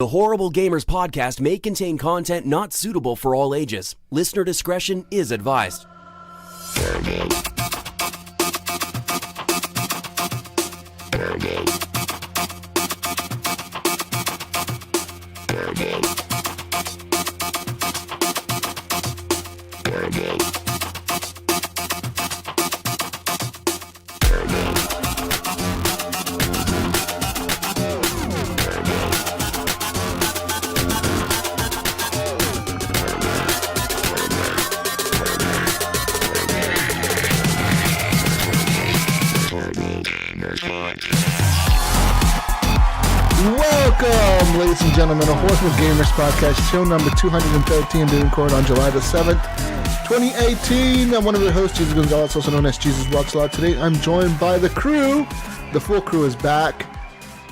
The Horrible Gamers podcast may contain content not suitable for all ages. Listener discretion is advised. Welcome, ladies and gentlemen, to Horrible Gamers Podcast, show number 213, being recorded on July the 7th, 2018. I'm one of your hosts, Jesus Gonzalez, also known as Jesus Walks a Lot. Today, I'm joined by the crew. The full crew is back.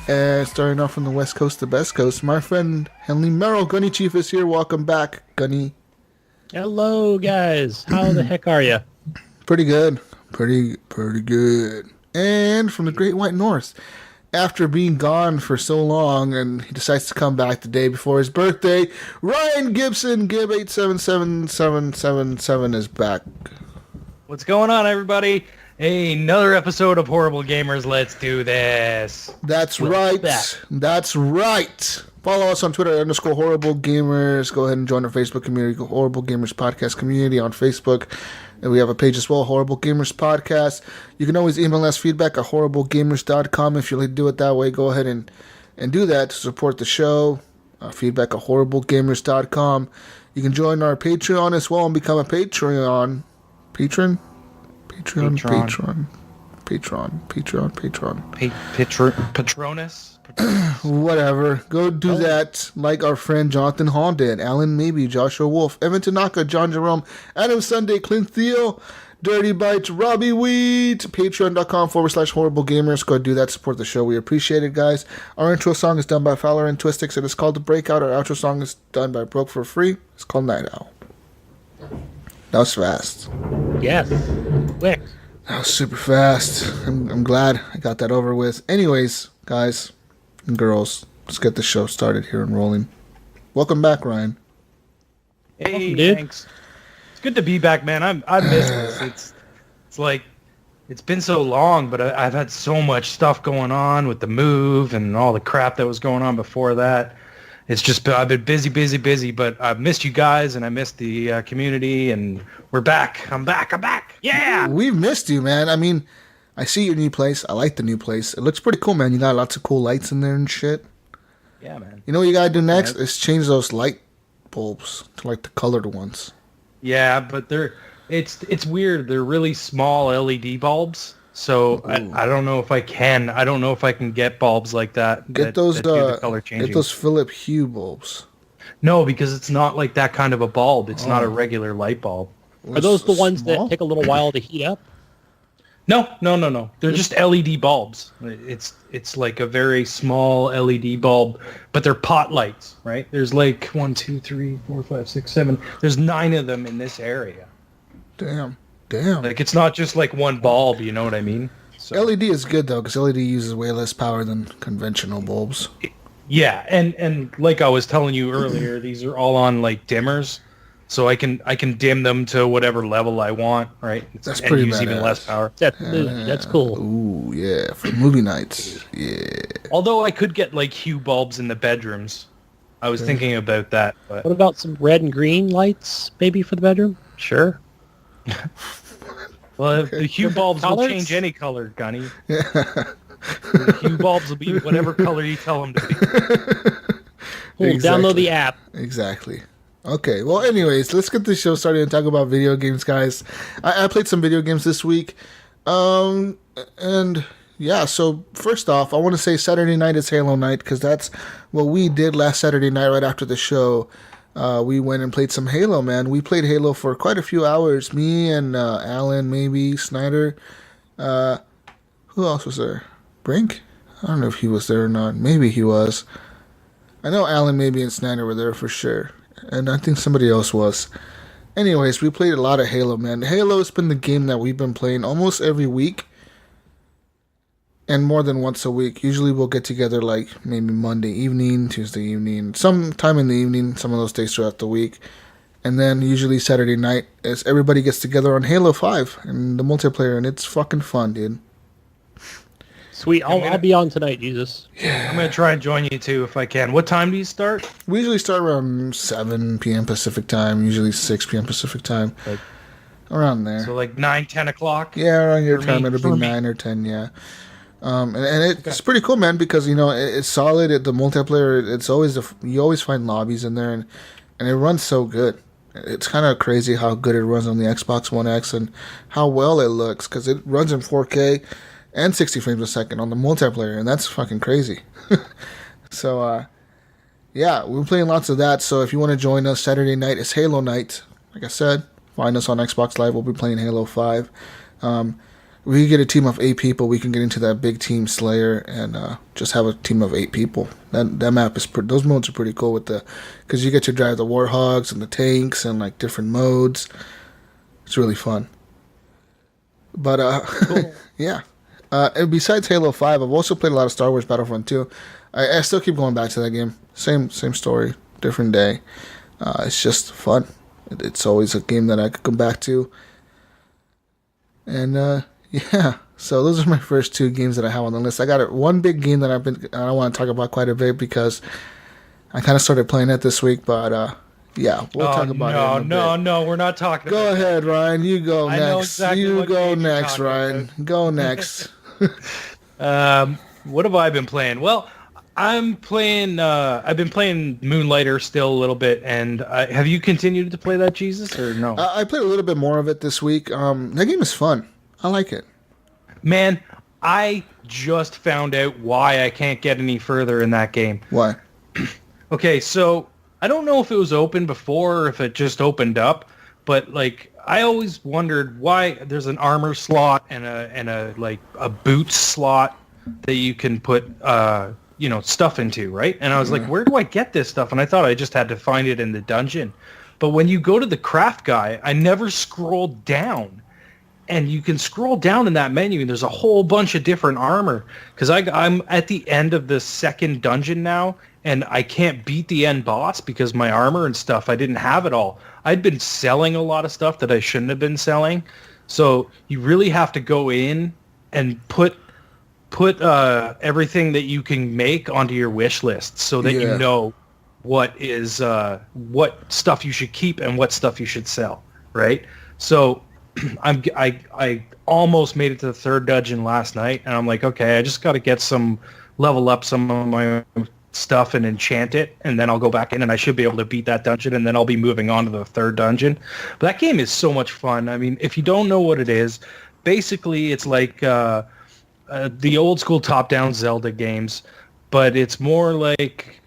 And starting off from the West Coast to the Best Coast, my friend Henley Merrill, Gunny Chief, is here. Welcome back, Gunny. Hello, guys. How the heck are you? Pretty good. Pretty good. And from the Great White North, after being gone for so long, and he decides to come back the day before his birthday, Ryan Gibson, Gib877777 is back. What's going on, everybody? Hey, another episode of Horrible Gamers. Let's do this. That's right. That's right. Follow us on Twitter _Horrible Gamers. Go ahead and join our Facebook community, Horrible Gamers Podcast Community on Facebook. And we have a page as well, Horrible Gamers Podcast. You can always email us feedback at horriblegamers.com. If you'd like to do it that way, go ahead and do that to support the show. Feedback at horriblegamers.com. You can join our Patreon as well and become a Patreon. Patronus? Whatever. Go do that like our friend Jonathan Hahn did. Alan Maybe, Joshua Wolf, Evan Tanaka, John Jerome, Adam Sunday, Clint Thiel, Dirty Bites, Robbie Wheat, patreon.com/horrible gamers. Go do that. Support the show. We appreciate it, guys. Our intro song is done by Fowler and Twistix. It is called The Breakout. Our outro song is done by Broke for Free. It's called Night Owl. That was fast. Yes. Quick. That was super fast. I'm glad I got that over with. Anyways, guys and girls, let's get the show started here and rolling. Welcome back, Ryan. Hey, dude. thanks. It's good to be back, man. I miss this. It's like it's been so long, but I've had so much stuff going on with the move and all the crap that was going on before that. It's just I've been busy, but I've missed you guys and I missed the community, and we're back. I'm back. Yeah. We've missed you, man. I mean, I see your new place. I like the new place. It looks pretty cool, man. You got lots of cool lights in there and shit. Yeah, man. You know what you gotta do next? Is change those light bulbs to like the colored ones. Yeah, but it's weird. They're really small LED bulbs. So I don't know if I can. I don't know if I can get bulbs like that. Get those that do the color changing. Get those Philip Hue bulbs. No, because it's not like that kind of a bulb. It's not a regular light bulb. Are those the ones that take a little while to heat up? No. They're just LED bulbs. It's like a very small LED bulb, but they're pot lights, right? There's like 1, 2, 3, 4, 5, 6, 7. There's 9 of them in this area. Damn. Like it's not just like one bulb, you know what I mean? So. LED is good though, because LED uses way less power than conventional bulbs. Yeah, and like I was telling you earlier, these are all on like dimmers, so I can dim them to whatever level I want, right? That's pretty use badass. even less power. That's cool. Ooh, yeah, for movie nights. Yeah. Although I could get like hue bulbs in the bedrooms. I was thinking about that, but What about some red and green lights, maybe, for the bedroom? sure. Well, the hue bulbs will Colors? change any color, Gunny. The hue bulbs will be whatever color you tell them to be. Cool. Exactly. Download the app. Exactly. Okay, well, anyways, let's get this show started and talk about video games, guys. I played some video games this week. And, yeah, so first off, I want to say Saturday night is Halo night, because that's what we did last Saturday night right after the show. We went and played some Halo, man. We played Halo for quite a few hours. Me and Alan, maybe, Snyder. Who else was there? Brink? I don't know if he was there or not. Maybe he was. I know Alan, maybe, and Snyder were there for sure. And I think somebody else was. Anyways, we played a lot of Halo, man. Halo's been the game that we've been playing almost every week. and more than once a week. Usually we'll get together like maybe Monday evening, Tuesday evening, sometime in the evening, some of those days throughout the week. And then usually Saturday night is everybody gets together on Halo 5 and the multiplayer, and it's fucking fun, dude. Sweet. I'll be on tonight, Jesus. I'm going to try and join you too if I can. What time do you start? We usually start around 7 p.m. Pacific time, usually 6 p.m. Pacific time. Like, around there. So like 9, 10 o'clock? Yeah, around your time. It'll be me. 9 or 10, yeah. And it's pretty cool, man, because, you know, it's solid. The multiplayer, it's always, you always find lobbies in there, and it runs so good. It's kind of crazy how good it runs on the Xbox One X and how well it looks, because it runs in 4K and 60 frames a second on the multiplayer, and that's fucking crazy. So, yeah, we're playing lots of that. So if you want to join us, Saturday night is Halo night. Like I said, find us on Xbox Live. We'll be playing Halo 5. We get a team of 8 people. We can get into that big team Slayer and just have a team of 8 people. That map is those modes are pretty cool with because you get to drive the Warhogs and the tanks and like different modes. It's really fun. But cool. Yeah. And besides Halo 5, I've also played a lot of Star Wars Battlefront 2. I still keep going back to that game. Same story, different day. It's just fun. It's always a game that I could come back to. And yeah, so those are my first 2 games that I have on the list. I got one big game that I want to talk about quite a bit because I kind of started playing it this week. But yeah, we'll talk about it. No, we're not talking. Go ahead, Ryan. You go next. I know exactly you what go game you're next, talking Ryan. about. Go next. What have I been playing? Well, I've been playing Moonlighter still a little bit, and have you continued to play that, Jesus, or no? I played a little bit more of it this week. That game is fun. I like it. Man, I just found out why I can't get any further in that game. Why? Okay, so I don't know if it was open before or if it just opened up, but like I always wondered why there's an armor slot and a like a boots slot that you can put stuff into, right? And I was like, where do I get this stuff? And I thought I just had to find it in the dungeon. But when you go to the craft guy, I never scrolled down. And you can scroll down in that menu, and there's a whole bunch of different armor. Because I'm at the end of the second dungeon now, and I can't beat the end boss because my armor and stuff, I didn't have it all. I'd been selling a lot of stuff that I shouldn't have been selling. So you really have to go in and put everything that you can make onto your wish list so that you know what stuff you should keep and what stuff you should sell, right? So I almost made it to the third dungeon last night, and I'm like, okay, I just got to level up some of my stuff and enchant it, and then I'll go back in, and I should be able to beat that dungeon, and then I'll be moving on to the third dungeon. But that game is so much fun. I mean, if you don't know what it is, basically it's like the old school top-down Zelda games, but it's more like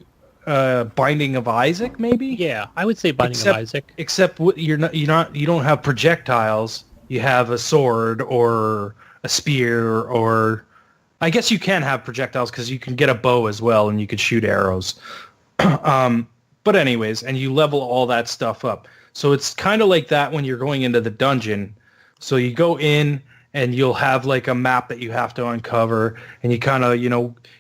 Binding of Isaac, maybe. Yeah, I would say Binding of Isaac. Except you don't have projectiles. You have a sword or a spear, or I guess you can have projectiles because you can get a bow as well, and you could shoot arrows. But anyways, and you level all that stuff up. So it's kind of like that when you're going into the dungeon. So you go in, and you'll have like a map that you have to uncover, and you kind of,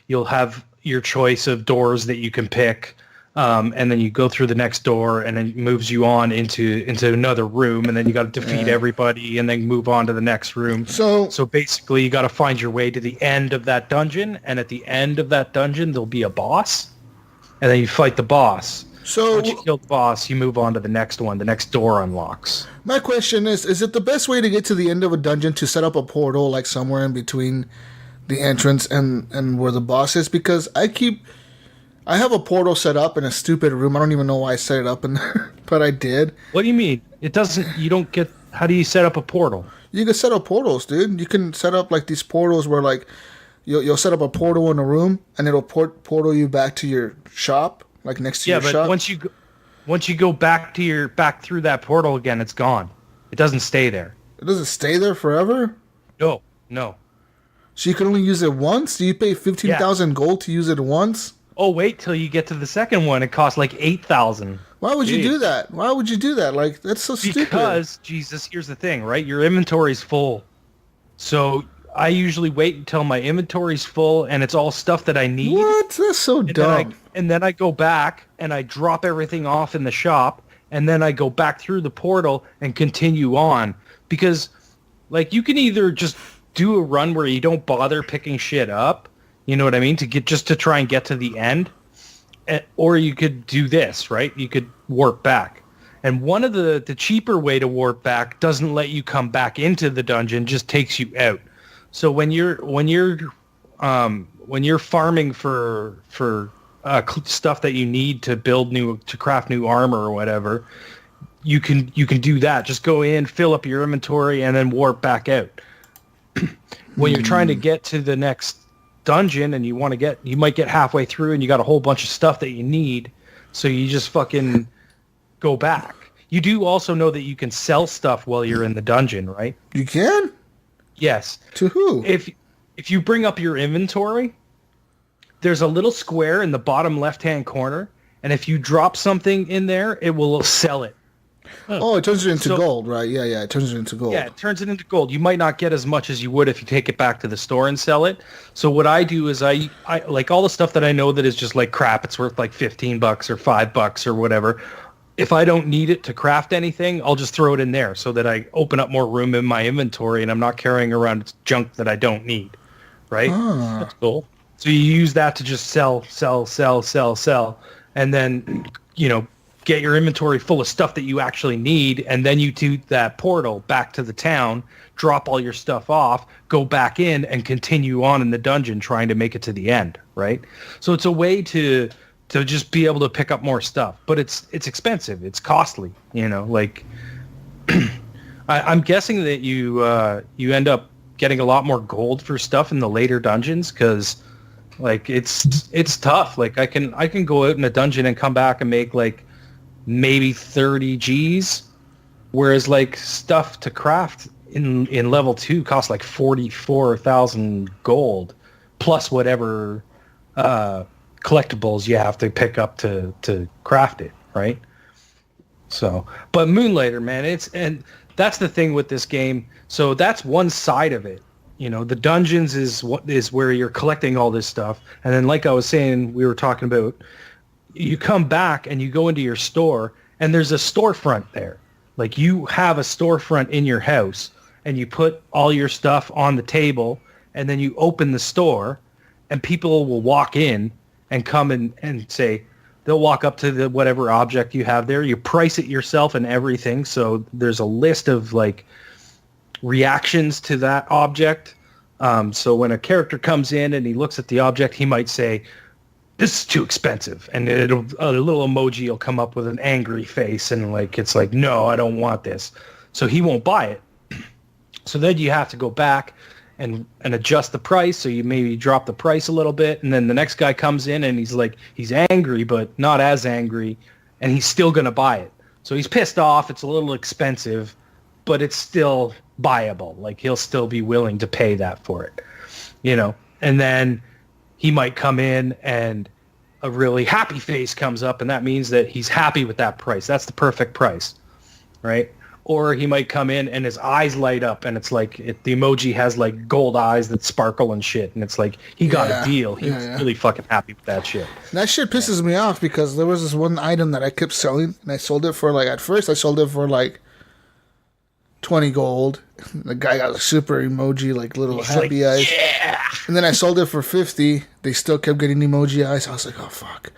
you'll have your choice of doors that you can pick, and then you go through the next door, and then it moves you on into another room, and then you got to defeat everybody, and then move on to the next room. So basically, you got to find your way to the end of that dungeon, and at the end of that dungeon, there'll be a boss, and then you fight the boss. So once you kill the boss, you move on to the next one. The next door unlocks. My question is it the best way to get to the end of a dungeon to set up a portal, like somewhere in between the entrance and where the boss is? Because I have a portal set up in a stupid room. I don't even know why I set it up in there, but I did. What do you mean? How do you set up a portal? You can set up portals, dude. You can set up like these portals where like you'll set up a portal in a room, and it'll portal you back to your shop, like next to your shop. Yeah, but once you go back through that portal again, it's gone. It doesn't stay there. It doesn't stay there forever? No. So you can only use it once? Do you pay 15,000 gold to use it once? Oh, wait till you get to the second one. It costs like 8,000. Why would you do that? Why would you do that? Like, that's so stupid. Because, Jesus, here's the thing, right? Your inventory's full. So I usually wait until my inventory's full and it's all stuff that I need. What? That's so dumb. And then I go back and I drop everything off in the shop, and then I go back through the portal and continue on. Because, like, you can either just do a run where you don't bother picking shit up, you know what I mean, to try and get to the end, or you could do this, right? You could warp back. And one of the cheaper way to warp back doesn't let you come back into the dungeon, just takes you out. So when you're farming for stuff that you need to craft new armor or whatever, you can do that. Just go in, fill up your inventory, and then warp back out. When you're trying to get to the next dungeon and you might get halfway through and you got a whole bunch of stuff that you need, so you just fucking go back. You do also know that you can sell stuff while you're in the dungeon, right? You can? Yes. To who? If you bring up your inventory, there's a little square in the bottom left-hand corner, and if you drop something in there, it will sell it. Oh, it turns it into gold, right? Yeah, it turns it into gold. Yeah, it turns it into gold. You might not get as much as you would if you take it back to the store and sell it. So what I do is I like all the stuff that I know that is just like crap. It's worth like $15 or $5 or whatever. If I don't need it to craft anything, I'll just throw it in there so that I open up more room in my inventory and I'm not carrying around junk that I don't need, right? That's cool. So you use that to just sell, and then, get your inventory full of stuff that you actually need, and then you do that portal back to the town, drop all your stuff off, go back in, and continue on in the dungeon trying to make it to the end, right? So it's a way to just be able to pick up more stuff, but it's expensive, it's costly, like I'm guessing that you end up getting a lot more gold for stuff in the later dungeons, because like it's tough. Like I can go out in a dungeon and come back and make like maybe 30 G's, whereas like stuff to craft in level 2 costs like 44,000 gold plus whatever collectibles you have to pick up to craft it, right? So, but Moonlighter, man, and that's the thing with this game. So that's one side of it. The dungeons is where you're collecting all this stuff. And then like I was saying, we were talking about, you come back and you go into your store and there's a storefront there. Like you have a storefront in your house and you put all your stuff on the table and then you open the store and people will walk in and come and say, they'll walk up to the whatever object you have there. You price it yourself and everything. So there's a list of like reactions to that object. So when a character comes in and he looks at the object, he might say, this is too expensive. And a little emoji will come up with an angry face. And like, it's like, no, I don't want this. So he won't buy it. So then you have to go back and adjust the price. So you maybe drop the price a little bit. And then the next guy comes in and he's like, he's angry, but not as angry. And he's still going to buy it. So he's pissed off. It's a little expensive, but it's still buyable. Like he'll still be willing to pay that for it, and then he might come in and a really happy face comes up and that means that he's happy with that price. That's the perfect price, right? Or he might come in and his eyes light up and it's like the emoji has like gold eyes that sparkle and shit. And it's like, he got a deal. He was really fucking happy with that shit. That shit pisses me off because there was this one item that I kept selling and I sold it for like, at first I sold it for like 20 gold. The guy got a super emoji, like little He's happy like, eyes. Yeah. And then I sold it for 50. They still kept getting emoji eyes. I was like, oh fuck.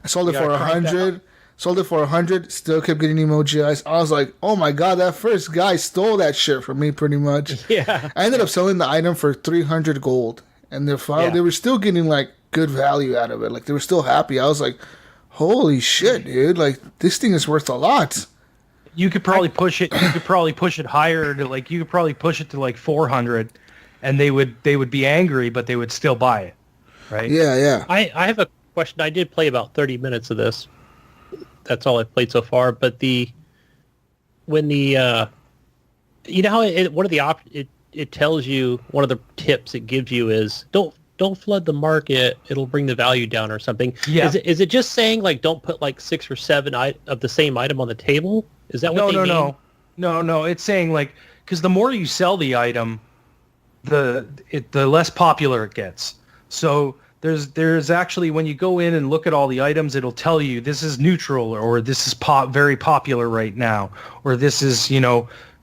I sold it for 100. Sold it for 100. Still kept getting emoji eyes. I was like, oh my god, that first guy stole that shit from me pretty much. Yeah. I ended up selling the item for 300 gold. And they were still getting like good value out of it. Like they were still happy. I was like, holy shit, dude. Like this thing is worth a lot. You could probably push it. You could probably push it higher to like. You could probably push it to like 400, and they would be angry, but they would still buy it, right? Yeah. I have a question. I did play about 30 minutes of this. That's all I've played so far. But when the how it tells you, one of the tips it gives you is don't flood the market. It'll bring the value down or something. Yeah. Is it just saying like don't put like 6 or 7 of the same item on the table? Is that what they mean? No. It's saying like, because the more you sell the item, the less popular it gets. So there's actually, when you go in and look at all the items, it'll tell you this is neutral, or this is very popular right now, or this is,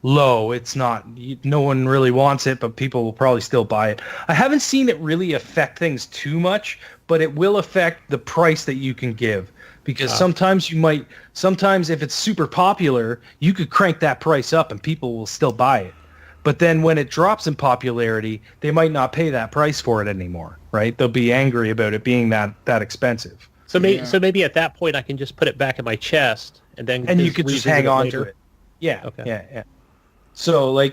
low. It's not, no one really wants it, but people will probably still buy it. I haven't seen it really affect things too much, but it will affect the price that you can give, because sometimes if it's super popular, you could crank that price up and people will still buy it. But then when it drops in popularity, they might not pay that price for it anymore, right? They'll be angry about it being that expensive. So maybe at that point I can just put it back in my chest and you could just hang on to it. Yeah. Okay. Yeah. So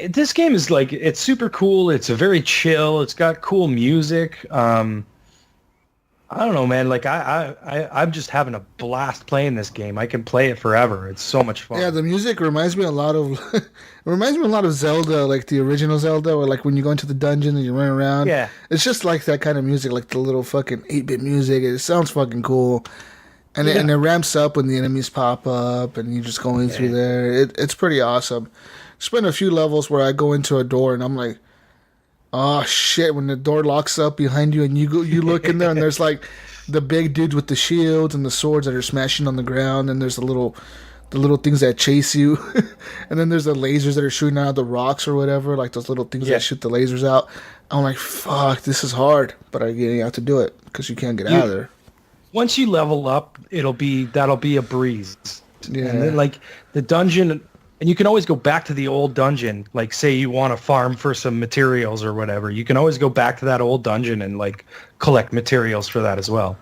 this game is it's super cool. It's a very chill. It's got cool music. I don't know, man. I'm just having a blast playing this game. I can play it forever. It's so much fun. Yeah, the music reminds me a lot of Zelda, like the original Zelda, or like when you go into the dungeon and you run around. Yeah, it's just like that kind of music, like the little fucking 8-bit music. It sounds fucking cool, and it ramps up when the enemies pop up and you're just going through there. It's pretty awesome. There's been a few levels where I go into a door and I'm like, oh shit, when the door locks up behind you and you look in there and there's like the big dudes with the shields and the swords that are smashing on the ground, and there's the little things that chase you and then there's the lasers that are shooting out of the rocks or whatever, like those little things that shoot the lasers out. I'm like, fuck, this is hard, but you have to do it because you can't get out of there. Once you level up, that'll be a breeze. Yeah. And then, the dungeon. And you can always go back to the old dungeon. Like, say you want to farm for some materials or whatever. You can always go back to that old dungeon and, collect materials for that as well.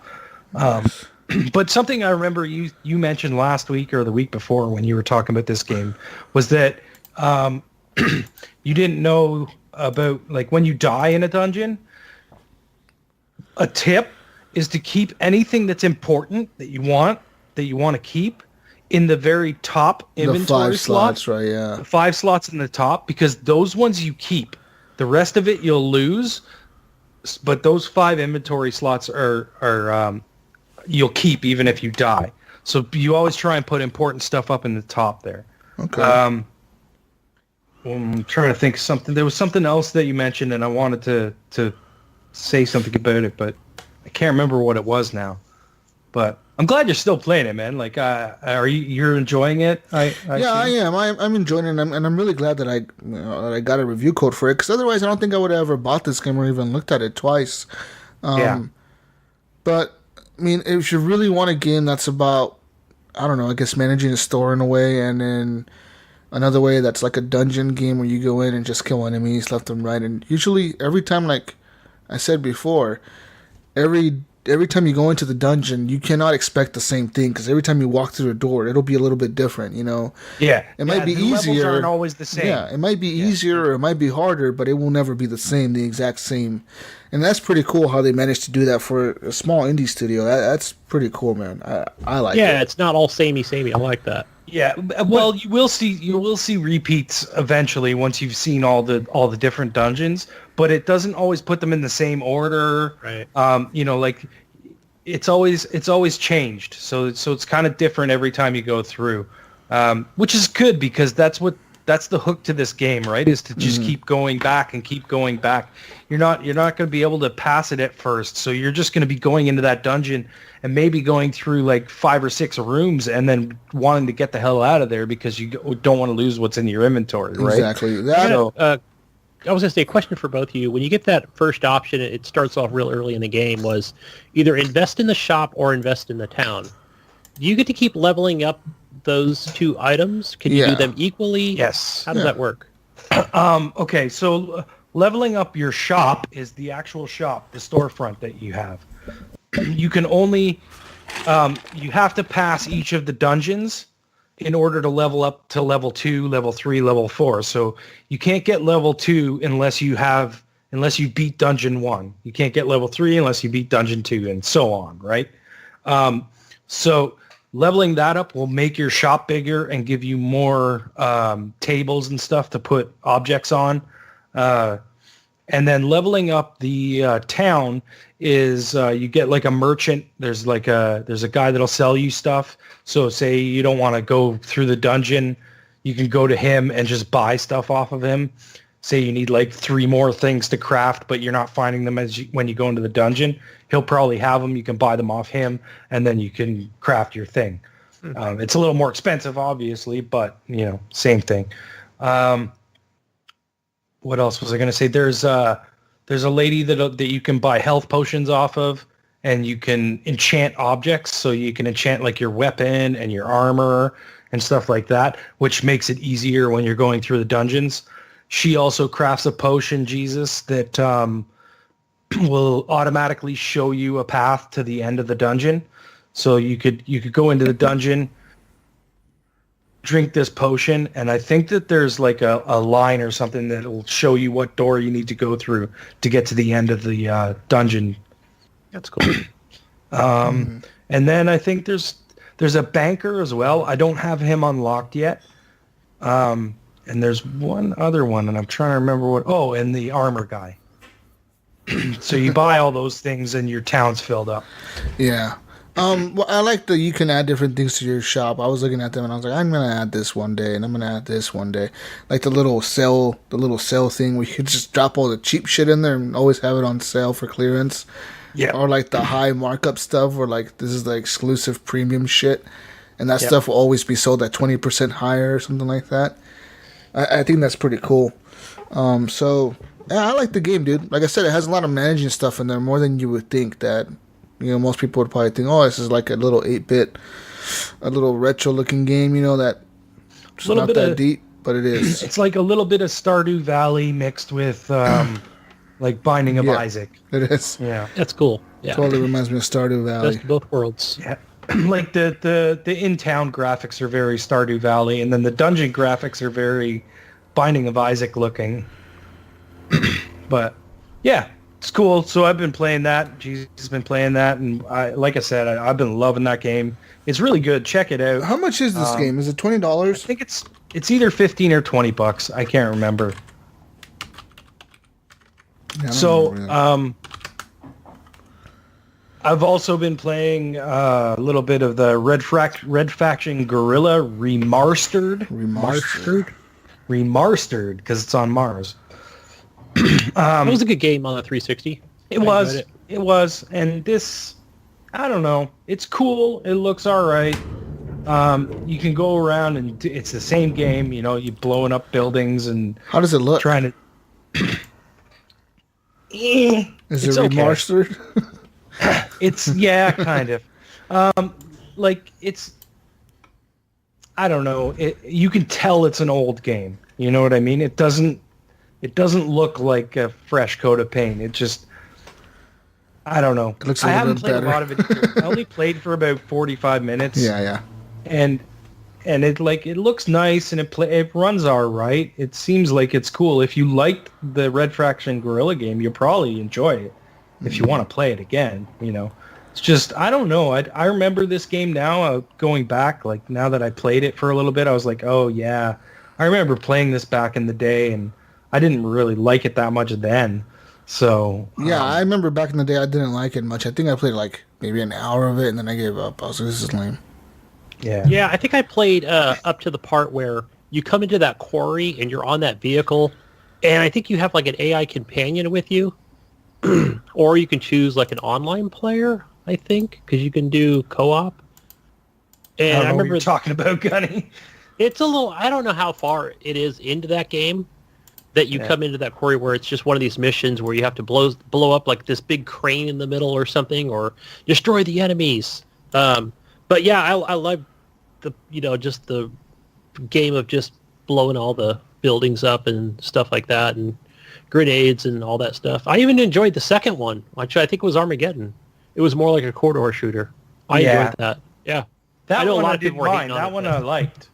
But something I remember you mentioned last week or the week before when you were talking about this game was that you didn't know about, when you die in a dungeon, a tip is to keep anything that's important that you want to keep in the very top inventory the 5 slots, right? Yeah, 5 slots in the top, because those ones you keep. The rest of it you'll lose, but those 5 inventory slots are you'll keep even if you die. So you always try and put important stuff up in the top there. Okay. I'm trying to think of something. There was something else that you mentioned, and I wanted to say something about it, but I can't remember what it was now. But I'm glad you're still playing it, man. Are you're enjoying it? I am. I'm enjoying it, and I'm really glad that I got a review code for it, because otherwise I don't think I would have ever bought this game or even looked at it twice. But I mean, if you really want a game that's about, I don't know, I guess managing a store in a way, and then another way that's like a dungeon game where you go in and just kill enemies left and right, and usually every time, like I said before, every time you go into the dungeon, you cannot expect the same thing, because every time you walk through the door, it'll be a little bit different, Yeah. It might be the easier. Levels aren't always the same. Yeah, it might be easier or it might be harder, but it will never be the exact same. And that's pretty cool how they managed to do that for a small indie studio. That's pretty cool, man. I like it. Yeah, it's not all samey. I like that. Yeah, well, you will see repeats eventually once you've seen all the different dungeons, but it doesn't always put them in the same order. Right. It's always changed. So it's kind of different every time you go through, which is good, because that's the hook to this game, right? Is to just keep going back and keep going back. You're not going to be able to pass it at first, so you're just going to be going into that dungeon and maybe going through 5 or 6 rooms and then wanting to get the hell out of there because you don't want to lose what's in your inventory, right? Exactly. I was going to say, a question for both of you. When you get that first option, it starts off real early in the game, was either invest in the shop or invest in the town. Do you get to keep leveling up those 2 items? Can you do them equally? Yes. How does that work? Okay, so leveling up your shop is the actual shop, the storefront that you have. You can only, you have to pass each of the dungeons in order to level up to level 2, level 3, level 4. So you can't get level 2 unless you beat dungeon 1. You can't get level 3 unless you beat dungeon 2, and so on, right? So leveling that up will make your shop bigger and give you more tables and stuff to put objects on. And then leveling up the town is you get a merchant. There's a guy that'll sell you stuff. So say you don't want to go through the dungeon, you can go to him and just buy stuff off of him. say you need like 3 more things to craft, but you're not finding them when you go into the dungeon, he'll probably have them. You can buy them off him, and then you can craft your thing. It's a little more expensive, obviously, but same thing. What else was I going to say? There's a lady that you can buy health potions off of, and you can enchant objects. So you can enchant like your weapon and your armor and stuff like that, which makes it easier when you're going through the dungeons. She also crafts a potion, Jesus, that will automatically show you a path to the end of the dungeon. So you could go into the dungeon, drink this potion, and I think that there's like a line or something that will show you what door you need to go through to get to the end of the dungeon. That's cool. And then I think there's a banker as well. I don't have him unlocked yet. And there's one other one, and I'm trying to remember what. Oh, and the armor guy. So you buy all those things, and your town's filled up. Yeah. Well, I like that you can add different things to your shop. I was looking at them and I was like, I'm gonna add this one day, and I'm gonna add this one day. Like the little sell thing where you could just drop all the cheap shit in there and always have it on sale for clearance. Yeah. Or like the high markup stuff where like this is the exclusive premium shit, and that stuff will always be sold at 20% higher or something like that. I think that's pretty cool. So yeah, I like the game, dude. Like I said, it has a lot of managing stuff in there, more than you would think that. Most people would probably think, oh, this is like a little 8-bit, a little retro-looking game, that it's not that deep, but it is. It's like a little bit of Stardew Valley mixed with like Binding of Isaac. It is. Yeah. That's cool. Yeah. Totally reminds me of Stardew Valley. Best of both worlds. Yeah. Like the in-town graphics are very Stardew Valley, and then the dungeon graphics are very Binding of Isaac looking. But, yeah. It's cool. So I've been playing that. Jesus has been playing that, and like I said, I've been loving that game. It's really good. Check it out. How much is this game? Is it $20? I think it's either $15 or $20. I can't remember. Yeah, so I've also been playing a little bit of the Red Faction Guerrilla Re-Mars-Tered. Re-Mars-Tered because it's on Mars. It was a good game on the 360. It was, and this, I don't know, it's cool. It looks all right. You can go around and it's the same game. You're blowing up buildings and how does it look? Trying to. Is it Re-Mars-Tered? It's kind of. Like it's. I don't know. You can tell it's an old game. You know what I mean? It doesn't look like a fresh coat of paint. It just, I don't know. It looks a I little haven't bit played better. a lot of it. I only played for about 45 minutes. Yeah. And it looks nice and it runs all right. It seems like it's cool. If you liked the Red Faction Guerrilla game, you'll probably enjoy it. If you want to play it again, It's just, I don't know. I remember this game now, going back, like now that I played it for a little bit, I was like, oh yeah. I remember playing this back in the day, and I didn't really like it that much then. So yeah, I remember back in the day I didn't like it much. I think I played like maybe an hour of it, and then I gave up. I was like, this is lame. Yeah, I think I played up to the part where you come into that quarry and you're on that vehicle, and I think you have like an AI companion with you, or you can choose like an online player, I think, because you can do co-op. And I remember what you're talking about, Gunny. It's a little, I don't know how far it is into that game that you come into that quarry where it's just one of these missions where you have to blow up like this big crane in the middle or something, or destroy the enemies. But yeah, I love the, just the game of just blowing all the buildings up and stuff like that, and grenades and all that stuff. I even enjoyed the second one, which I think was Armageddon. It was more like a corridor shooter. I enjoyed that. Yeah. That I know one a lot I of people didn't were mind. hating on That it, one but- I liked.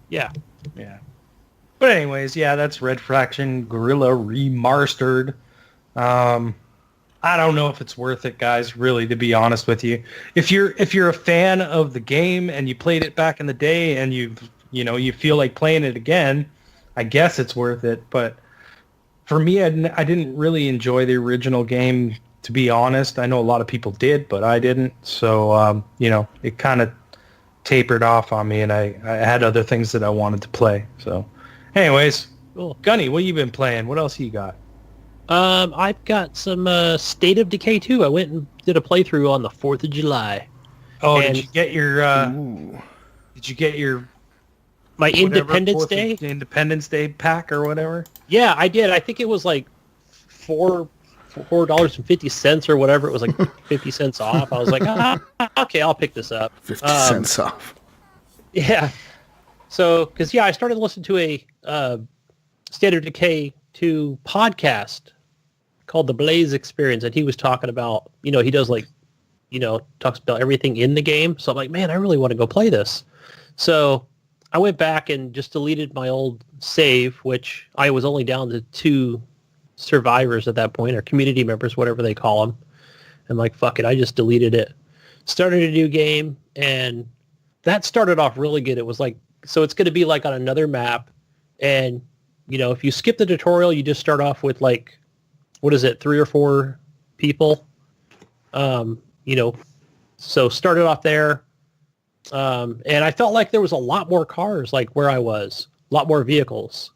Yeah. Yeah. But anyways, that's Red Faction Guerrilla Re-Mars-Tered. I don't know if it's worth it, guys, really, to be honest with you. If you're a fan of the game and you played it back in the day and you feel like playing it again, I guess it's worth it. But for me, I didn't really enjoy the original game, to be honest. I know a lot of people did, but I didn't. So, it kind of tapered off on me, and I had other things that I wanted to play. So anyways, Cool. Gunny, what you been playing? What else you got? I've got some State of Decay 2. I went and did a playthrough on the 4th of July. Oh, And did you get your my whatever, Independence Day? Independence Day pack or whatever? Yeah, I did. I think it was like $4.50 or whatever. It was like 50 cents off. I was like, okay, I'll pick this up. 50 cents off. Yeah. So, because, I started listening to a State of Decay 2 podcast called The Blaze Experience, and he was talking about, he does talks about everything in the game. So I'm like, man, I really want to go play this. So I went back and just deleted my old save, which I was only down to 2 survivors at that point, or community members, whatever they call them. I'm like, fuck it, I just deleted it. Started a new game, and that started off really good. It was like, so it's going to be like on another map, and if you skip the tutorial, you just start off with like, what is it, 3 or 4 people. So started off there, and I felt like there was a lot more cars, like where I was, a lot more vehicles,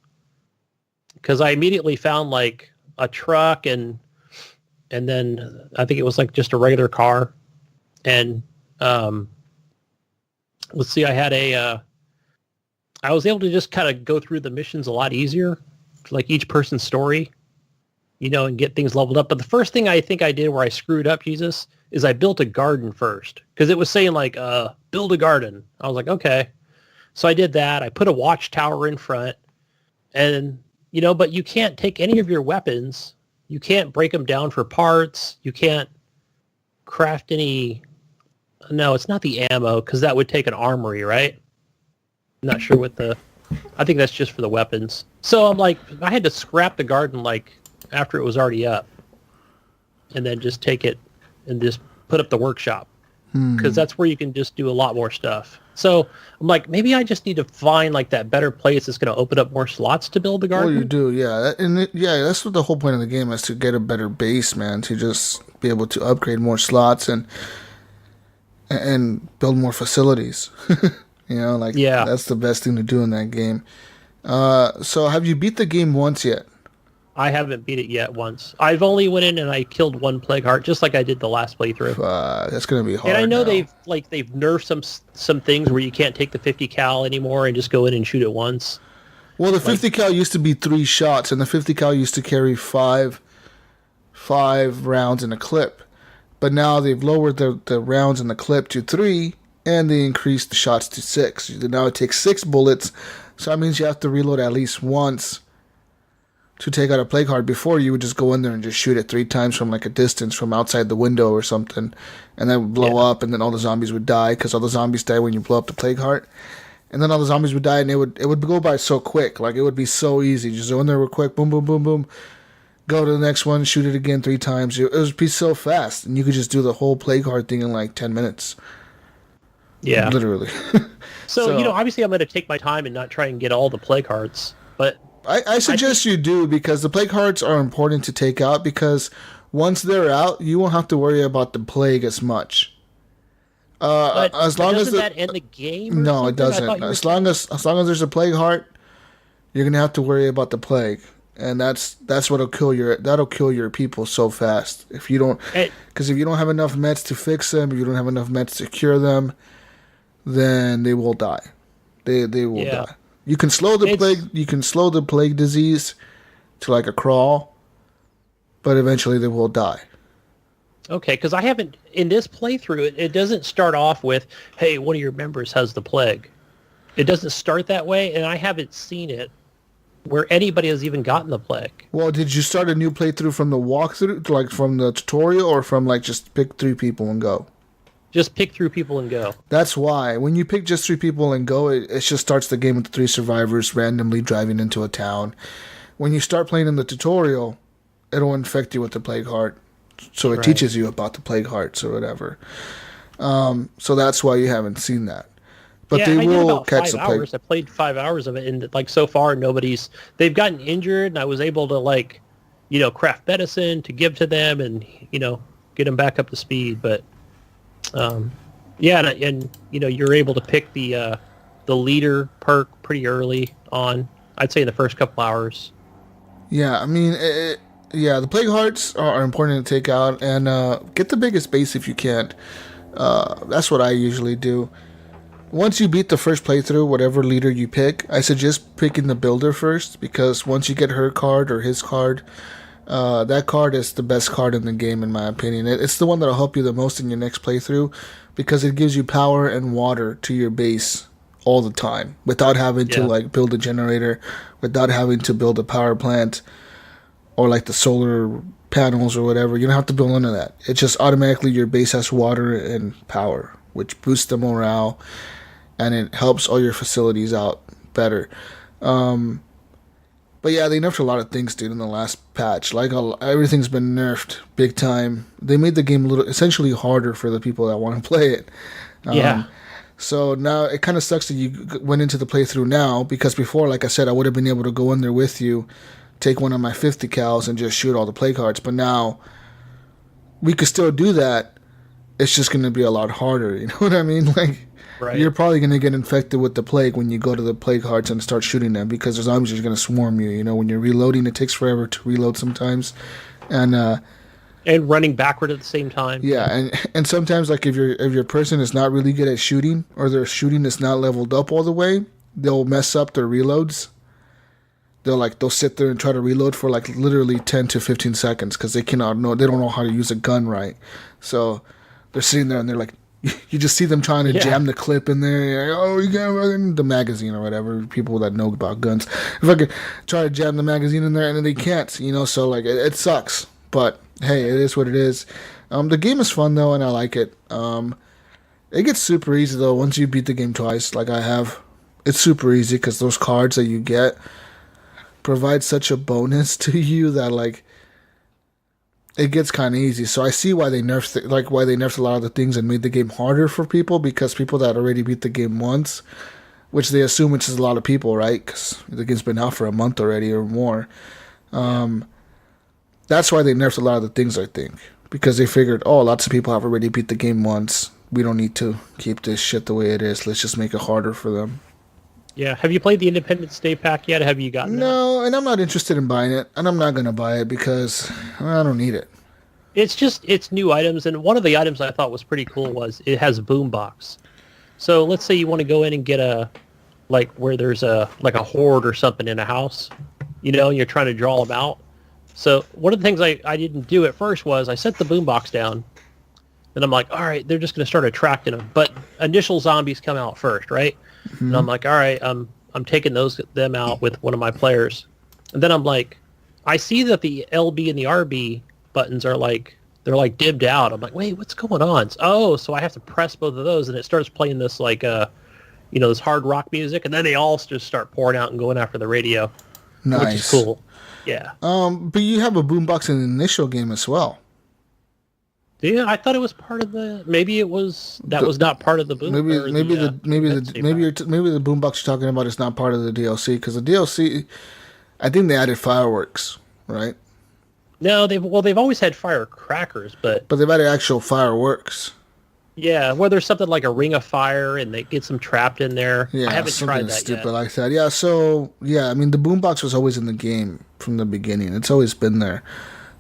because I immediately found like a truck, and then I think it was like just a regular car, and let's see, I had I was able to just kind of go through the missions a lot easier, like each person's story, and get things leveled up. But the first thing I think I did where I screwed up, Jesus, is I built a garden first, because it was saying like, build a garden. I was like, okay. So I did that. I put a watchtower in front, and, but you can't take any of your weapons. You can't break them down for parts. You can't craft any. No, it's not the ammo, because that would take an armory, right? I'm not sure what I think that's just for the weapons. So I'm like, I had to scrap the garden like after it was already up, and then just take it and just put up the workshop, because that's where you can just do a lot more stuff. So I'm like, maybe I just need to find like that better place that's going to open up more slots to build the garden. Well, you do, yeah. That's what the whole point of the game is, to get a better base, man, to just be able to upgrade more slots and build more facilities. That's the best thing to do in that game. So have you beat the game once yet? I haven't beat it yet once. I've only went in and I killed 1 plague heart, just like I did the last playthrough. That's going to be hard. And I know now. they've nerfed some things where you can't take the 50 cal anymore and just go in and shoot it once. Well, the 50 cal used to be 3 shots, and the 50 cal used to carry 5 rounds in a clip. But now they've lowered the rounds in the clip to 3, and they increased the shots to 6. Now it takes 6 bullets, so that means you have to reload at least once to take out a plague heart. Before, you would just go in there and just shoot it 3 times from like a distance, from outside the window or something, and then it would blow up, and then all the zombies would die, because all the zombies die when you blow up the plague heart. And then all the zombies would die, and it would go by so quick. Like, it would be so easy. Just go in there real quick, boom, boom, boom, boom, go to the next one, shoot it again 3 times. It would be so fast, and you could just do the whole plague heart thing in like 10 minutes. Yeah. Literally. So, obviously I'm going to take my time and not try and get all the plague hearts, but I suggest you do, because the plague hearts are important to take out, because once they're out, you won't have to worry about the plague as much. But as long doesn't as that end the game? No, it doesn't. As long as there's a plague heart, you're gonna have to worry about the plague, and that's what'll kill your people so fast. If you don't, because if you don't have enough meds to fix them, if you don't have enough meds to cure them, then they will die. They will die. You can slow the plague. You can slow the plague disease to like a crawl, but eventually they will die. Okay, because I haven't, in this playthrough, it doesn't start off with, hey, one of your members has the plague. It doesn't start that way, and I haven't seen it where anybody has even gotten the plague. Well, did you start a new playthrough from the walkthrough, like from the tutorial, or from like just pick 3 people and go? Just pick through people and go. That's why. When you pick just 3 people and go, it just starts the game with 3 survivors randomly driving into a town. When you start playing in the tutorial, it'll infect you with the plague heart. So it teaches you about the plague hearts or whatever. So that's why you haven't seen that. But they will catch the plague. I played 5 hours of it, and like so far they've gotten injured, and I was able to like, craft medicine to give to them, and get them back up to speed. But and you're able to pick the leader perk pretty early on. I'd say in the first couple hours. Yeah, I mean, the plague hearts are important to take out, and get the biggest base if you can. That's what I usually do. Once you beat the first playthrough, whatever leader you pick, I suggest picking the builder first, because once you get her card or his card, that card is the best card in the game, in my opinion. It's the one that'll help you the most in your next playthrough, because it gives you power and water to your base all the time, without having to like build a generator, without having to build a power plant, or like the solar panels or whatever. You don't have to build none of that. It just automatically your base has water and power, which boosts the morale, and it helps all your facilities out better. But yeah, they nerfed a lot of things, dude, in the last patch. Like, everything's been nerfed big time. They made the game essentially harder for the people that want to play it. So now it kind of sucks that you went into the playthrough now, because before, like I said, I would have been able to go in there with you, take one of my 50 cals, and just shoot all the plague hearts. But now we could still do that. It's just going to be a lot harder. You know what I mean? Like, you're probably going to get infected with the plague when you go to the plague hearts and start shooting them, because the zombies are going to swarm you. You know, when you're reloading, it takes forever to reload sometimes, and running backward at the same time. Yeah, and sometimes, like, if your person is not really good at shooting, or their shooting is not leveled up all the way, they'll mess up their reloads. They'll sit there and try to reload for like literally 10 to 15 seconds, because they don't know how to use a gun right. So they're sitting there and they're like, you just see them trying to jam the clip in there. Like, oh, you got the magazine or whatever. People that know about guns, if I could try to jam the magazine in there, and then they can't. You know, so like it sucks. But hey, it is what it is. The game is fun though, and I like it. It gets super easy though once you beat the game twice, like I have. It's super easy, because those cards that you get provide such a bonus to you that, like, it gets kind of easy. So I see why they nerfed a lot of the things and made the game harder for people, because people that already beat the game once, which they assume which is a lot of people, right? Because the game's been out for a month already or more. That's why they nerfed a lot of the things, I think, because they figured, oh, lots of people have already beat the game once. We don't need to keep this shit the way it is. Let's just make it harder for them. Yeah. Have you played the Independence Day pack yet? Have you gotten No, and I'm not interested in buying it, and I'm not going to buy it because I don't need it. It's new items, and one of the items I thought was pretty cool was it has a boombox. So let's say you want to go in and get where there's a horde or something in a house, you know, and you're trying to draw them out. So one of the things I didn't do at first was I set the boombox down, and I'm like, all right, they're just going to start attracting them. But initial zombies come out first, right? Mm-hmm. And I'm like, all right, I'm taking them out with one of my players. And then I'm like, I see that the LB and the RB buttons are they're dibbed out. I'm like, wait, what's going on? So I have to press both of those, and it starts playing this this hard rock music, and then they all just start pouring out and going after the radio, nice. Which is cool. Yeah. But you have a boombox in the initial game as well. Yeah, I thought it was part of the. Maybe it was. That was not part of the boom. Maybe the boombox you're talking about is not part of the DLC, because the DLC, I think they added fireworks, right? No, they've always had firecrackers, but they've added actual fireworks. Yeah, where there's something like a ring of fire and they get them trapped in there. Yeah, I haven't tried that stupid yet. Like that. Yeah, so I mean, the boombox was always in the game from the beginning. It's always been there.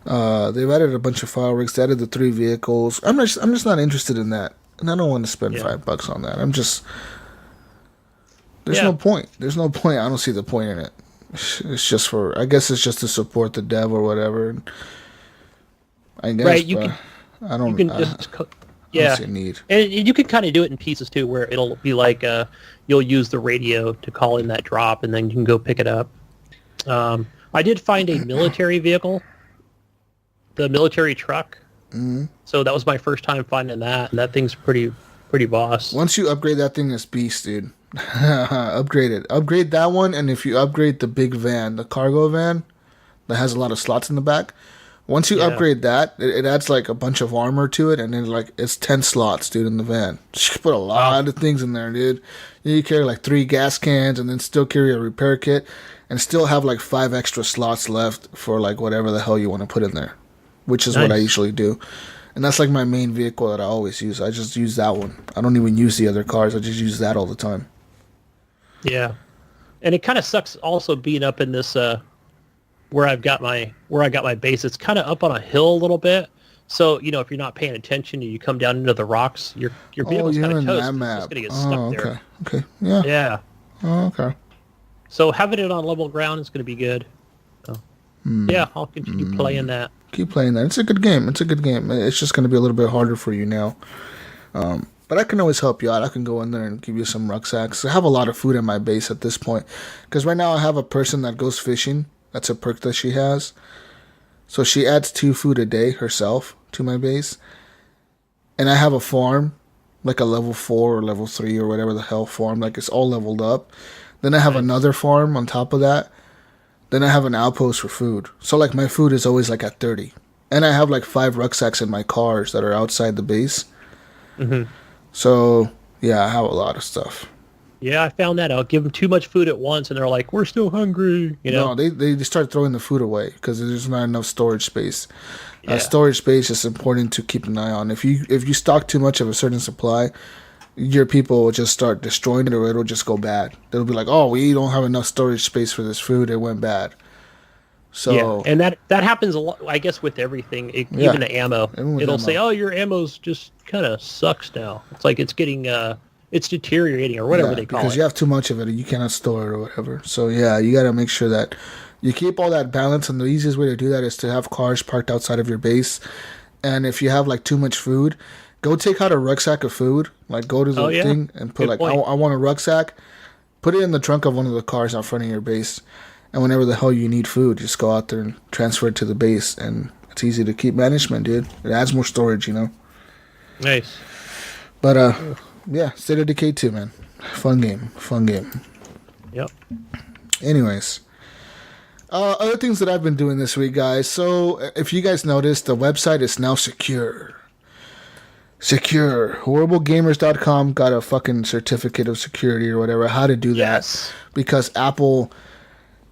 They've added a bunch of fireworks. They added the 3 vehicles. I'm just not interested in that, and I don't want to spend $5 on that. There's no point. There's no point. I don't see the point in it. It's just I guess it's just to support the dev or whatever. I guess. Right. I don't see a need. And you can kind of do it in pieces too, where it'll be like you'll use the radio to call in that drop, and then you can go pick it up. I did find a military vehicle, the military truck. Mm-hmm. So that was my first time finding that, and that thing's pretty boss. Once you upgrade that thing, it's beast, dude. Upgrade it. Upgrade that one, and if you upgrade the big van, the cargo van that has a lot of slots in the back, once you upgrade that, it adds like a bunch of armor to it, and then it's 10 slots, dude, in the van. You can put a lot of things in there, dude. You carry like 3 gas cans, and then still carry a repair kit, and still have like 5 extra slots left for like whatever the hell you want to put in there, which is what I usually do. And that's like my main vehicle that I always use. I just use that one. I don't even use the other cars. I just use that all the time. Yeah. And it kind of sucks also being up in this where I got my base. It's kind of up on a hill a little bit. So, you know, if you're not paying attention and you come down into the rocks, your vehicle's kind of toast. It's just going to get stuck there. Okay. Yeah. Yeah. Oh, okay. So having it on level ground is going to be good. So, yeah, I'll continue playing that. Keep playing that. It's a good game. It's just going to be a little bit harder for you now. But I can always help you out. I can go in there and give you some rucksacks. I have a lot of food in my base at this point. Because right now I have a person that goes fishing. That's a perk that she has. So she adds 2 food a day herself to my base. And I have a farm, like a level 4 or level 3 or whatever the hell farm. Like it's all leveled up. Then I have another farm on top of that. Then I have an outpost for food. So like my food is always like at 30. And I have like 5 rucksacks in my cars that are outside the base. Mm-hmm. So, yeah, I have a lot of stuff. Yeah, I found that out. Give them too much food at once, and they're like, we're still hungry. You know? No, they start throwing the food away because there's not enough storage space. Yeah. Storage space is important to keep an eye on. If you stock too much of a certain supply, your people will just start destroying it, or it'll just go bad. They'll be like, oh, we don't have enough storage space for this food. It went bad. So yeah, and that happens a lot, I guess, with everything, even the ammo. It'll say, "Oh, your ammo's just kind of sucks now." It's like it's getting, it's deteriorating or whatever they call it. Because you have too much of it, and you cannot store it or whatever. So yeah, you got to make sure that you keep all that balance. And the easiest way to do that is to have cars parked outside of your base. And if you have like too much food, go take out a rucksack of food. Like go to the thing and put I want a rucksack. Put it in the trunk of one of the cars out front of your base. And whenever the hell you need food, just go out there and transfer it to the base. And it's easy to keep management, dude. It adds more storage, you know? Nice. But, yeah, State of Decay 2, man. Fun game. Yep. Anyways. Other things that I've been doing this week, guys. So, if you guys noticed, the website is now secure. HorribleGamers.com got a fucking certificate of security or whatever. How to do that. Yes. Because Apple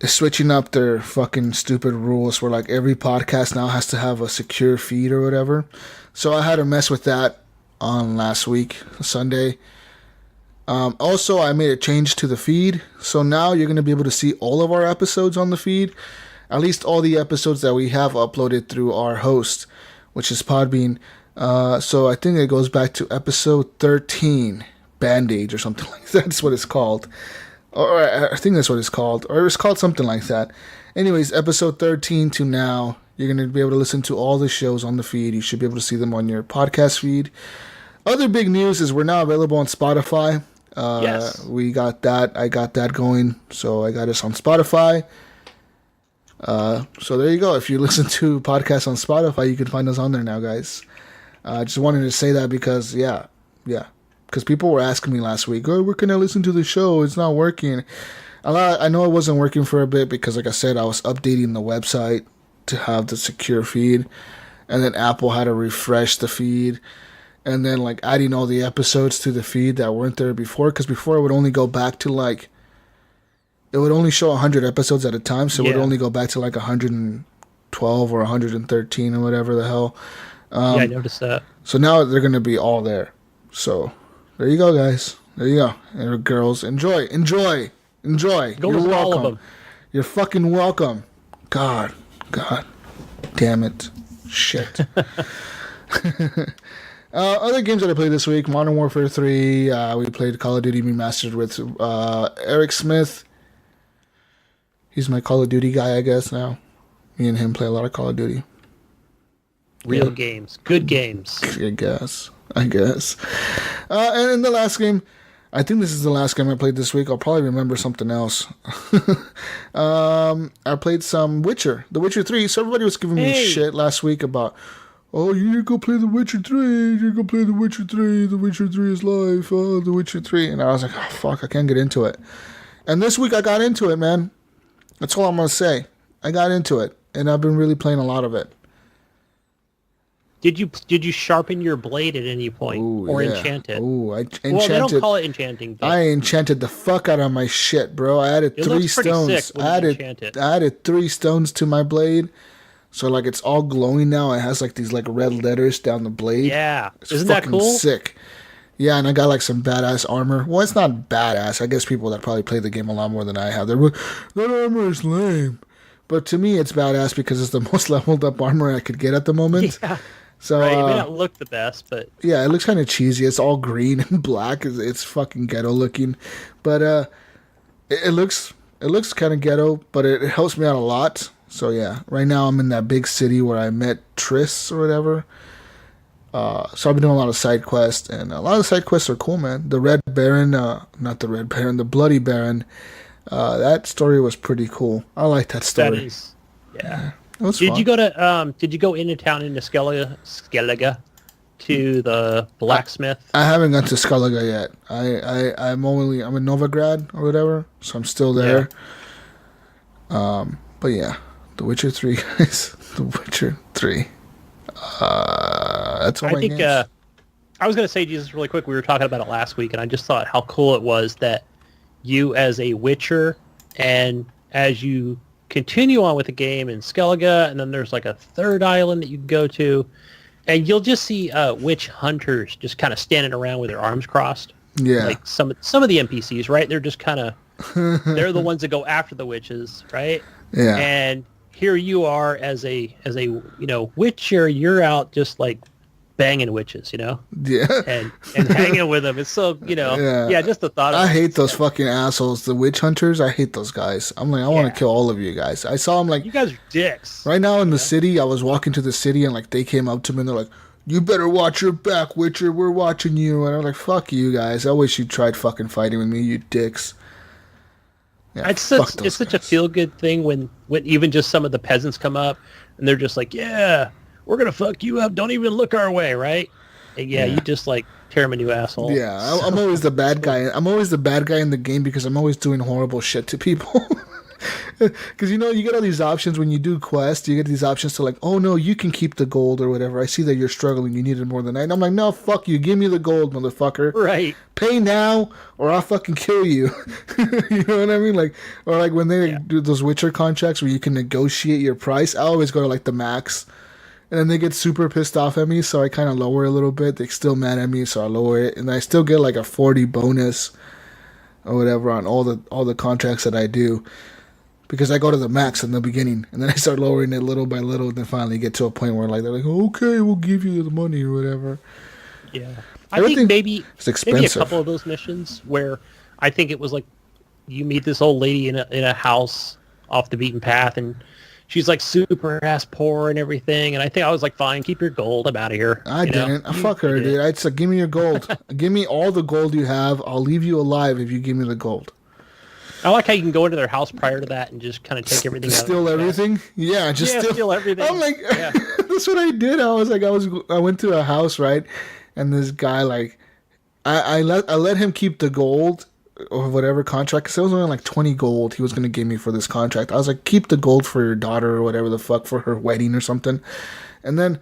is switching up their fucking stupid rules where like every podcast now has to have a secure feed or whatever. So I had to mess with that on last week, Sunday. Also, I made a change to the feed. So now you're going to be able to see all of our episodes on the feed. At least all the episodes that we have uploaded through our host, which is Podbean. So I think it goes back to episode 13, Band-Aids or something like that. That's what it's called. Or I think that's what it's called. Or it's called something like that. Anyways, episode 13 to now, you're going to be able to listen to all the shows on the feed. You should be able to see them on your podcast feed. Other big news is we're now available on Spotify. Yes. We got that. I got that going. So I got us on Spotify. So there you go. If you listen to podcasts on Spotify, you can find us on there now, guys. I just wanted to say that because, yeah. Because people were asking me last week, oh, where can I listen to the show? It's not working. I know it wasn't working for a bit because, like I said, I was updating the website to have the secure feed. And then Apple had to refresh the feed. And then, like, adding all the episodes to the feed that weren't there before. Because before it would only go back to, like, it would only show 100 episodes at a time. So it would only go back to, like, 112 or 113 or whatever the hell. I noticed that. So now they're going to be all there. So there you go, guys. There you go. And girls, enjoy. Go You're welcome. All of them. You're fucking welcome. God. Damn it. Shit. Other games that I played this week, Modern Warfare 3. We played Call of Duty Remastered with Eric Smith. He's my Call of Duty guy, I guess, now. Me and him play a lot of Call of Duty. Real games. Good games. I guess. And in the last game, I think this is the last game I played this week. I'll probably remember something else. I played some Witcher. The Witcher 3. So everybody was giving me shit last week about, oh, you need to go play The Witcher 3. You need to go play The Witcher 3. The Witcher 3 is life. Oh, The Witcher 3. And I was like, oh, fuck, I can't get into it. And this week I got into it, man. That's all I'm going to say. I got into it. And I've been really playing a lot of it. Did you sharpen your blade at any point or enchant it? Ooh, I enchanted. Well, they don't call it enchanting. But I enchanted the fuck out of my shit, bro. I added 3 stones. I added 3 stones to my blade. So like it's all glowing now. It has like these like red letters down the blade. Yeah. It's Isn't that cool? Sick. Yeah, and I got like some badass armor. Well, it's not badass. I guess people that probably play the game a lot more than I have, they're like, that armor is lame. But to me, it's badass because it's the most leveled up armor I could get at the moment. Yeah. So Right. It may not look the best, but yeah, it looks kind of cheesy. It's all green and black. It's fucking ghetto looking, but it looks kind of ghetto, but it helps me out a lot. So yeah, right now I'm in that big city where I met Triss or whatever. So I've been doing a lot of side quests, and a lot of the side quests are cool, man. The Red Baron, not the Red Baron, the Bloody Baron. That story was pretty cool. I like that story. that is, yeah. It was Did fun. you go to Did you go into town into Skellige to the blacksmith? I haven't gone to Skellige yet. I'm in Novigrad or whatever, so I'm still there. But yeah, The Witcher 3, guys. The Witcher 3. That's all I think I was going to say, Jesus, really quick. We were talking about it last week, and I just thought how cool it was that you, as a Witcher, and as you continue on with the game in Skellige, and then there's like a third island that you can go to, and you'll just see witch hunters just kind of standing around with their arms crossed. Yeah. Like some of the NPCs, right? They're just kind of they're the ones that go after the witches, right? Yeah. And here you are as a witcher, you're out just like banging witches, Yeah. and hanging with them. It's so, just the thought of I it. hate those fucking assholes, the witch hunters. I hate those guys. I'm like, I want to kill all of you guys. I saw them like You guys are dicks. right now in the city. I was walking to the city and like they came up to me and they're like, "You better watch your back, Witcher. We're watching you." And I'm like, "Fuck you guys. I wish you tried fucking fighting with me, you dicks." Yeah, It's fuck such, those it's such a guys. feel-good thing when even just some of the peasants come up and they're just like, yeah, we're going to fuck you up. Don't even look our way, right? And you just like tear them a new asshole. Yeah, I'm always the bad guy. I'm always the bad guy in the game because I'm always doing horrible shit to people. Because, you get all these options when you do quests. You get these options to like, oh, no, you can keep the gold or whatever. I see that you're struggling. You need it more than I. And I'm like, no, fuck you. Give me the gold, motherfucker. Right. Pay now or I'll fucking kill you. You know what I mean? Like, or like when they do those Witcher contracts where you can negotiate your price, I always go to like the max. And then they get super pissed off at me, so I kind of lower it a little bit. They're still mad at me, so I lower it. And I still get like a 40 bonus or whatever on all the contracts that I do. Because I go to the max in the beginning, and then I start lowering it little by little, and then finally get to a point where like they're like, okay, we'll give you the money or whatever. Yeah. I Everything think maybe is expensive. maybe a couple of those missions where I think it was like you meet this old lady in a house off the beaten path, and she's like super ass poor and everything. And I think I was like, fine, keep your gold. I'm out of here. I didn't. Fuck her, dude. I said, give me your gold. Give me all the gold you have. I'll leave you alive if you give me the gold. I like how you can go into their house prior to that and just kind of take everything. Steal everything? Yeah, just steal everything. I'm like, Yeah. that's what I did. I went to a house, right? And this guy, like, I let him keep the gold or whatever contract, because it was only like 20 gold he was going to give me for this contract. I was like, keep the gold for your daughter or whatever the fuck, for her wedding or something. And then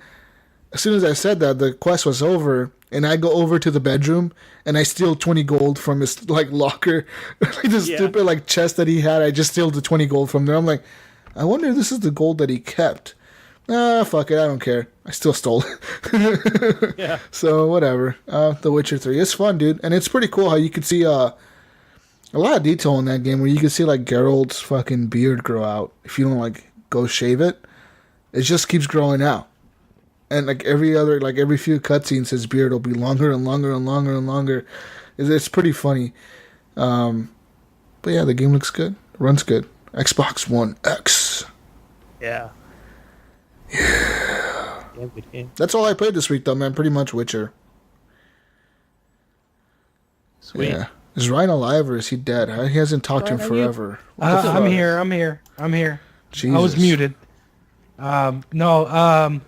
as soon as I said that, the quest was over, and I go over to the bedroom and I steal 20 gold from his like locker, like this stupid like chest that he had. I just steal the 20 gold from there. I'm like, I wonder if this is the gold that he kept. Nah, fuck it, I don't care. I still stole it. Yeah. So whatever. The Witcher 3, it's fun, dude, and it's pretty cool how you can see a lot of detail in that game where you can see like Geralt's fucking beard grow out if you don't like go shave it. It just keeps growing out. And like every few cutscenes, his beard will be longer and longer and longer and longer. It's pretty funny. But yeah, the game looks good. It runs good. Xbox One X. Yeah. Yeah, good game. That's all I played this week, though, man. Pretty much Witcher. Sweet. Yeah. Is Ryan alive or is he dead? He hasn't talked to him Ryan, are you- forever. I'm here. Jesus. I was muted. No.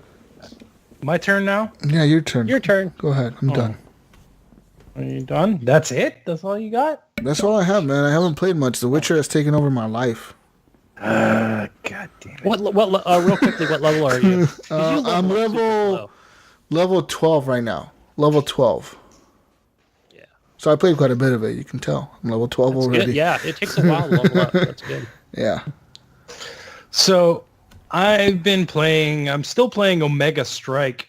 My turn now? Yeah, your turn. Your turn. Go ahead. I'm done. Are you done? That's it? That's all you got? That's all I have, man. I haven't played much. The Witcher has taken over my life. God damn it. Real quickly, what level are you? 'Cause you I'm level super level 12 right now. Level 12. Yeah. So I played quite a bit of it. You can tell. I'm level 12 That's already. good. Yeah, it takes a while to level up. That's good. Yeah. So I'm still playing Omega Strike.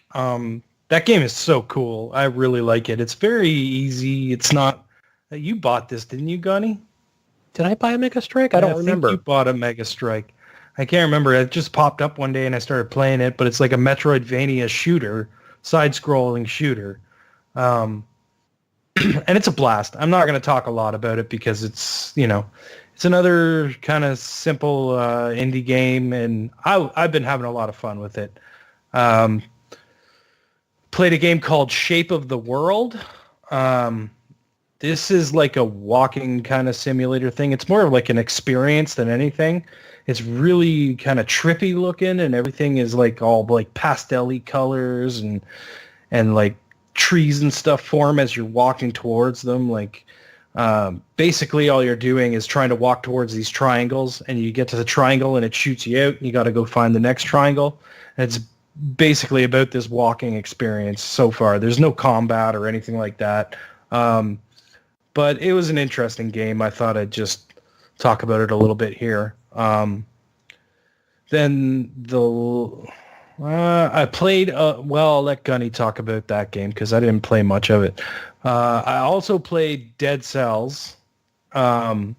That game is so cool. I really like it. It's very easy. It's not... You bought this, didn't you, Gunny? Did I buy a Mega Strike? I don't remember. I think you bought a Mega Strike. I can't remember. It just popped up one day and I started playing it, but it's like a Metroidvania shooter, side-scrolling shooter. And it's a blast. I'm not going to talk a lot about it because it's, it's another kind of simple indie game, and I've been having a lot of fun with it. Played a game called Shape of the World. This is like a walking kind of simulator thing. It's more of like an experience than anything. It's really kind of trippy looking, and everything is like all like pastel-y colors and like trees and stuff form as you're walking towards them. Like basically all you're doing is trying to walk towards these triangles, and you get to the triangle and it shoots you out, and you got to go find the next triangle. And it's basically about this walking experience so far. There's no combat or anything like that. But it was an interesting game. I thought I'd just talk about it a little bit here. Then I played, I'll let Gunny talk about that game because I didn't play much of it. I also played Dead Cells. Again,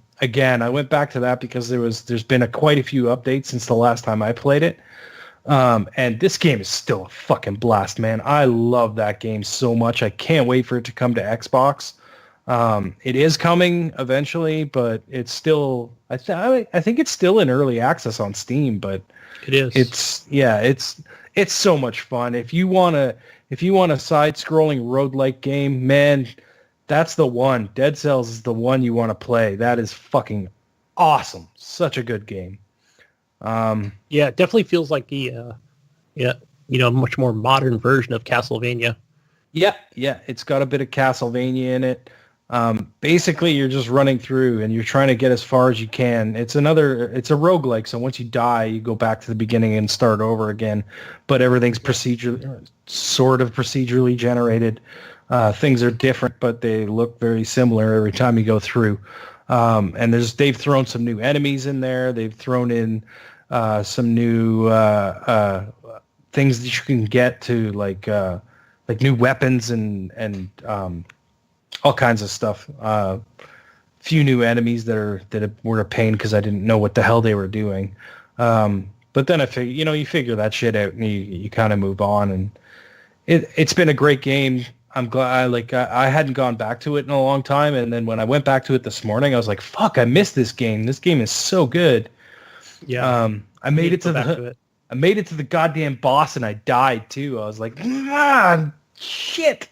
I went back to that because there's been quite a few updates since the last time I played it. And this game is still a fucking blast, man. I love that game so much. I can't wait for it to come to Xbox. It is coming eventually, but it's still, I think it's still in early access on Steam, but it is. It's so much fun. If you want a side-scrolling roguelike game, man, that's the one. Dead Cells is the one you want to play. That is fucking awesome. Such a good game. Yeah, it definitely feels like the much more modern version of Castlevania. Yeah, it's got a bit of Castlevania in it. Basically, you're just running through and you're trying to get as far as you can. It's a roguelike, so once you die, you go back to the beginning and start over again. But everything's sort of procedurally generated. Things are different, but they look very similar every time you go through. And they've thrown some new enemies in there. They've thrown in some new things that you can get to, like new weapons and all kinds of stuff. Few new enemies that were a pain because I didn't know what the hell they were doing. But then you figure that shit out and you kind of move on. And it's been a great game. I'm glad. I hadn't gone back to it in a long time, and then when I went back to it this morning, I was like, "Fuck! I missed this game. This game is so good." Yeah. I made it to the goddamn boss, and I died too. I was like, shit.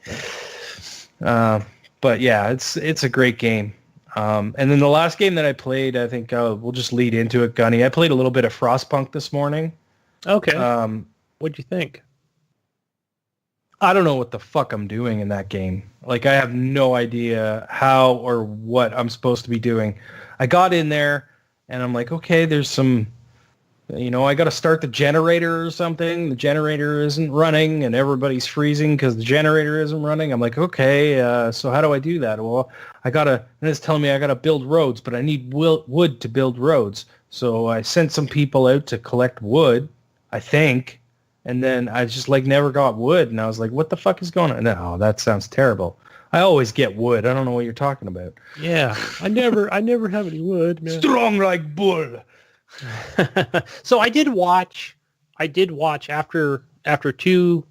But yeah, it's a great game. And then the last game that I played, I think we'll just lead into it, Gunny. I played a little bit of Frostpunk this morning. Okay. What'd you think? I don't know what the fuck I'm doing in that game. I have no idea how or what I'm supposed to be doing. I got in there, and I'm like, okay, there's some, I got to start the generator or something. The generator isn't running, and everybody's freezing because the generator isn't running. I'm like, okay, so how do I do that? Well, and it's telling me I got to build roads, but I need wood to build roads. So I sent some people out to collect wood, I think. And then I just never got wood, and I was like, "What the fuck is going on?" No, that sounds terrible. I always get wood. I don't know what you're talking about. Yeah, I never have any wood, man. Strong like bull. So I did watch after two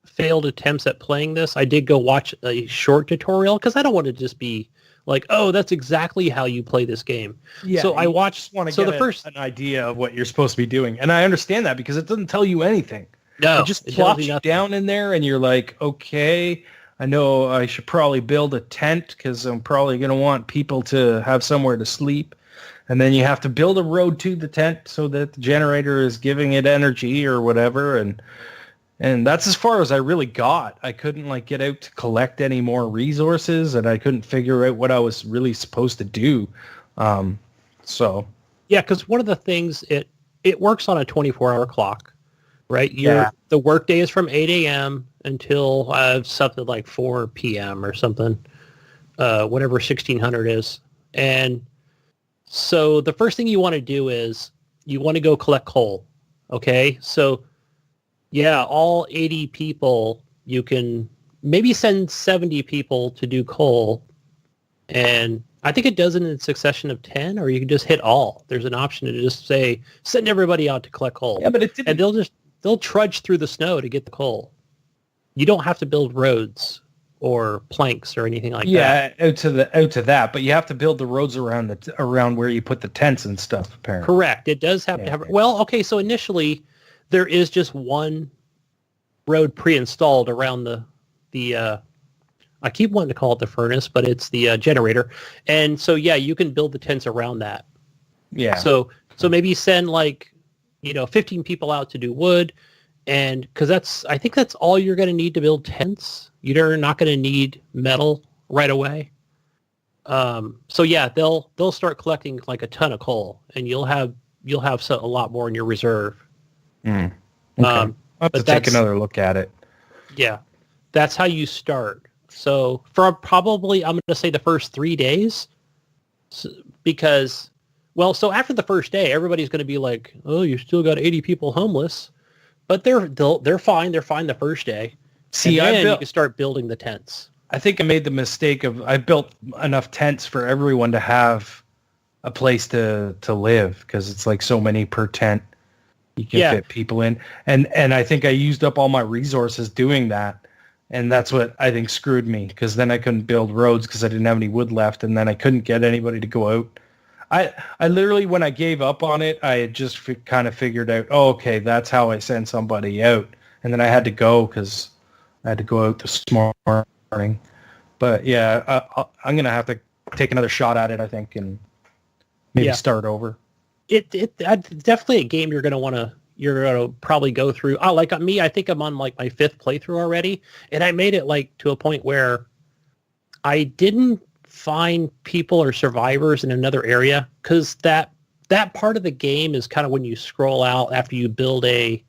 failed attempts at playing this. I did go watch a short tutorial because I don't want to just be like, oh, that's exactly how you play this game. Yeah. So I watched. Want to get an idea of what you're supposed to be doing, and I understand that because it doesn't tell you anything. No, it just plops you down in there, and you're like, okay, I know I should probably build a tent because I'm probably going to want people to have somewhere to sleep, and then you have to build a road to the tent so that the generator is giving it energy or whatever, and that's as far as I really got. I couldn't get out to collect any more resources, and I couldn't figure out what I was really supposed to do. So yeah, because one of the things it works on a 24-hour clock, right? The workday is from 8 a.m. until something like 4 p.m. or something, whatever 1600 is. And so the first thing you want to do is you want to go collect coal. Okay, so Yeah, all 80 people, you can maybe send 70 people to do coal. And I think it does it in a succession of 10, or you can just hit all. There's an option to just say, send everybody out to collect coal. Yeah, but it didn't. And they'll trudge through the snow to get the coal. You don't have to build roads or planks or anything like that. Yeah, out to that, but you have to build the roads around where you put the tents and stuff, apparently. Correct. It does have to have... Well, okay, so initially, there is just one road pre-installed around the I keep wanting to call it the furnace, but it's the generator. And so, yeah, you can build the tents around that. Yeah. So maybe send 15 people out to do wood, and because I think that's all you're going to need to build tents. You're not going to need metal right away. So yeah, they'll start collecting like a ton of coal, and you'll have a lot more in your reserve. Okay. I'll have to take another look at it. Yeah, that's how you start. So for probably, I'm going to say the first 3 days, because, well, so after the first day, everybody's going to be like, oh, you still got 80 people homeless, but they're fine. They're fine the first day. See, and then you can start building the tents. I think I made the mistake of I built enough tents for everyone to have a place to live, because it's like so many per tent you can fit people in. And I think I used up all my resources doing that. And that's what I think screwed me, because then I couldn't build roads because I didn't have any wood left, and then I couldn't get anybody to go out. I literally, when I gave up on it, I had just kind of figured out, oh, okay, that's how I send somebody out. And then I had to go because I had to go out this morning. But yeah, I'm going to have to take another shot at it, I think, and maybe start over. It's definitely a game you're going to probably go through. Like me, I think I'm on like my 5th playthrough already, and I made it like to a point where I didn't find people or survivors in another area, because that part of the game is kind of when you scroll out after you build a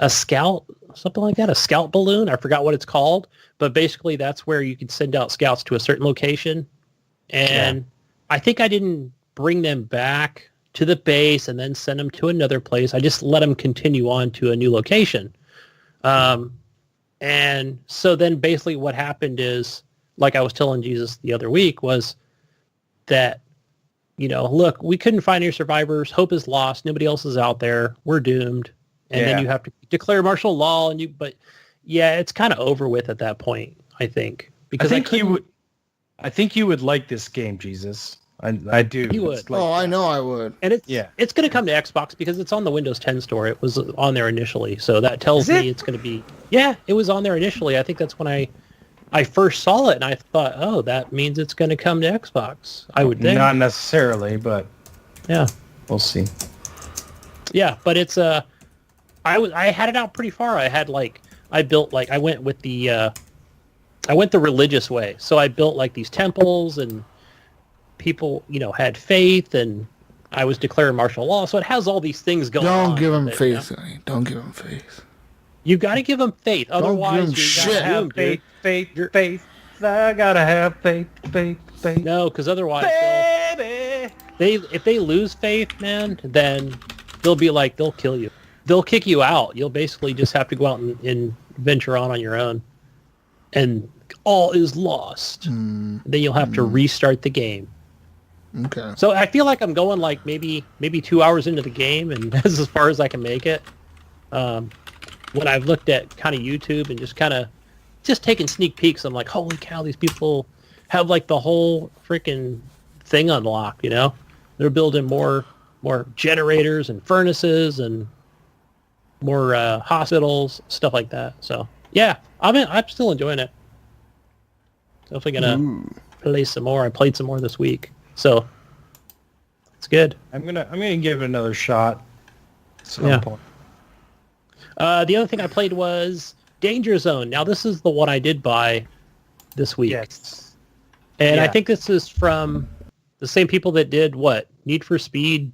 scout, something like that, a scout balloon. I forgot what it's called, but basically that's where you can send out scouts to a certain location, and I think I didn't bring them back to the base and then send them to another place. I just let them continue on to a new location. And so then basically what happened is, like I was telling Jesus the other week, was that, look, we couldn't find any survivors. Hope is lost. Nobody else is out there. We're doomed. And then you have to declare martial law. But yeah, it's kind of over with at that point, I think. Because I think you would like this game, Jesus. I do. You would. I know I would. And it's going to come to Xbox because it's on the Windows 10 store. It was on there initially, so that tells me it's going to be. Yeah, it was on there initially. I think that's when I first saw it, and I thought, oh, that means it's going to come to Xbox. I would think. Not necessarily, but yeah, we'll see. Yeah, but it's I had it out pretty far. I went the religious way. So I built like these temples, and people, had faith, and I was declaring martial law. So it has all these things going on. Don't give them faith. Don't give them faith. You got to give them faith. Otherwise, you gotta have faith. I gotta have faith. No, because otherwise, if they lose faith, man, then they'll kill you. They'll kick you out. You'll basically just have to go out and venture on your own, and all is lost. Then you'll have to restart the game. Okay. So I feel like I'm going like maybe 2 hours into the game, and that's as far as I can make it. When I've looked at kind of YouTube and just taking sneak peeks, I'm like, holy cow, these people have like the whole freaking thing unlocked. They're building more generators and furnaces and more hospitals, stuff like that. So yeah, I'm still enjoying it. Definitely gonna play some more. I played some more this week, so it's good. I'm gonna give it another shot at some point. The other thing I played was Danger Zone. Now this is the one I did buy this week. Yes. And I think this is from the same people that did what? Need for Speed?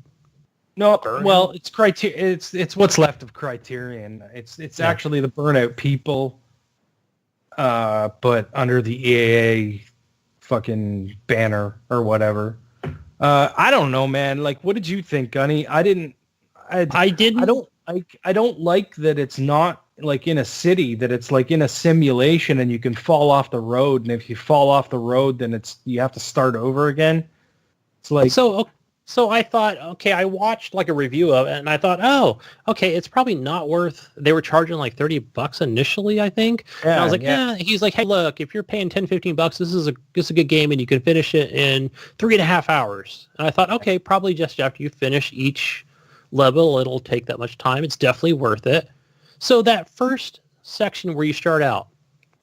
No, well, it's it's what's left of Criterion. It's actually the Burnout people, but under the EAA fucking banner or whatever. I don't know, man. Like, what did you think, Gunny? I didn't I don't like that it's not like in a city, that it's like in a simulation and you can fall off the road, and if you fall off the road, then you have to start over again. It's like So I thought, okay, I watched like a review of it, and I thought, oh, okay, it's probably not worth. They were charging like $30 initially, I think. And I was like, yeah. He's like, hey, look, if you're paying $10-15, this is a good game, and you can finish it in 3.5 hours. And I thought, okay, probably just after you finish each level, it'll take that much time. It's definitely worth it. So that first section where you start out,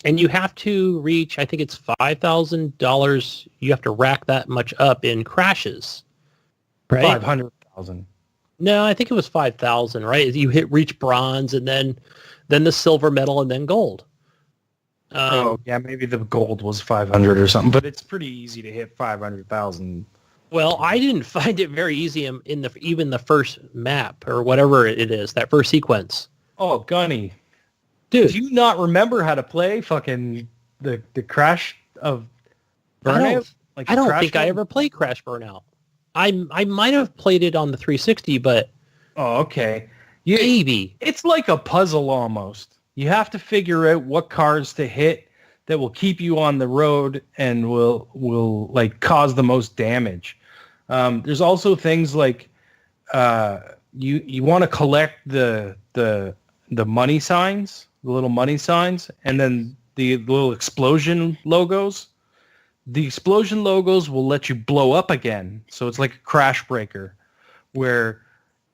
and you have to reach, I think it's $5,000. You have to rack that much up in crashes. Right? 500,000. No, I think it was 5,000, right? You reach bronze, and then the silver medal, and then gold. Maybe the gold was 500 or something, but it's pretty easy to hit 500,000. Well, I didn't find it very easy in even the first map or whatever it is, that first sequence. Oh, Gunny. Dude. Do you not remember how to play fucking the Crash of Burnout? I don't think I ever played Crash Burnout. I might have played it on the 360, but... Oh, okay. Maybe. It's like a puzzle almost. You have to figure out what cars to hit that will keep you on the road and will like cause the most damage. There's also things like you want to collect the money signs, the little money signs, and then the little explosion logos. The explosion logos will let you blow up again. So it's like a crash breaker where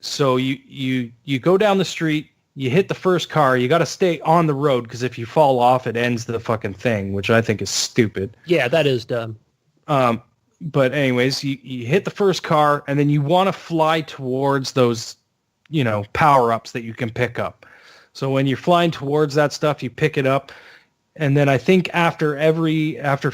so you go down the street, you hit the first car, you got to stay on the road because if you fall off, it ends the fucking thing, which I think is stupid. Yeah, that is dumb. But anyways, you hit the first car and then you want to fly towards those, power-ups that you can pick up. So when you're flying towards that stuff, you pick it up. And then I think after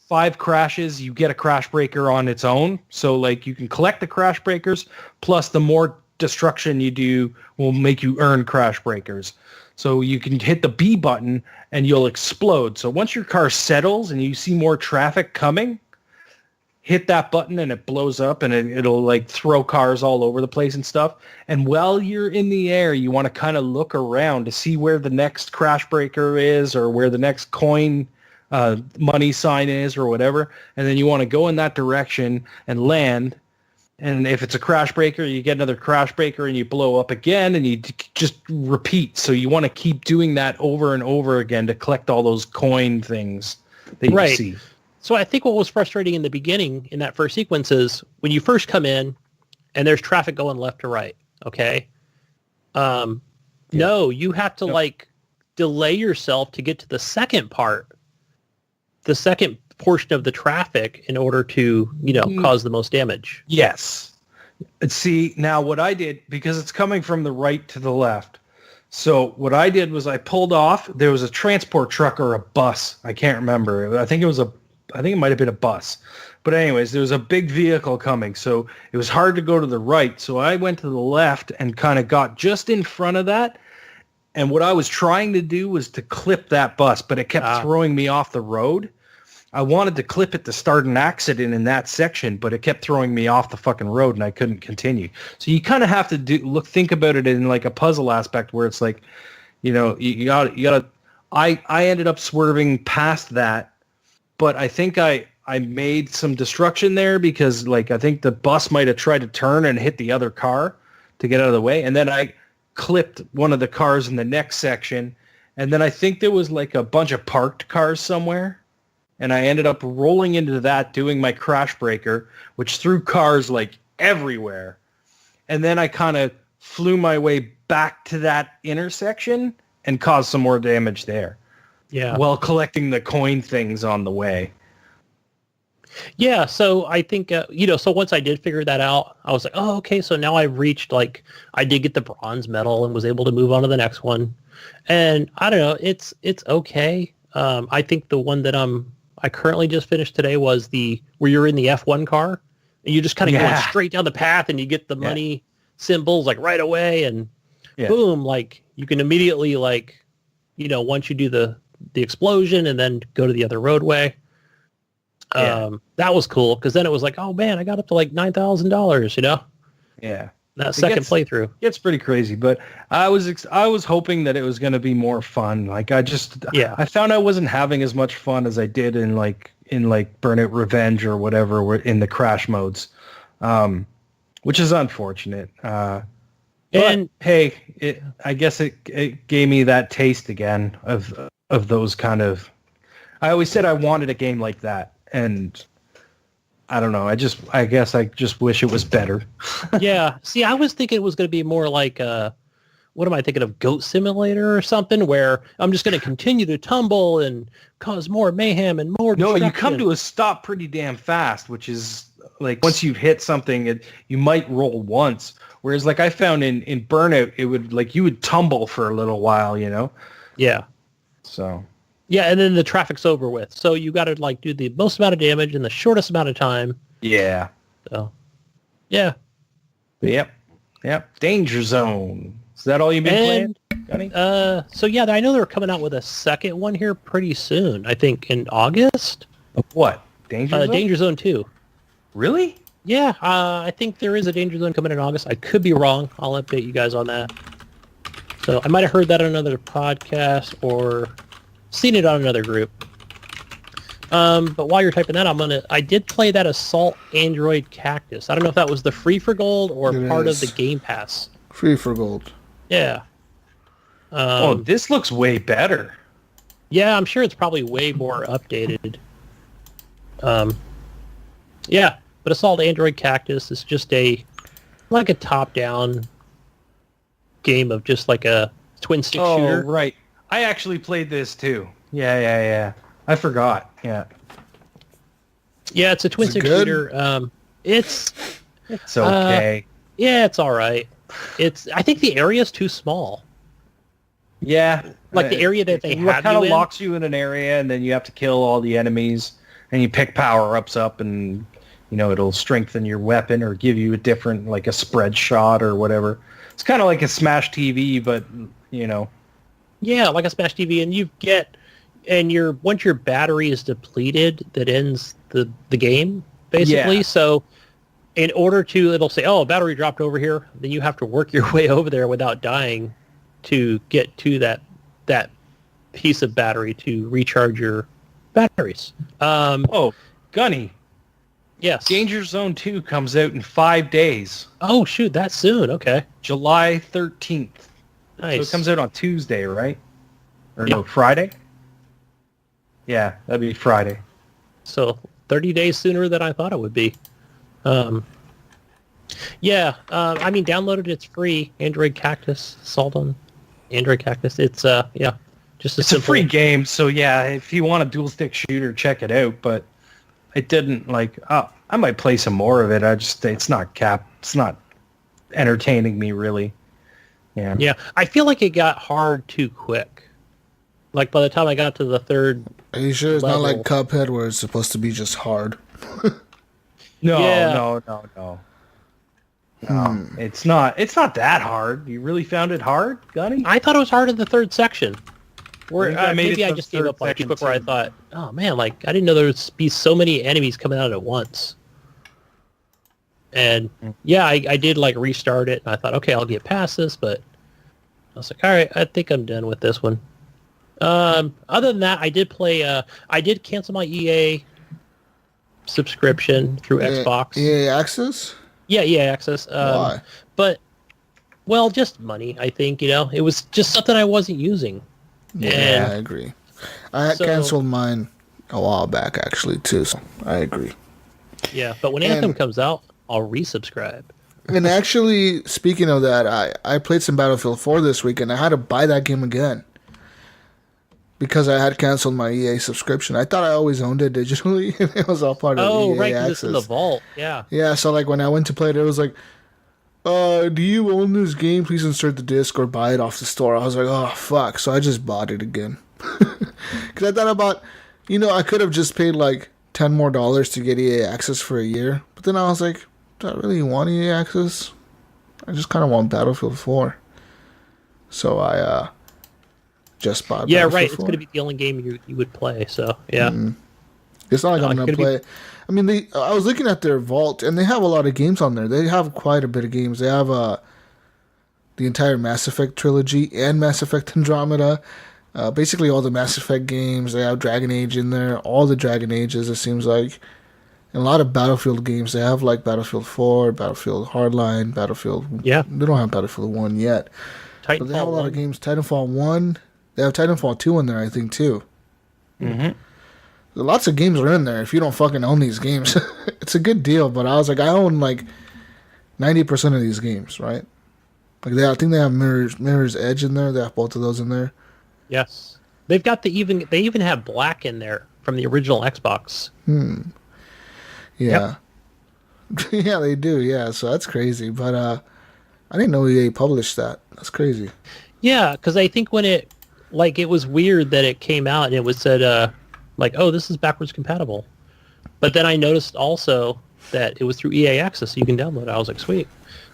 five crashes, you get a crash breaker on its own. So like you can collect the crash breakers, plus the more destruction you do will make you earn crash breakers. So you can hit the B button and you'll explode. So once your car settles and you see more traffic coming, hit that button and it blows up and it'll like throw cars all over the place and stuff. And while you're in the air, you want to kind of look around to see where the next crash breaker is or where the next coin money sign is or whatever. And then you want to go in that direction and land. And if it's a crash breaker, you get another crash breaker and you blow up again and you just repeat. So you want to keep doing that over and over again to collect all those coin things that you see. So I think what was frustrating in the beginning in that first sequence is when you first come in and there's traffic going left to right. Okay. No, you have to like delay yourself to get to the second part, the second portion of the traffic in order to, cause the most damage. Yes. See, now what I did, because it's coming from the right to the left. So what I did was I pulled off. There was a transport truck or a bus. I can't remember. I think it might have been a bus. But anyways, there was a big vehicle coming. So it was hard to go to the right. So I went to the left and kind of got just in front of that. And what I was trying to do was to clip that bus, but it kept throwing me off the road. I wanted to clip it to start an accident in that section, but it kept throwing me off the fucking road and I couldn't continue. So you kind of have to think about it in like a puzzle aspect where it's like, you gotta, I ended up swerving past that, but I think I made some destruction there because like, I think the bus might've tried to turn and hit the other car to get out of the way. And then I clipped one of the cars in the next section. And then I think there was like a bunch of parked cars somewhere. And I ended up rolling into that, doing my crash breaker, which threw cars like everywhere. And then I kind of flew my way back to that intersection and caused some more damage there. Yeah. While collecting the coin things on the way. Yeah. So I think, so once I did figure that out, I was like, oh, okay. So now I've reached I did get the bronze medal and was able to move on to the next one. And I don't know, it's okay. I think the one that I currently just finished today was where you're in the F1 car and you just kind of going straight down the path and you get the money symbols like right away and boom, like you can immediately once you do the explosion and then go to the other roadway. That was cool because then it was like, oh man, I got up to like $9,000, Yeah. that second playthrough. It's pretty crazy, but I was hoping that it was going to be more fun. Like I found I wasn't having as much fun as I did in Burnout Revenge or whatever in the crash modes, which is unfortunate. And hey, I guess it gave me that taste again of those kind of. I always said I wanted a game like that, and I don't know. I guess I just wish it was better. Yeah. See, I was thinking it was going to be more like, what am I thinking of? Goat Simulator or something, where I'm just going to continue to tumble and cause more mayhem and more destruction. No, you come to a stop pretty damn fast, which is like once you've hit something, you might roll once. Whereas like I found in Burnout, it would like you would tumble for a little while, you know? Yeah. So. Yeah, and then the traffic's over with. So you got to like do the most amount of damage in the shortest amount of time. Yeah. So, yeah. Yep. Danger Zone. Is that all you've been playing, Gunny? So yeah, I know they're coming out with a second one here pretty soon. I think in August. Of what? Danger Zone? Danger Zone 2. Really? Yeah, I think there is a Danger Zone coming in August. I could be wrong. I'll update you guys on that. So I might have heard that on another podcast or seen it on another group. But while you're typing that, I did play that Assault Android Cactus. I don't know if that was the free for gold or part of the Game Pass. Free for gold. Yeah. This looks way better. Yeah, I'm sure it's probably way more updated. Yeah, but Assault Android Cactus is just a top-down game of just like a twin-stick shooter. Oh, right. I actually played this too. Yeah. I forgot. Yeah. Yeah, it's a twin-stick shooter. It's okay. Yeah, it's all right. I think the area's too small. Yeah. Like the area that they have kind of locks you in an area, and then you have to kill all the enemies, and you pick power-ups up, and it'll strengthen your weapon or give you a different, like a spread shot or whatever. It's kind of like a Smash TV, but Yeah, like a Smash TV, and once your battery is depleted, that ends the game basically. Yeah. So, in order to, it'll say, "Oh, battery dropped over here." Then you have to work your way over there without dying to get to that piece of battery to recharge your batteries. Gunny. Yes. Danger Zone 2 comes out in 5 days. Oh shoot, that's soon. Okay. July 13th. Nice. So it comes out on Tuesday, right? Or no, Friday? Yeah, that'd be Friday. So 30 days sooner than I thought it would be. Download it. It's free. Android Cactus. Salt on Android Cactus. It's just a free game. So yeah, if you want a dual stick shooter, check it out. But it didn't I might play some more of it. It's not entertaining me really. Yeah. Yeah. I feel like it got hard too quick. Like by the time I got to the third. Are you sure it's level, not like Cuphead where it's supposed to be just hard? No. It's not that hard. You really found it hard, Gunny? I thought it was hard in the third section. Where maybe I just gave up like quick. Where I thought, oh man, like I didn't know there would be so many enemies coming out at once. And yeah, I did like restart it, and I thought, okay, I'll get past this, but I was like, all right, I think I'm done with this one. Other than that, I did play. I did cancel my EA subscription through Xbox. EA Access? Yeah, EA Access. Why? But just money. I think it was just something I wasn't using. Yeah, I agree. I canceled mine a while back actually too. So I agree. Yeah, but when Anthem comes out, I'll resubscribe. And actually, speaking of that, I played some Battlefield 4 this week, and I had to buy that game again because I had canceled my EA subscription. I thought I always owned it digitally, and it was all part of EA right, Access. it's in the vault. Yeah. Yeah, so like when I went to play it, it was like, do you own this game? Please insert the disc or buy it off the store. I was like, oh, fuck. So I just bought it again. Because I thought about, I could have just paid like $10 more to get EA Access for a year. But then I was like, do I really want EA Access? I just kind of want Battlefield 4. So I just bought Battlefield 4. It's going to be the only game you would play. So, yeah. Mm-hmm. It's not like I'm it's gonna gonna play. I mean, I was looking at their vault, and they have a lot of games on there. They have quite a bit of games. They have the entire Mass Effect trilogy and Mass Effect Andromeda. Basically all the Mass Effect games. They have Dragon Age in there. All the Dragon Ages, it seems like. And a lot of Battlefield games. They have like Battlefield 4, Battlefield Hardline, Battlefield... Yeah. They don't have Battlefield 1 yet. But they have a lot of games. Titanfall 1. They have Titanfall 2 in there, I think, too. Mm-hmm. Lots of games are in there. If you don't fucking own these games, it's a good deal. But I was like, I own like 90% of these games, right? Like I think they have Mirror's Edge in there. They have both of those in there. Yes, they've got they even have Black in there from the original Xbox. Yeah, yeah, they do. Yeah, so that's crazy. But I didn't know EA published that. That's crazy. Yeah, because I think when it was weird that it came out and it was said like, oh, this is backwards compatible. But then I noticed also that it was through EA Access, so you can download it. I was like, sweet.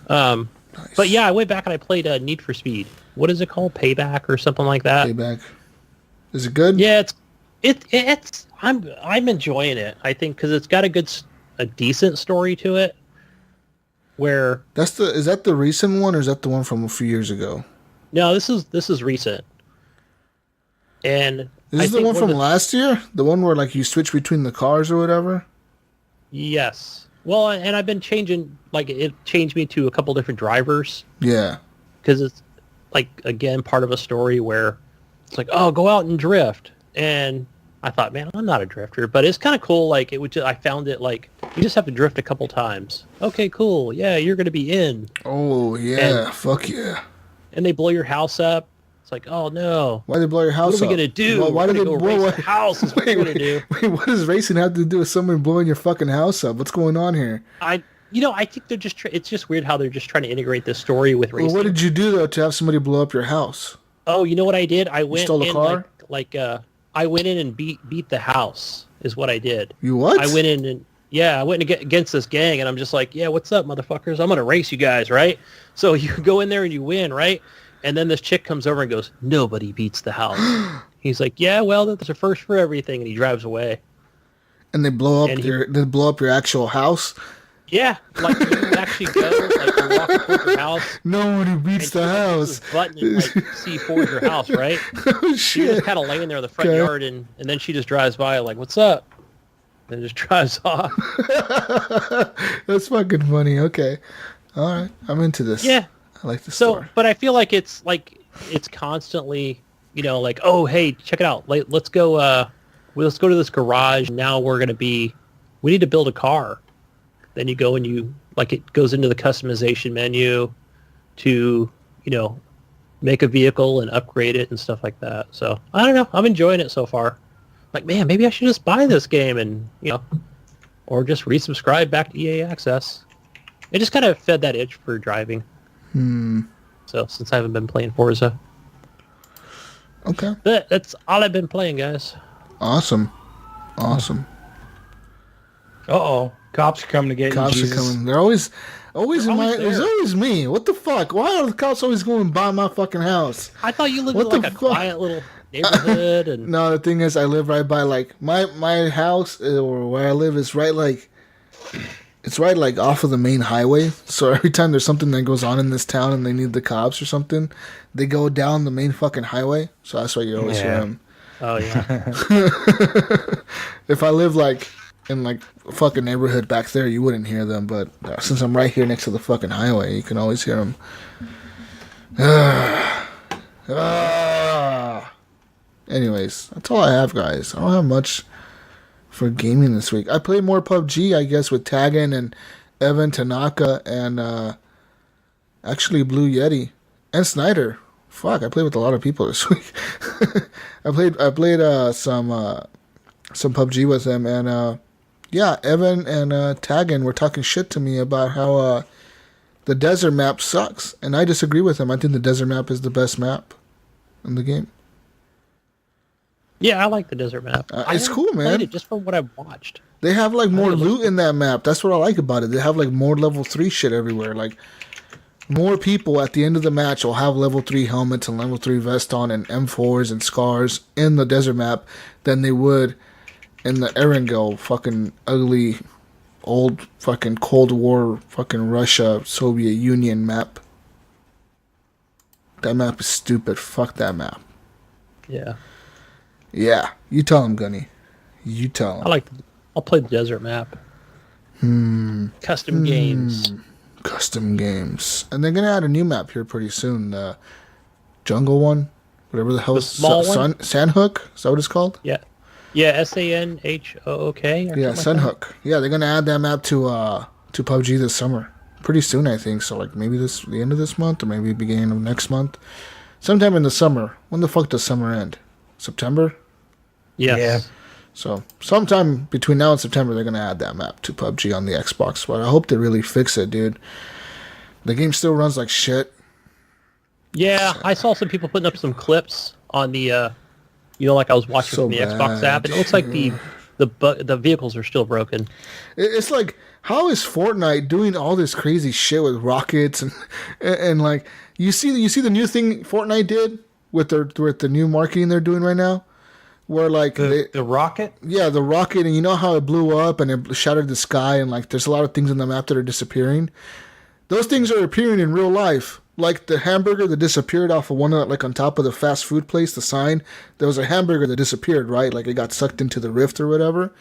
Nice. But yeah, I went back and I played Need for Speed. What is it called? Payback or something like that? Payback. Is it good? Yeah, it's I'm enjoying it. I think because it's got a decent story to it. Where is that the recent one or is that the one from a few years ago? No, this is recent. And is this the one from last year? The one where like you switch between the cars or whatever? Yes. Well, and I've been changing, like, it changed me to a couple different drivers. Yeah. Because it's, like, again, part of a story where it's like, oh, go out and drift. And I thought, man, I'm not a drifter. But it's kind of cool, like, I found it, like, you just have to drift a couple times. Okay, cool. Yeah, you're going to be in. Oh, yeah. Fuck yeah. And they blow your house up. It's like, oh, no. Why they blow your house up? What are we going to do? Well, why we're did going to go race the house is what we're going to do. Wait, what does racing have to do with someone blowing your fucking house up? What's going on here? I think they're just... it's just weird how they're just trying to integrate this story with racing. Well, what did you do, though, to have somebody blow up your house? Oh, you know what I did? I went stole a car? I went in and beat the house is what I did. You what? I went in and... Yeah, I went against this gang, and I'm just like, yeah, what's up, motherfuckers? I'm going to race you guys, right? So you go in there and you win, right? And then this chick comes over and goes, nobody beats the house. He's like, yeah, well, that's a first for everything, and he drives away. And they blow up your actual house? Yeah, like you actually go, like you're walking toward your house. Nobody beats the house. Button and like see towards your house, right? Oh, shit. She's just kind of laying there in the front yard, and then she just drives by like, what's up? And just drives off. That's fucking funny. Okay. All right. I'm into this. Yeah. I like this story. But I feel like it's constantly, like, oh, hey, check it out. Let's go to this garage. Now we need to build a car. Then you go and it goes into the customization menu to, make a vehicle and upgrade it and stuff like that. So I don't know. I'm enjoying it so far. Like, man, maybe I should just buy this game and, or just resubscribe back to EA Access. It just kind of fed that itch for driving. So since I haven't been playing Forza. Okay. But that's all I've been playing, guys. Awesome. Uh-oh. Cops are coming to get you, Cops Jesus. are coming. They're always there's always me. What the fuck? Why are the cops always going by my fucking house? I thought you lived in like a quiet little neighborhood. And no, the thing is, I live right by like my house or where I live is right like it's right like off of the main highway. So every time there's something that goes on in this town and they need the cops or something, they go down the main fucking highway. So that's why you always hear them. Oh yeah. If I live like in like a fucking neighborhood back there, you wouldn't hear them. But since I'm right here next to the fucking highway, you can always hear them. Anyways, that's all I have, guys. I don't have much for gaming this week. I played more PUBG, I guess, with Tagan and Evan Tanaka and actually Blue Yeti and Snyder. Fuck, I played with a lot of people this week. I played some PUBG with them, and yeah, Evan and Tagan were talking shit to me about how the desert map sucks, and I disagree with them. I think the desert map is the best map in the game. Yeah, I like the desert map. It's cool, man. Played it just from what I've watched. They have like more loot in that map. That's what I like about it. They have like more level 3 shit everywhere. Like more people at the end of the match will have level 3 helmets and level 3 vest on and M4s and scars in the desert map than they would in the Erangel fucking ugly old fucking Cold War fucking Russia Soviet Union map. That map is stupid. Fuck that map. Yeah. Yeah, you tell him, Gunny. You tell him. I'll play the desert map. Custom games. Custom games. And they're gonna add a new map here pretty soon. The jungle one, whatever the hell. The small one? Sandhook. Is that what it's called? Yeah. Yeah, Sanhook. Yeah, Sandhook. Yeah, they're gonna add that map to PUBG this summer. Pretty soon, I think. So like maybe the end of this month or maybe beginning of next month. Sometime in the summer. When the fuck does summer end? September? Yes. Yeah. So sometime between now and September, they're gonna add that map to PUBG on the Xbox. But I hope they really fix it, dude. The game still runs like shit. Yeah, I saw some people putting up some clips on the, like I was watching from the Xbox app, and it looks like the vehicles are still broken. It's like, how is Fortnite doing all this crazy shit with rockets and like you see the new thing Fortnite did with the new marketing they're doing right now? Where like the rocket? Yeah, the rocket, and you know how it blew up and it shattered the sky, and like there's a lot of things in the map that are disappearing. Those things are appearing in real life. Like the hamburger that disappeared off of one of, like on top of the fast food place, the sign. There was a hamburger that disappeared, right? Like it got sucked into the rift or whatever.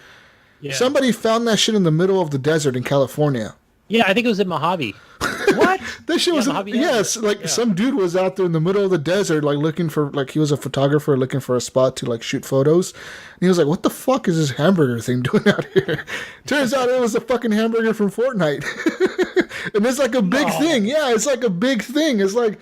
Yeah. Somebody found that shit in the middle of the desert in California. Yeah, I think it was in Mojave. What? That shit was some dude was out there in the middle of the desert, like looking for, like he was a photographer looking for a spot to like shoot photos. And he was like, "What the fuck is this hamburger thing doing out here?" Turns out it was a fucking hamburger from Fortnite, and it's like a big thing. Yeah, it's like a big thing. It's like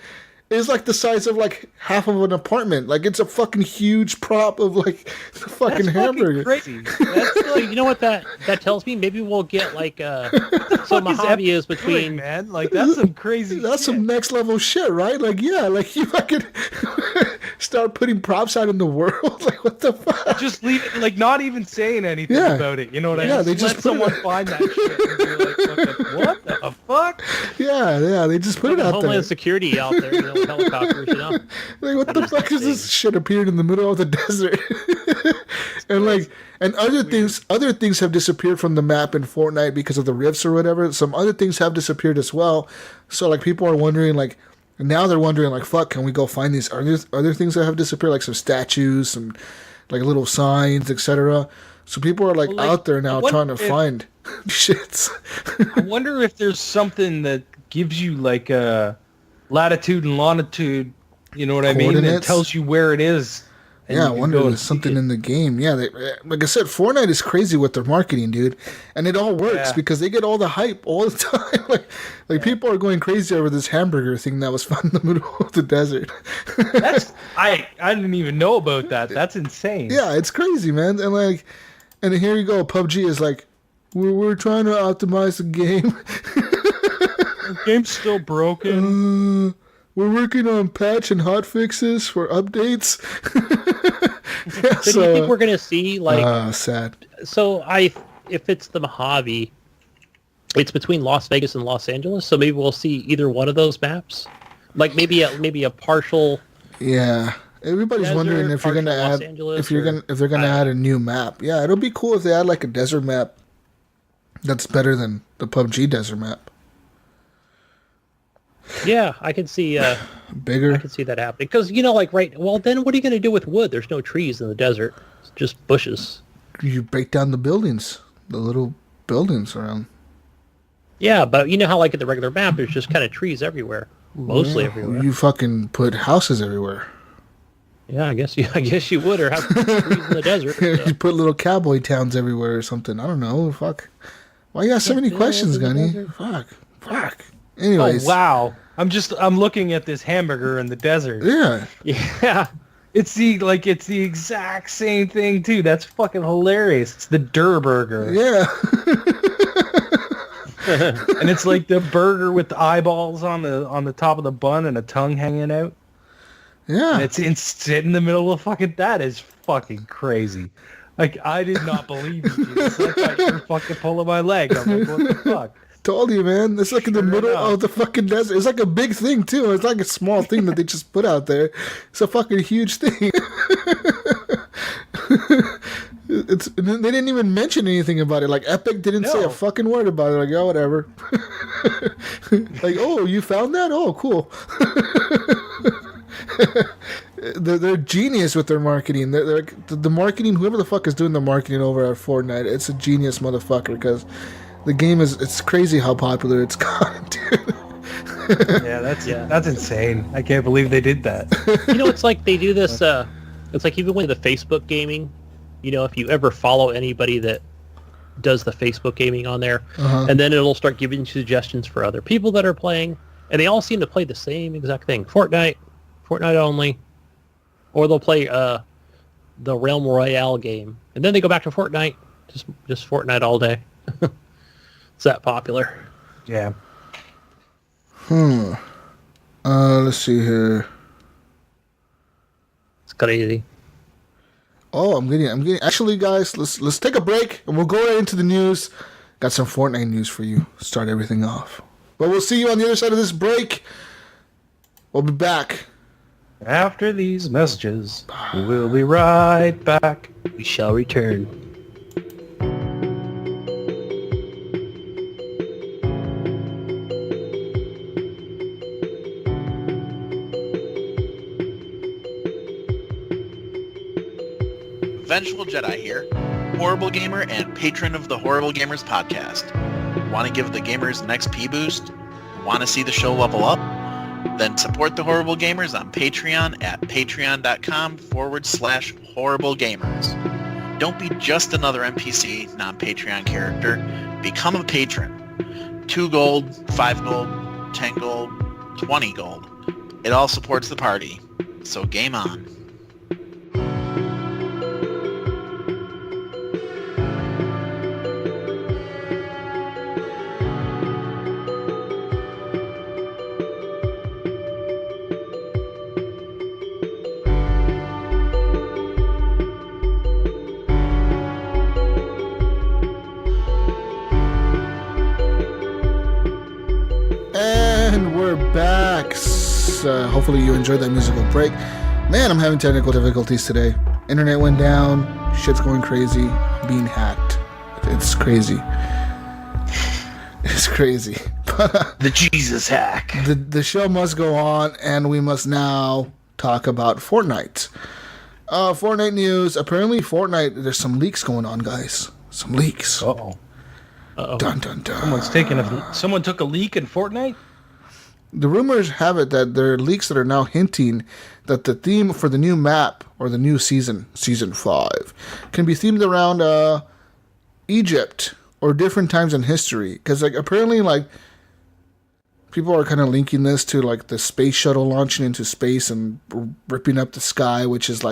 the size of like half of an apartment. Like it's a fucking huge prop of like the fucking hamburger. Crazy. That's like, you know what that tells me? Maybe we'll get like so Mojave is between man. Like that's some crazy. That's some next level shit, right? Like yeah, like you fucking start putting props out in the world. Like what the fuck? Just leave it, like not even saying anything about it. You know what I mean? Yeah, they just let someone find that shit and be like, fucking, what the fuck? Yeah, they just put it out there. Homeland Security out there, with helicopters, Like what the fuck is this shit appeared in the middle of the desert? and other things have disappeared from the map in Fortnite because of the rifts or whatever. Some other things have disappeared as well. So like people are wondering like now they're wondering like fuck, can we go find these other things that have disappeared, like some statues and like little signs, etc. So people are like out there now trying to find shits. I wonder if there's something that gives you like a latitude and longitude, you know what I mean? That tells you where it is. Yeah, I wonder if there's something in the game. Yeah, like I said, Fortnite is crazy with their marketing, dude. And it all works because they get all the hype all the time. like people are going crazy over this hamburger thing that was found in the middle of the desert. I didn't even know about that. That's insane. Yeah, it's crazy, man. And here you go, PUBG is like, we're trying to optimize the game. The game's still broken. We're working on patch and hotfixes for updates. So do you think we're gonna see like? Sad. So if it's the Mojave, it's between Las Vegas and Los Angeles. So maybe we'll see either one of those maps. Like maybe a partial. Yeah. Everybody's wondering if you're gonna add if they're gonna add a new map. Yeah, it'll be cool if they add like a desert map that's better than the PUBG desert map. Yeah, I can see bigger. I can see that happening because well, then what are you going to do with wood? There's no trees in the desert; it's just bushes. You break down the buildings, the little buildings around. Yeah, but you know how like in the regular map, there's just kind of trees everywhere, mostly everywhere. You fucking put houses everywhere. Yeah, I guess you would, or have trees in the desert. So. You put little cowboy towns everywhere or something. I don't know. Fuck. Why you got so many questions, Gunny? Fuck. Anyways. Oh, wow. I'm looking at this hamburger in the desert. Yeah. Yeah. It's the exact same thing too. That's fucking hilarious. It's the Durr burger. Yeah. And it's like the burger with the eyeballs on the top of the bun and a tongue hanging out. Yeah. And it's in the middle of fucking, that is fucking crazy. Like I did not believe you. Jesus. I thought you were fucking pulling my leg. I'm like, what the fuck? Told you, man. It's like in the middle of the fucking desert. It's like a big thing too. It's like a small thing that they just put out there. It's a fucking huge thing. They didn't even mention anything about it. Like Epic didn't say a fucking word about it. Like, oh, whatever. Like, oh, you found that? Oh, cool. They're genius with their marketing. They're the marketing. Whoever the fuck is doing the marketing over at Fortnite, it's a genius motherfucker because the game it's crazy how popular it's gotten, dude. That's insane. I can't believe they did that. It's like they do this. It's like even with the Facebook gaming. If you ever follow anybody that does the Facebook gaming on there, and then it'll start giving you suggestions for other people that are playing, and they all seem to play the same exact thing: Fortnite only, or they'll play the Realm Royale game, and then they go back to Fortnite, just Fortnite all day. It's that popular. Yeah. Let's see here. It's crazy. Oh, I'm getting. Actually, guys, let's take a break and we'll go right into the news. Got some Fortnite news for you. Start everything off. But we'll see you on the other side of this break. We'll be back. After these messages, we'll be right back. We shall return. Vengeful Jedi here, Horrible Gamer and patron of the Horrible Gamers podcast. Want to give the gamers an XP boost? Want to see the show level up? Then support the Horrible Gamers on Patreon at patreon.com/Horrible Gamers. Don't be just another NPC, non-Patreon character. Become a patron. 2 gold, 5 gold, 10 gold, 20 gold. It all supports the party. So game on. Hopefully you enjoyed that musical break. Man, I'm having technical difficulties today. Internet went down. Shit's going crazy. I'm being hacked. It's crazy. It's crazy. The Jesus hack. The show must go on, and we must now talk about Fortnite. Fortnite news. Apparently, Fortnite, there's some leaks going on, guys. Some leaks. Uh-oh. Dun, dun, dun. Someone took a leak in Fortnite? The rumors have it that there are leaks that are now hinting that the theme for the new map or the new season 5, can be themed around Egypt or different times in history. Because apparently people are kind of linking this to the space shuttle launching into space and ripping up the sky, which is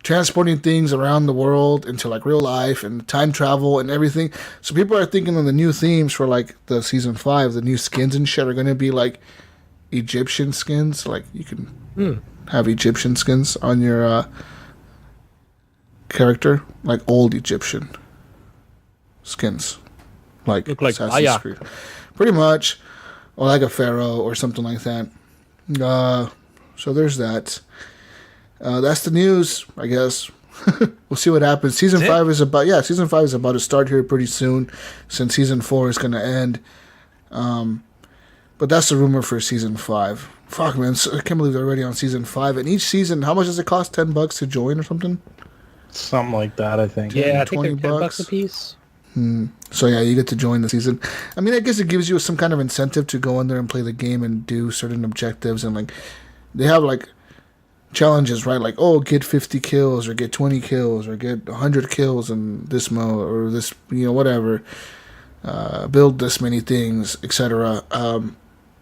transporting things around the world into real life and time travel and everything. So people are thinking of the new themes for the season 5, the new skins and shit are going to be Egyptian skins. You can have Egyptian skins on your character, old Egyptian skins, look like Assassin's Creed. Pretty much, or a pharaoh or something like that. So there's that. That's the news, I guess. We'll see what happens. Season 5 is about to start here pretty soon, since season 4 is going to end. But that's the rumor for season 5. Fuck, man, I can't believe they're already on season 5. And each season, how much does it cost? $10 to join or something? Something like that, I think. Yeah, I think they're $10 a piece. So yeah, you get to join the season. I mean, I guess it gives you some kind of incentive to go in there and play the game and do certain objectives, and they have challenges, right? Get 50 kills or get 20 kills or get 100 kills in this mode or this, whatever. Build this many things, etc.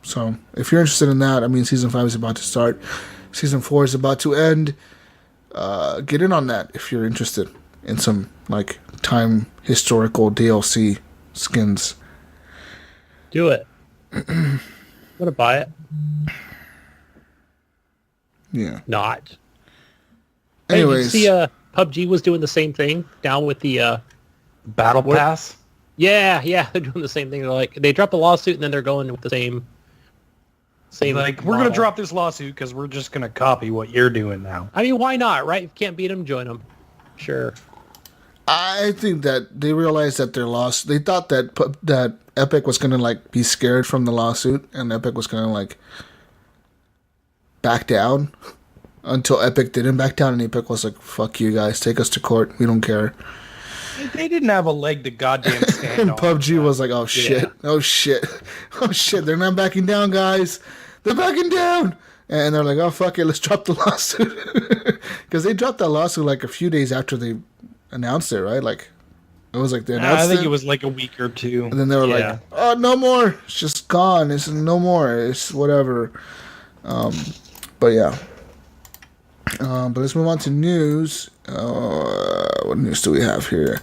So if you're interested in that, season 5 is about to start. Season 4 is about to end. Get in on that if you're interested in some time historical DLC skins. Do it. I'm gonna buy it. Yeah. Not. Anyways. Hey, you see, PUBG was doing the same thing now with the Battle Pass? Yeah, they're doing the same thing. They dropped a lawsuit and then they're going with the same we're going to drop this lawsuit because we're just going to copy what you're doing now. Why not, right? If you can't beat them, join them. Sure. I think that they realized that their loss. They thought that Epic was gonna like be scared from the lawsuit, and Epic was gonna like back down until Epic didn't back down, and Epic was like, "Fuck you guys, take us to court. We don't care." They didn't have a leg to goddamn stand And on. PUBG was like, "Oh shit, oh shit, oh shit! They're not backing down, guys. They're backing down." And they're like, "Oh fuck it, let's drop the lawsuit," because they dropped that lawsuit like a few days after they announced it, right? Like it was like they announced I think it was like a week or two. and then they were like, "Oh, no more. It's just gone. It's no more. It's whatever." But yeah. But let's move on to news. What news do we have here?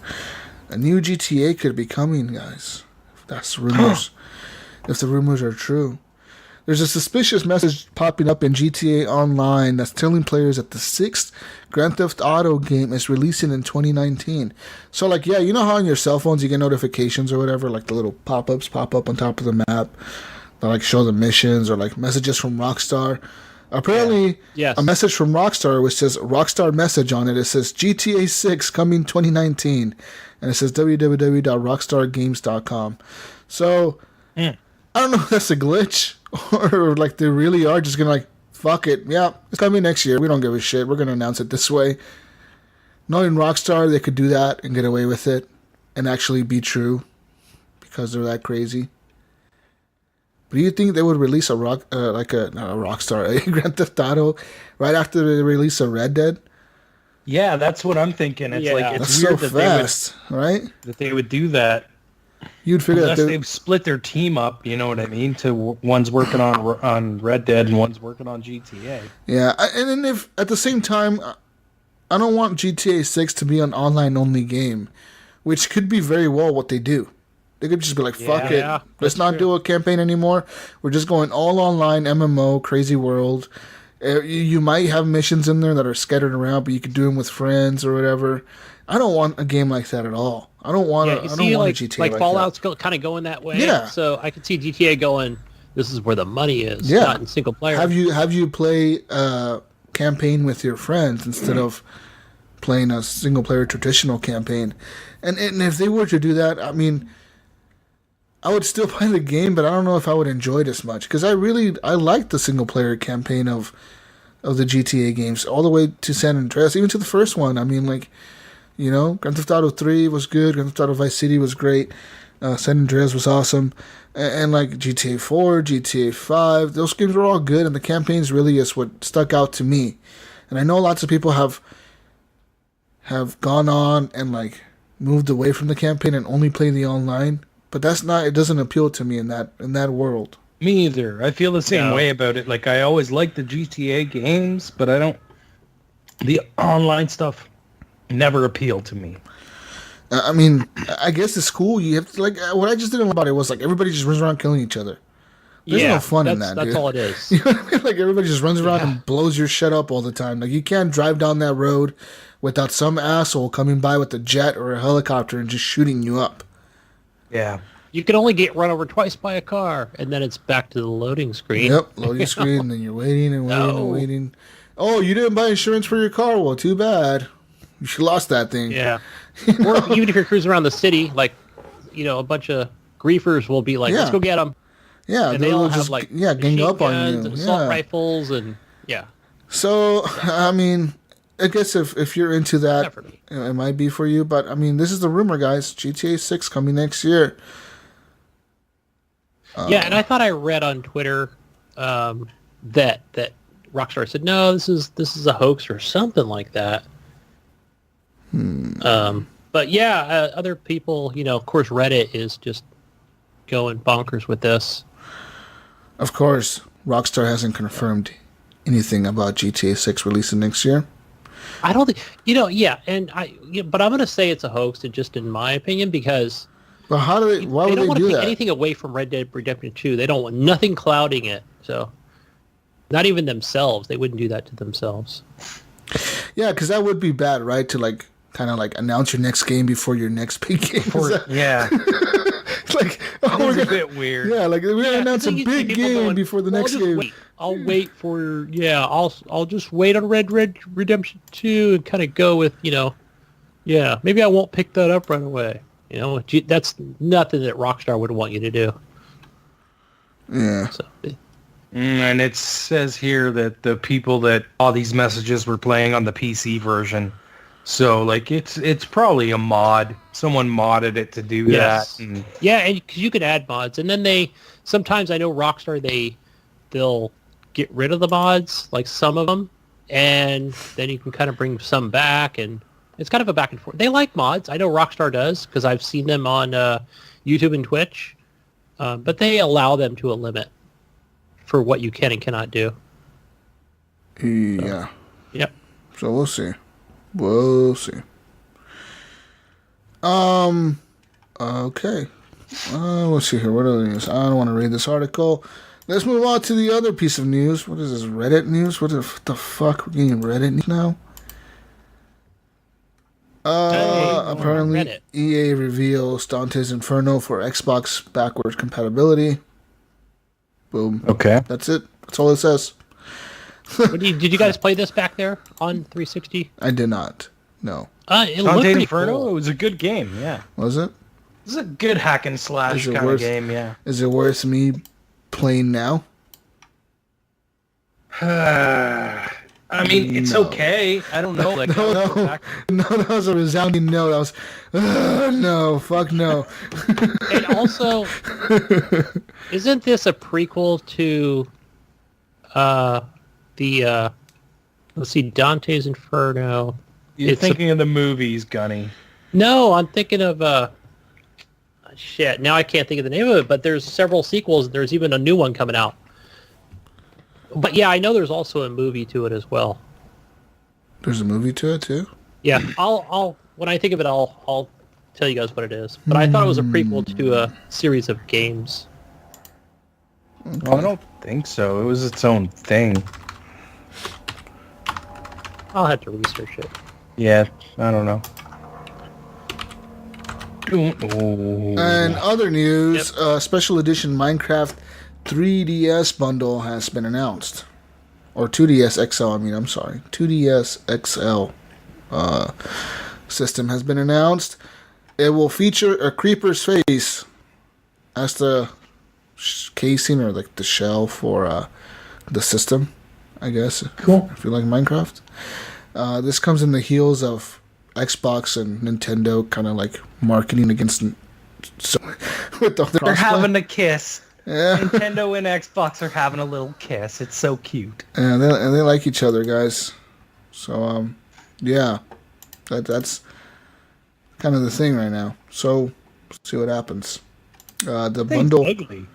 A new GTA could be coming, guys. If that's rumors. If the rumors are true. There's a suspicious message popping up in GTA Online that's telling players that the 6th Grand Theft Auto game is releasing in 2019. So, like, yeah, you know how on your cell phones you get notifications or whatever, like the little pop-ups pop up on top of the map that, like, show the missions or, like, messages from Rockstar. Apparently, Yes. a message from Rockstar which says Rockstar message on it. It says GTA 6 coming 2019. And it says www.rockstargames.com. So, I don't know if that's a glitch or like they really are just going to like, fuck it. Yeah, it's coming next year. We don't give a shit. We're going to announce it this way. Knowing Rockstar, they could do that and get away with it and actually be true because they're that crazy. But do you think they would release a Grand Theft Auto right after they release a Red Dead? Yeah, that's what I'm thinking. It's like it's That's weird so that fast, right? they would do that. You'd figure Unless that they've split their team up, you know what I mean? To one's working on Red Dead and one's working on GTA. Yeah, and then if at the same time, I don't want GTA 6 to be an online-only game, which could be very well what they do. They could just be like, fuck it, let's not do a campaign anymore. We're just going all online, MMO, crazy world. You might have missions in there that are scattered around, but you could do them with friends or whatever. I don't want a game like that at all. I don't want a GTA like that. Fallout's kind of going that way. Yeah. So I could see GTA going, this is where the money is, Yeah. not in single player. Have you play a campaign with your friends instead of playing a single player traditional campaign? And if they were to do that, I mean, I would still play the game, but I don't know if I would enjoy it as much because I like the single player campaign of the GTA games all the way to San Andreas, even to the first one. I mean, like, you know, Grand Theft Auto 3 was good, Grand Theft Auto Vice City was great, San Andreas was awesome, and like GTA 4, GTA 5, those games were all good, and the campaigns really is what stuck out to me. And I know lots of people have gone on and like moved away from the campaign and only play the online. But it doesn't appeal to me in that world. Me either. I feel the same way about it. Like I always liked the GTA games, but the online stuff never appealed to me. I mean, I guess it's cool. You have to, like, what I just didn't like about it was like everybody just runs around killing each other. There's no fun in that, that's dude. all it is. You know what I mean? Like everybody just runs around and blows your shit up all the time. Like you can't drive down that road without some asshole coming by with a jet or a helicopter and just shooting you up. Yeah. You can only get run over twice by a car, and then it's back to the loading screen. Yep, loading screen, and then you're waiting and waiting and waiting. Oh, you didn't buy insurance for your car? Well, too bad. You lost that thing. Yeah. Or even if you're cruising around the city, like, you know, a bunch of griefers will be like, let's go get them. Yeah, And they all have, like, gang up on guns you. and assault rifles, and, yeah. So, I mean, I guess if you're into that, Not for me. it might be for you. But, I mean, this is the rumor, guys. GTA 6 coming next year. Yeah, and I thought I read on Twitter that Rockstar said, no, this is a hoax or something like that. But yeah, other people, you know, of course, Reddit is just going bonkers with this. Of course, Rockstar hasn't confirmed anything about GTA 6 releasing next year. I don't think, you know, but I'm going to say it's a hoax, just in my opinion, because But how do they? Why would don't they want do to take that? anything away from Red Dead Redemption 2. They don't want nothing clouding it. So, not even themselves. They wouldn't do that to themselves. Yeah, because that would be bad, right? To like kind of like announce your next game before your next big game. Yeah. It's like, oh, we're It's a gonna, bit weird. yeah, like we're gonna announce a You see big people game going, before the "Well, next I'll just game. wait. I'll wait for I'll just wait on Red Redemption 2 and kind of go with, you know, Yeah, maybe I won't pick that up right away. You know, that's nothing that Rockstar would want you to do. Yeah. So, And it says here that the people that all these messages were playing on the PC version. So, like, it's probably a mod. Someone modded it to do yes. that. And yeah, and because you could add mods, and then sometimes I know Rockstar they'll get rid of the mods, like some of them, and then you can kind of bring some back, and it's kind of a back and forth. They like mods. I know Rockstar does because I've seen them on YouTube and Twitch, but they allow them to a limit for what you can and cannot do. Yeah. Yep. So we'll see. We'll see. Okay. Let's see here. What other news? I don't want to read this article. Let's move on to the other piece of news. What is this? Reddit news? What the fuck? We're getting Reddit news now? Apparently, Reddit. EA reveals Dante's Inferno for Xbox backwards compatibility. Boom. okay. That's it. That's all it says. Did you guys play this back there on 360? I did not. No. It looked Dante's pretty Inferno, cool. it was a good game, yeah. Was it? This is a good hack and slash Is it kind of worth- game, yeah. Is it worth me playing now? I mean, it's No. okay. I don't know. Like, No, that was a resounding no. That was, no, fuck no. And also, isn't this a prequel to let's see, Dante's Inferno? You're It's thinking of the movies, Gunny. No, I'm thinking of shit. Now I can't think of the name of it, but there's several sequels. There's even a new one coming out. But yeah, I know there's also a movie to it as well. There's a movie to it too? Yeah, I'll when I think of it, I'll tell you guys what it is. But I thought it was a prequel to a series of games. Well, I don't think so. It was its own thing. I'll have to research it. Yeah, I don't know. Oh. And other news, special edition Minecraft 3DS bundle has been announced. Or 2DS XL, I'm sorry. 2DS XL system has been announced. It will feature a creeper's face as the casing or like the shell for the system, I guess. Cool. If you like Minecraft. This comes in the heels of Xbox and Nintendo kind of like marketing against with the They're having a kiss. Yeah. Nintendo and Xbox are having a little kiss. It's so cute. And they like each other, guys. So yeah, that's kind of the thing right now. So see what happens. The bundle Ugly.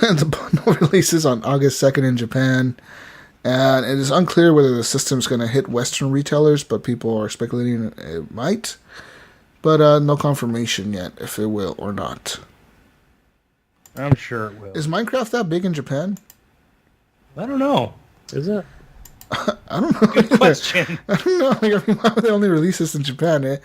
the bundle releases on August 2nd in Japan, and it is unclear whether the system's going to hit Western retailers, but people are speculating it might. But no confirmation yet if it will or not. I'm sure it will. Is Minecraft that big in Japan? I don't know. Is it? I don't know. Good question. I don't know. Why would they only release this in Japan?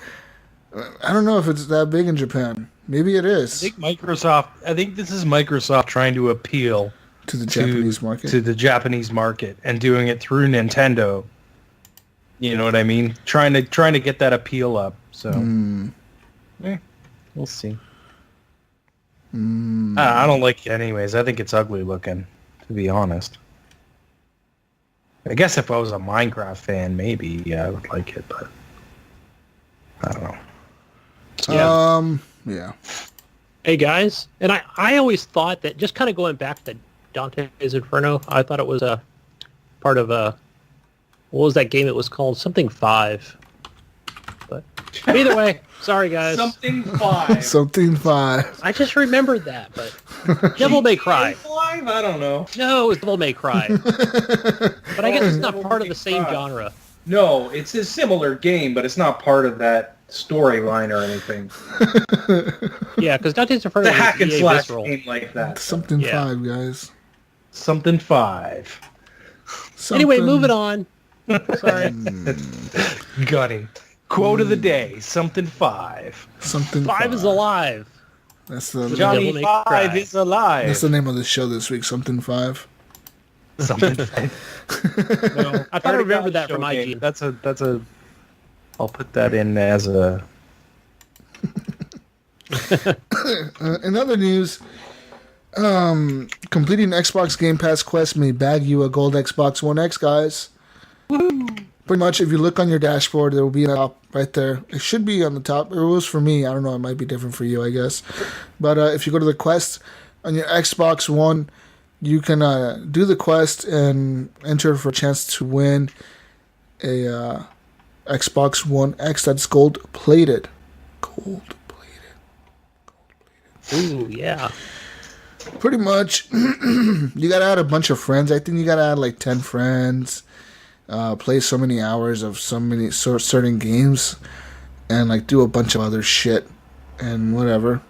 I don't know if it's that big in Japan. Maybe it is. I think this is Microsoft trying to appeal To the Japanese market. To the Japanese market and doing it through Nintendo. You know what I mean? Trying to get that appeal up. So we'll see. I don't like it anyways. I think it's ugly looking, to be honest. I guess if I was a Minecraft fan, maybe I would like it, but I don't know. Yeah. Hey guys, and I always thought that, just kind of going back to Dante's Inferno, I thought it was a part of what was that game it was called? Something 5. But either way, sorry guys. Something 5. Something 5. I just remembered that, but Devil May Cry. 5? I don't know. No, it was Devil May Cry. But I guess it's not part of the same genre. No, it's a similar game, but it's not part of that storyline or anything. Yeah, because Dante's Inferno The is hack and EA slash Visceral. game like that. Something Yeah. 5, guys. Something 5. Anyway, Something- moving on. Sorry. Gunny. Quote of the day. Something 5. Something 5 is alive. That's the Johnny Johnny May 5 Cry. is alive. that's the name of the show this week. Something 5. Something 5. No, I thought I remembered that from IG. That's a I'll put that in as a... In other news, completing Xbox Game Pass quest may bag you a gold Xbox One X, guys. Woo! Pretty much, if you look on your dashboard, there will be a top right there. It should be on the top. It was for me. I don't know. It might be different for you, I guess. But if you go to the quest on your Xbox One, you can do the quest and enter for a chance to win a Xbox One X that's gold-plated. Ooh, yeah. Pretty much, you gotta add a bunch of friends. I think you gotta add like 10 friends, play so many hours of certain games, and like do a bunch of other shit and whatever.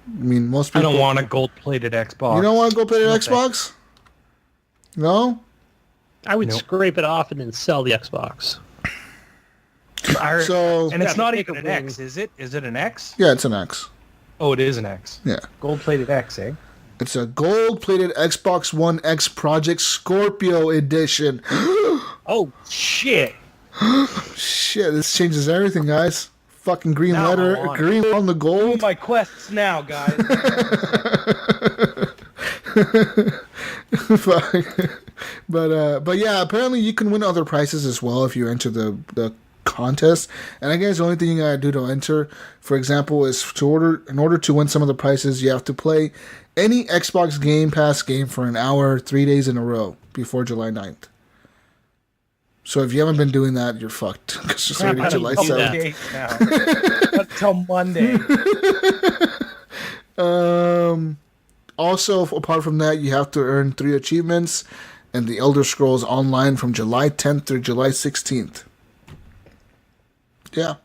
I mean, most people. I don't want a gold-plated Xbox. You don't want a gold-plated Xbox? No? I would scrape it off and then sell the Xbox. And it's not take even a an wing. X, is it? Is it an X? Yeah, it's an X. Oh, it is an X. Yeah. Gold-plated X, eh? It's a gold-plated Xbox One X Project Scorpio edition. Oh, shit. Shit, this changes everything, guys. Fucking green Now letter, I want green on the Do gold. my quests now, guys. But yeah, apparently you can win other prizes as well if you enter the contest. And I guess the only thing you gotta do to enter, for example, is in order to win some of the prizes, you have to play any Xbox Game Pass game for an hour, 3 days in a row before July 9th. So if you haven't been doing that, you're fucked. Because it's already July 7th. Until Monday. Also, apart from that, you have to earn 3 achievements in the Elder Scrolls Online from July 10th through July 16th. Yeah.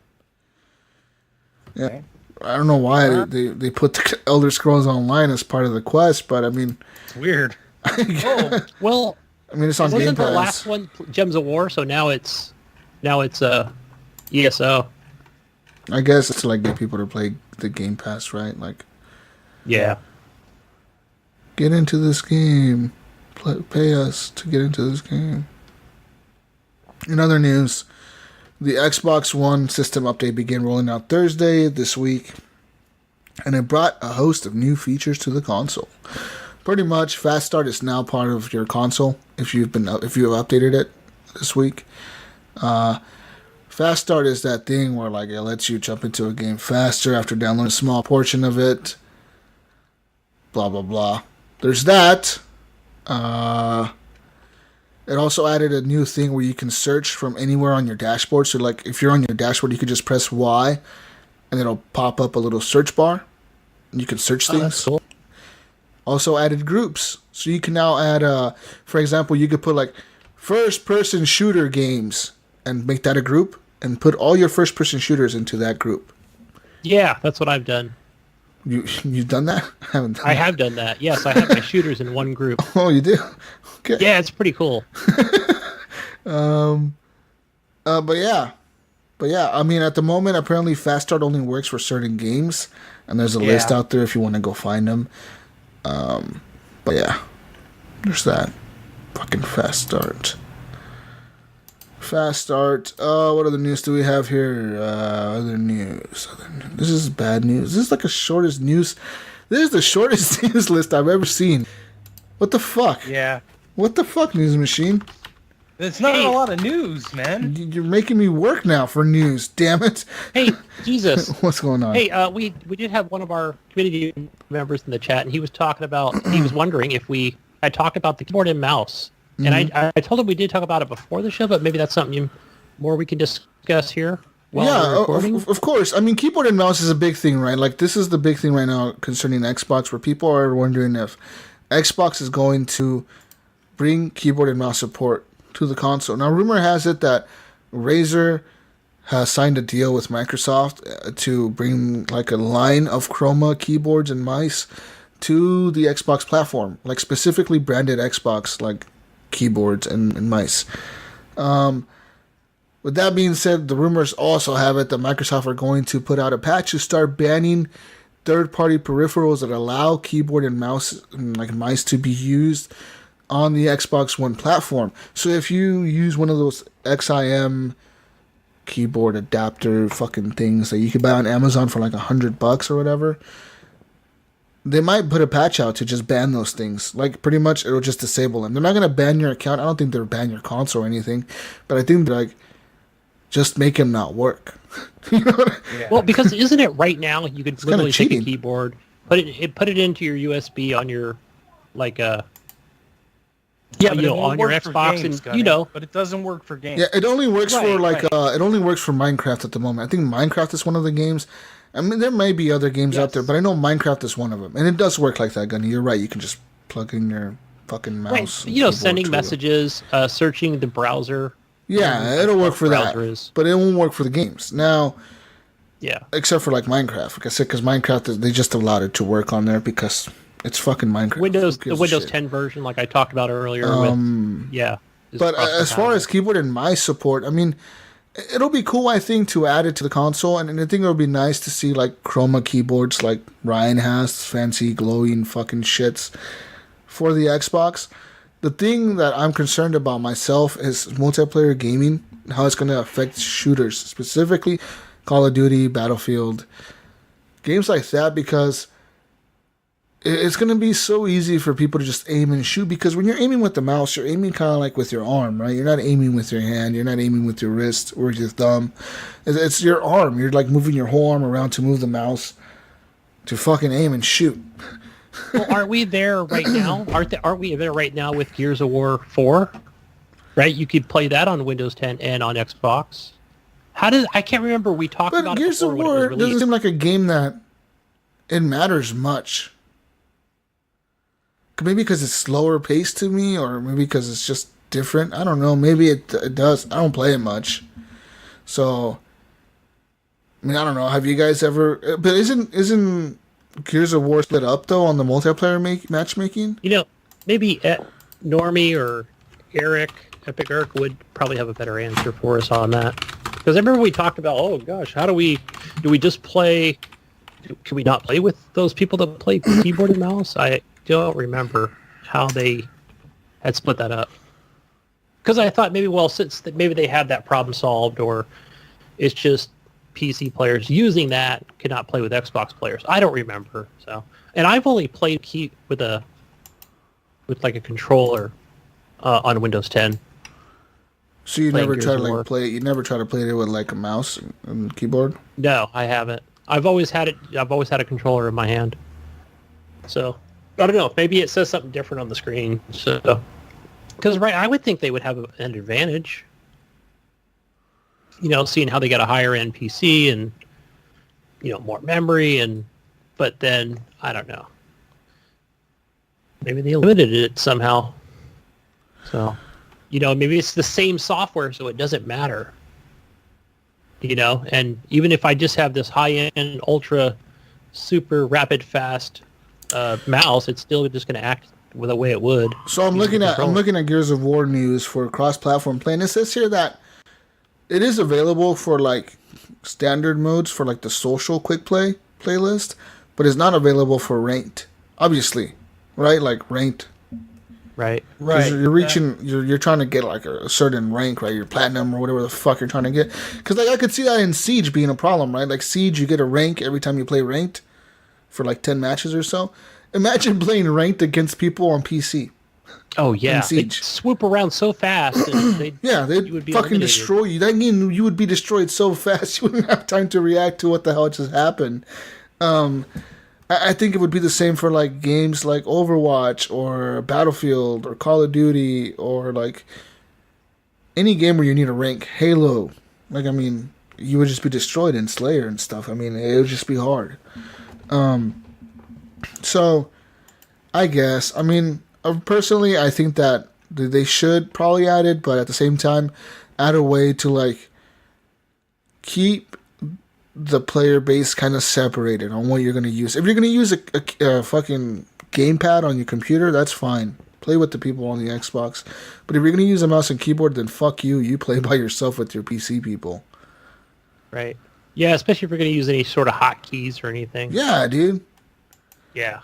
Yeah. Okay. I don't know why they put the Elder Scrolls Online as part of the quest, but I mean... It's weird. Oh, well... I mean, it's on Game wasn't Pass. the last one Gems of War, so now it's ESO. I guess it's to like get people to play the Game Pass, right? Like, Yeah. get into this game. Pay us to get into this game. In other news, the Xbox One system update began rolling out Thursday this week, and it brought a host of new features to the console. Pretty much, Fast Start is now part of your console if you have updated it this week. Fast Start is that thing where like it lets you jump into a game faster after downloading a small portion of it. Blah blah blah. There's that. It also added a new thing where you can search from anywhere on your dashboard. So like if you're on your dashboard, you could just press Y, and it'll pop up a little search bar. And you can search things. That's cool. Also added groups. So you can now add, for example, you could put like first-person shooter games and make that a group and put all your first-person shooters into that group. Yeah, that's what I've done. You've done that? I haven't done I that. have done that. Yes, I have my shooters in one group. Oh, you do? Okay. Yeah, it's pretty cool. But yeah, I mean, at the moment, apparently Fast Start only works for certain games, and there's a list out there if you want to go find them. But yeah, there's that. Fucking Fast Start. What other news do we have here? Other news. This is bad news. This is like the shortest news. This is the shortest news list I've ever seen. What the fuck? Yeah. What the fuck, News Machine? It's not a lot of news, man. You're making me work now for news. Damn it. Hey, Jesus. What's going on? Hey, we did have one of our community members in the chat, and he was talking about, he was wondering if we had talked about the keyboard and mouse. And I told him we did talk about it before the show, but maybe that's something more we can discuss here while we're recording. Of course. I mean, keyboard and mouse is a big thing, right? Like, this is the big thing right now concerning Xbox, where people are wondering if Xbox is going to bring keyboard and mouse support to the console. Now, rumor has it that Razer has signed a deal with Microsoft to bring like a line of Chroma keyboards and mice to the Xbox platform, like specifically branded Xbox like keyboards and mice. With that being said, the rumors also have it that Microsoft are going to put out a patch to start banning third-party peripherals that allow keyboard and mouse, like mice, to be used on the Xbox One platform. So if you use one of those XIM keyboard adapter fucking things that you could buy on Amazon for like $100 or whatever. They might put a patch out to just ban those things. Like, pretty much, it'll just disable them. They're not going to ban your account. I don't think they'll ban your console or anything. But I think they're like, just make them not work. You know what I mean? Well, because isn't it right now, you could literally take a cheating. keyboard, put it into your USB on your, like, Yeah, but it won't on your work for Xbox, games, and, Gunny. But it doesn't work for games. Yeah, it only works Right, for, like, right. it only works for Minecraft at the moment. I think Minecraft is one of the games. I mean, there may be other games out there, but I know Minecraft is one of them. And it does work like that, Gunny. You're right. You can just plug in your fucking mouse. Right, and keyboard sending to it. messages, searching the browser. Yeah, it'll work for that. browser is. But it won't work for the games. Now, Yeah. except for, like, Minecraft. Like I said, because Minecraft, they just allowed it to work on there because it's fucking Minecraft. Who The gives a Windows shit? 10 version, like I talked about earlier. Is But as far as cross-compatible. keyboard and mouse support, I mean, it'll be cool, I think, to add it to the console. And I think it'll be nice to see, like, chroma keyboards like Ryan has, fancy, glowing fucking shits for the Xbox. The thing that I'm concerned about myself is multiplayer gaming, how it's going to affect shooters, specifically Call of Duty, Battlefield, games like that, because it's going to be so easy for people to just aim and shoot, because when you're aiming with the mouse, you're aiming kind of like with your arm, right? You're not aiming with your hand. You're not aiming with your wrist or your thumb. It's your arm. You're like moving your whole arm around to move the mouse to fucking aim and shoot. Well, aren't we there right now? Aren't we there right now with Gears of War 4? Right? You could play that on Windows 10 and on Xbox. I can't remember, we talked But about Gears it of before when it War was doesn't released. seem like a game that it matters much. Maybe because it's slower paced to me, or maybe because it's just different. I don't know. Maybe it does. I don't play it much. So, I mean, I don't know. Have you guys ever... But isn't Gears of War split up, though, on the multiplayer matchmaking? Maybe Normie or Epic Eric would probably have a better answer for us on that. Because I remember we talked about, oh gosh, do we just play, can we not play with those people that play keyboard and mouse? I don't remember how they had split that up. Because I thought maybe, maybe they had that problem solved, or it's just PC players using that cannot play with Xbox players. I don't remember. So, and I've only played with like a controller on Windows 10. So you Playing never Gears try to of like War. play it? You never try to play it with like a mouse and keyboard? No, I haven't. I've always had a controller in my hand. So I don't know. Maybe it says something different on the screen. So, because I would think they would have an advantage. Seeing how they got a higher end PC and more memory, but then I don't know. Maybe they limited it somehow. So, maybe it's the same software, so it doesn't matter. And even if I just have this high-end, ultra, super rapid, fast mouse, it's still just going to act the way it would. So I'm looking at Gears of War news for cross-platform play, and it says here that it is available for like standard modes for like the social quick play playlist, but it's not available for ranked. Obviously, right? Like ranked. Right. 'Cause you're reaching, you're trying to get like a certain rank, right? Your platinum or whatever the fuck you're trying to get. Because like I could see that in Siege being a problem, right? Like Siege, you get a rank every time you play ranked for like 10 matches or so. Imagine playing ranked against people on PC. Oh yeah, in they Siege. swoop around so fast. And they'd They'd would be fucking eliminated. destroy you. That mean you would be destroyed so fast you wouldn't have time to react to what the hell just happened. I think it would be the same for like games like Overwatch or Battlefield or Call of Duty or like any game where you need a rank. Halo. Like, I mean, you would just be destroyed in Slayer and stuff. I mean, it would just be hard. So, I guess, I mean, personally, I think that they should probably add it, but at the same time, add a way to like keep the player base kind of separated on what you're going to use. If you're going to use a fucking gamepad on your computer, that's fine. Play with the people on the Xbox. But if you're going to use a mouse and keyboard, then fuck you. You play by yourself with your PC people. Right. Yeah, especially if you're going to use any sort of hotkeys or anything. Yeah, dude. Yeah.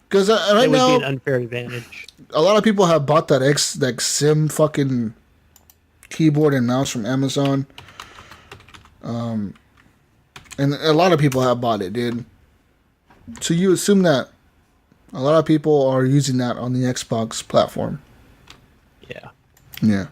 Because right It would now, be an unfair advantage. a lot of people have bought that Sim fucking keyboard and mouse from Amazon. And a lot of people have bought it, dude. So you assume that a lot of people are using that on the Xbox platform. Yeah. Yeah.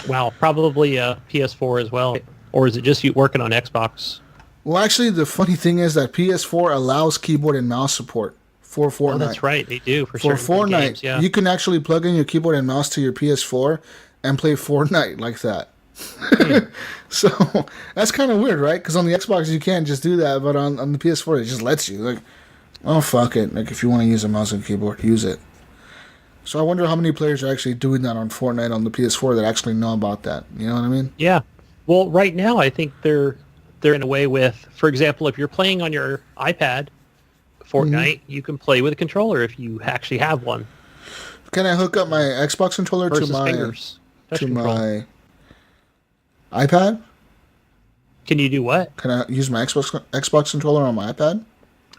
Wow, probably PS4 as well. Or is it just you working on Xbox? Well, actually, the funny thing is that PS4 allows keyboard and mouse support for Fortnite. Oh, that's right. They do for For certain Fortnite, games, yeah. you can actually plug in your keyboard and mouse to your PS4 and play Fortnite like that. So that's kind of weird, right? Because on the Xbox you can't just do that, but on the PS4 it just lets you. Like, oh fuck it! Like if you want to use a mouse and keyboard, use it. So I wonder how many players are actually doing that on Fortnite on the PS4 that actually know about that. You know what I mean? Yeah. Well, right now I think they're in a way with, for example, if you're playing on your iPad Fortnite, you can play with a controller if you actually have one. Can I hook up my Xbox controller Versus to my fingers. Touch control. my iPad? Can you do what? Can I use my Xbox controller on my iPad?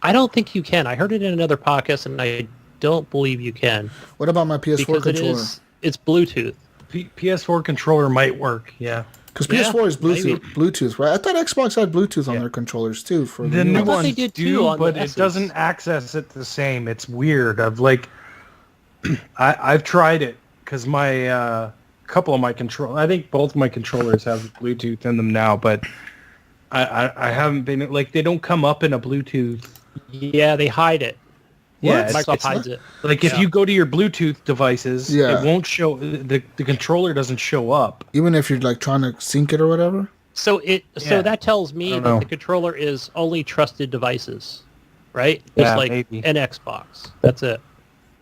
I don't think you can. I heard it in another podcast, and I don't believe you can. What about my PS4 because controller? It's Bluetooth. PS4 controller might work, yeah. Because PS4 is maybe. Bluetooth, right? I thought Xbox had Bluetooth on their controllers too. For The new thought ones they did too do, on but the it S's. doesn't access it the same. It's weird. I've tried it because my couple of my I think both my controllers have Bluetooth in them now, but I haven't been like they don't come up in a Bluetooth. Yeah, they hide it. Yeah, Microsoft hides it. Like if you go to your Bluetooth devices, Yeah. it won't show the controller doesn't show up. Even if you're like trying to sync it or whatever. So Yeah. that tells me don't that know. the controller is only trusted devices, right? Just Yeah, like maybe. an Xbox. That's it.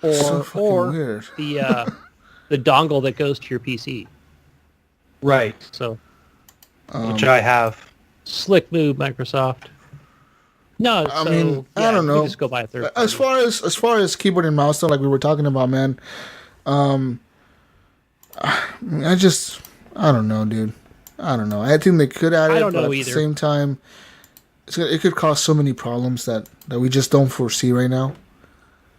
So fucking Or weird. the dongle that goes to your PC. Right. So Which I have. slick move, Microsoft. No, I mean, I don't you know. just go buy a third. As party. far as keyboard and mouse, though, like we were talking about, man. I don't know, dude. I don't know. I think they could add it, I don't but know at the either. same time, it could cause so many problems that we just don't foresee right now.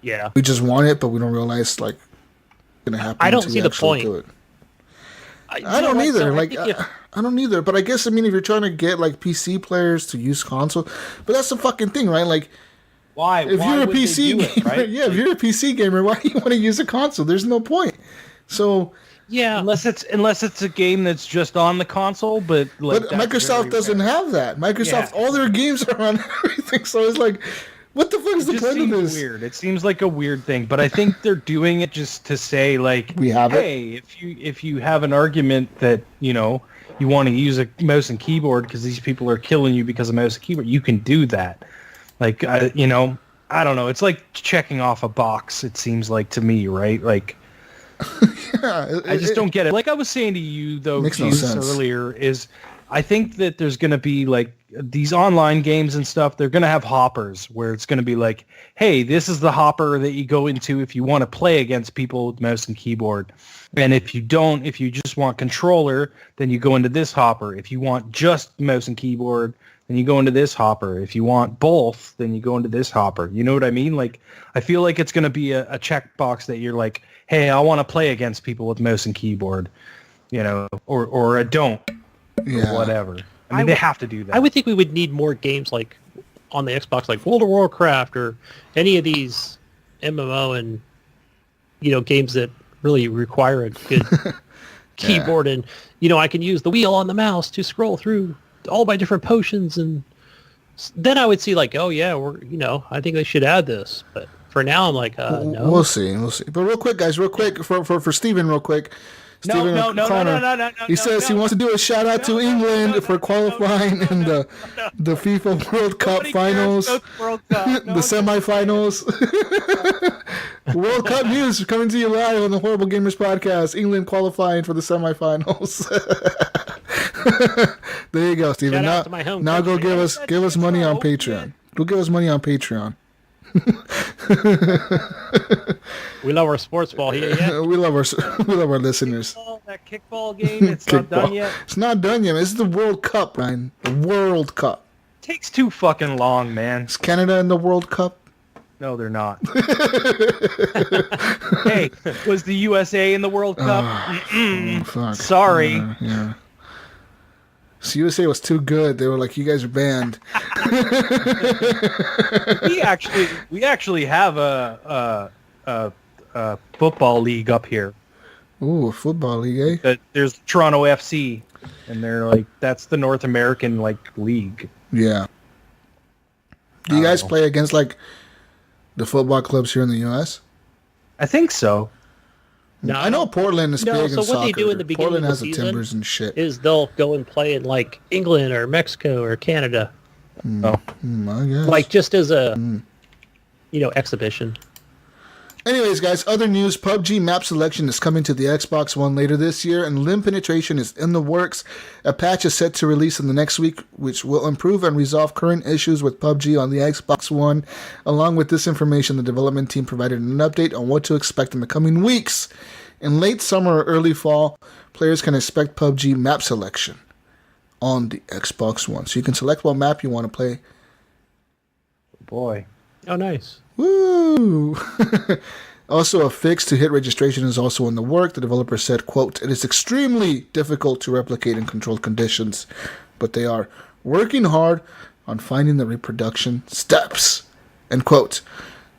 Yeah. We just want it, but we don't realize like it's gonna happen. I don't until see you the actually point. do it. I I don't either. So Like, I think I don't either. But I guess, I mean, if you're trying to get like PC players to use console, but that's the fucking thing, right? Like, Why? if Why you're a would they PC do gamer, it, right? yeah, if you're a PC gamer, why do you want to use a console? There's no point. So, yeah. Unless it's a game that's just on the console, but like but that's Microsoft very doesn't rare. have that. Microsoft, Yeah. all their games are on everything. So it's like, what the fuck is It the just point of seems this? weird. It seems like a weird thing, but I think they're doing it just to say like, We have it. hey, if you have an argument that you want to use a mouse and keyboard because these people are killing you because of mouse and keyboard, you can do that. Like I don't know. It's like checking off a box. It seems like to me, right? Like Yeah, I just don't get it. Like I was saying to you though, Makes no Jesus, sense. earlier, is I think that there's going to be like these online games and stuff. They're going to have hoppers where it's going to be like, hey, this is the hopper that you go into if you want to play against people with mouse and keyboard. And if you just want controller, then you go into this hopper. If you want just mouse and keyboard, then you go into this hopper. If you want both, then you go into this hopper. You know what I mean? Like, I feel like it's going to be a checkbox that you're like, hey, I want to play against people with mouse and keyboard, or I don't, Yeah. or whatever. I mean, they have to do that. I would think we would need more games like on the Xbox, like World of Warcraft or any of these MMO and games that really require a good keyboard, and I can use the wheel on the mouse to scroll through all my different potions, and then I would see like, oh yeah, I think they should add this, but for now I'm like, no. We'll see. But real quick, guys, for Steven, real quick. Steven O'Connor, no. He says he wants to do a shout out to England for qualifying in the FIFA World Cup finals, the semifinals. World Cup news coming to you live on the Horrible Gamers podcast. England qualifying for the semifinals. There you go, Steven. Shout out Now, to my home now go country. give us money on Patreon. Go give us money on Patreon. We love our sports ball here. Yeah. We love our listeners. That kickball game, it's not done yet. It's not done yet. This is the World Cup, Ryan. The World Cup. Takes too fucking long, man. Is Canada in the World Cup? No, they're not. Hey, was the USA in the World Cup? Oh, fuck. Sorry. Yeah. So USA was too good. They were like, "You guys are banned." we actually have a football league up here. Ooh, a football league, eh? There's Toronto FC, and they're like, that's the North American league. Yeah. Do you guys play against the football clubs here in the U.S.? I think so. No, I know Portland is big in so what soccer. they do in the beginning Portland of has the the season Timbers and shit. is they'll go and play in England or Mexico or Canada. Oh, I guess. Just as a exhibition. Anyways, guys, other news. PUBG map selection is coming to the Xbox One later this year, and limb penetration is in the works. A patch is set to release in the next week, which will improve and resolve current issues with PUBG on the Xbox One. Along with this information, the development team provided an update on what to expect in the coming weeks. In late summer or early fall, players can expect PUBG map selection on the Xbox One. So you can select what map you want to play. boy. Oh, nice. Woo! Also, a fix to hit registration is also in the work. The developer said, quote, "It is extremely difficult to replicate in controlled conditions, but they are working hard on finding the reproduction steps." End quote.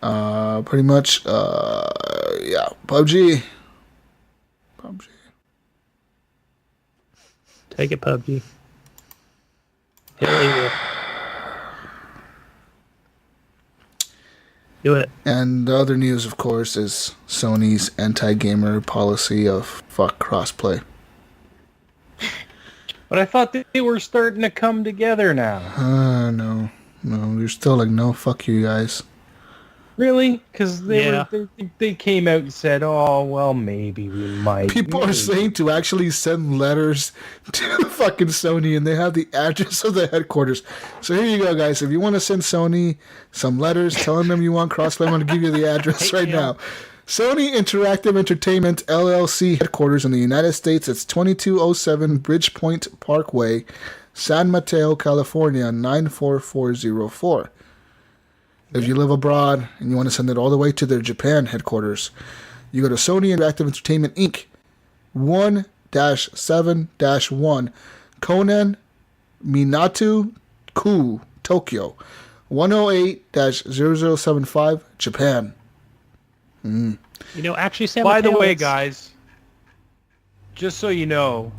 Pretty much, yeah, PUBG. Take it, PUBG. Henley will do it. And the other news, of course, is Sony's anti-gamer policy of fuck crossplay. But I thought they were starting to come together now. No. You're still like, no, fuck you guys. Really? Because they came out and said, "Oh, well, maybe we might." People are saying to actually send letters to fucking Sony, and they have the address of the headquarters. So here you go, guys. If you want to send Sony some letters telling them you want crossplay, I'm going to give you the address right now. Sony Interactive Entertainment LLC headquarters in the United States. It's 2207 Bridgepoint Parkway, San Mateo, California, 94404. If you live abroad and you want to send it all the way to their Japan headquarters, you go to Sony Interactive Entertainment Inc. 1-7-1 Konan Minato-ku, Tokyo, 108-0075 Japan. Actually, Sam. By the way, guys, just so you know,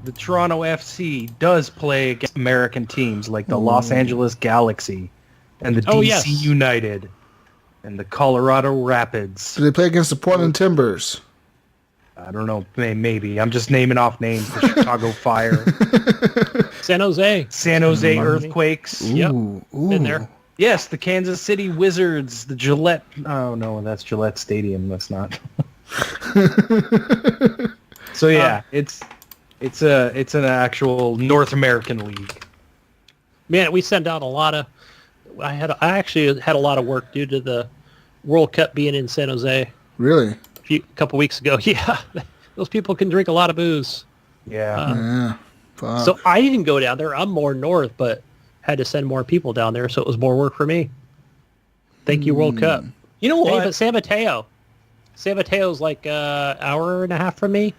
the Toronto FC does play against American teams like the Los Angeles Galaxy and the DC United and the Colorado Rapids. Do they play against the Portland Timbers? I don't know. Maybe. I'm just naming off names. The Chicago Fire. San Jose. San Jose Earthquakes. Yep. Been there. Yes, the Kansas City Wizards. The Gillette. Oh, no, that's Gillette Stadium. That's not. So, yeah, it's an actual North American league. Man, we sent out a lot of... I actually had a lot of work due to the World Cup being in San Jose. Really? A couple weeks ago. Yeah, those people can drink a lot of booze. Yeah. Yeah. Fuck. So I didn't go down there. I'm more north, but had to send more people down there, so it was more work for me. Thank you, World Cup. You know what? But San Mateo's like an hour and a half from me,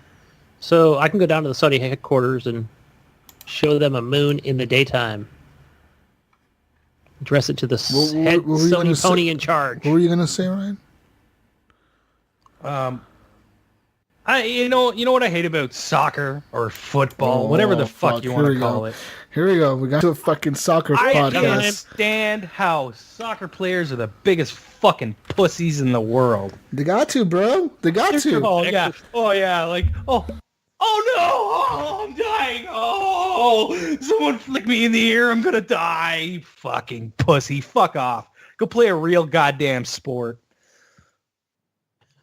so I can go down to the Sony headquarters and show them a moon in the daytime. Address it to the head Sony pony in charge. What were you gonna say, Ryan? You know what I hate about soccer or football, whatever the fuck you want to call it. Here we go. We got to a fucking soccer podcast. I can't stand how soccer players are the biggest fucking pussies in the world. They got to, bro. They got to. Oh yeah. Oh yeah. Like oh no! Oh, I'm dying! Oh, someone flick me in the ear! I'm gonna die! You fucking pussy! Fuck off! Go play a real goddamn sport.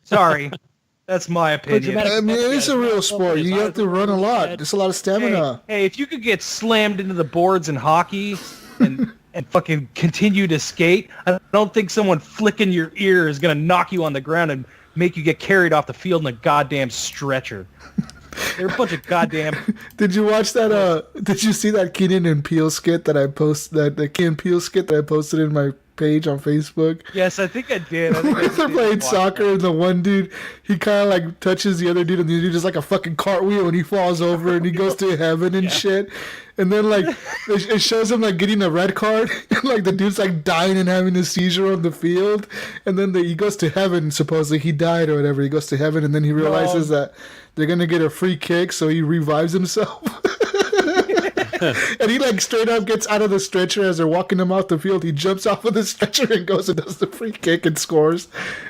Sorry, that's my opinion. I mean, it is a real sport. You have to run a lot. There's a lot of stamina. Hey, if you could get slammed into the boards in hockey and fucking continue to skate, I don't think someone flicking your ear is gonna knock you on the ground and make you get carried off the field in a goddamn stretcher. They're a bunch of goddamn. Did you watch that? Did you see that Keenan and Peele skit that I posted? The Key and Peele skit that I posted in my page on Facebook? Yes, I think I did. I think They're playing soccer, and the one dude, he kind of like touches the other dude, and the dude does like a fucking cartwheel, and he falls over, and he goes to heaven and shit. And then like it shows him like getting a red card, and like the dude's like dying and having a seizure on the field, and then he goes to heaven. Supposedly he died or whatever. He goes to heaven, and then he realizes that they're gonna get a free kick, so he revives himself. And he like straight up gets out of the stretcher as they're walking him off the field. He jumps off of the stretcher and goes and does the free kick and scores.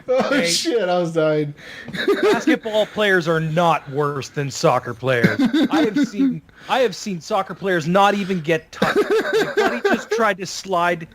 Oh shit, I was dying. Basketball players are not worse than soccer players. I have seen soccer players not even get touched. Like, Buddy just tried to slide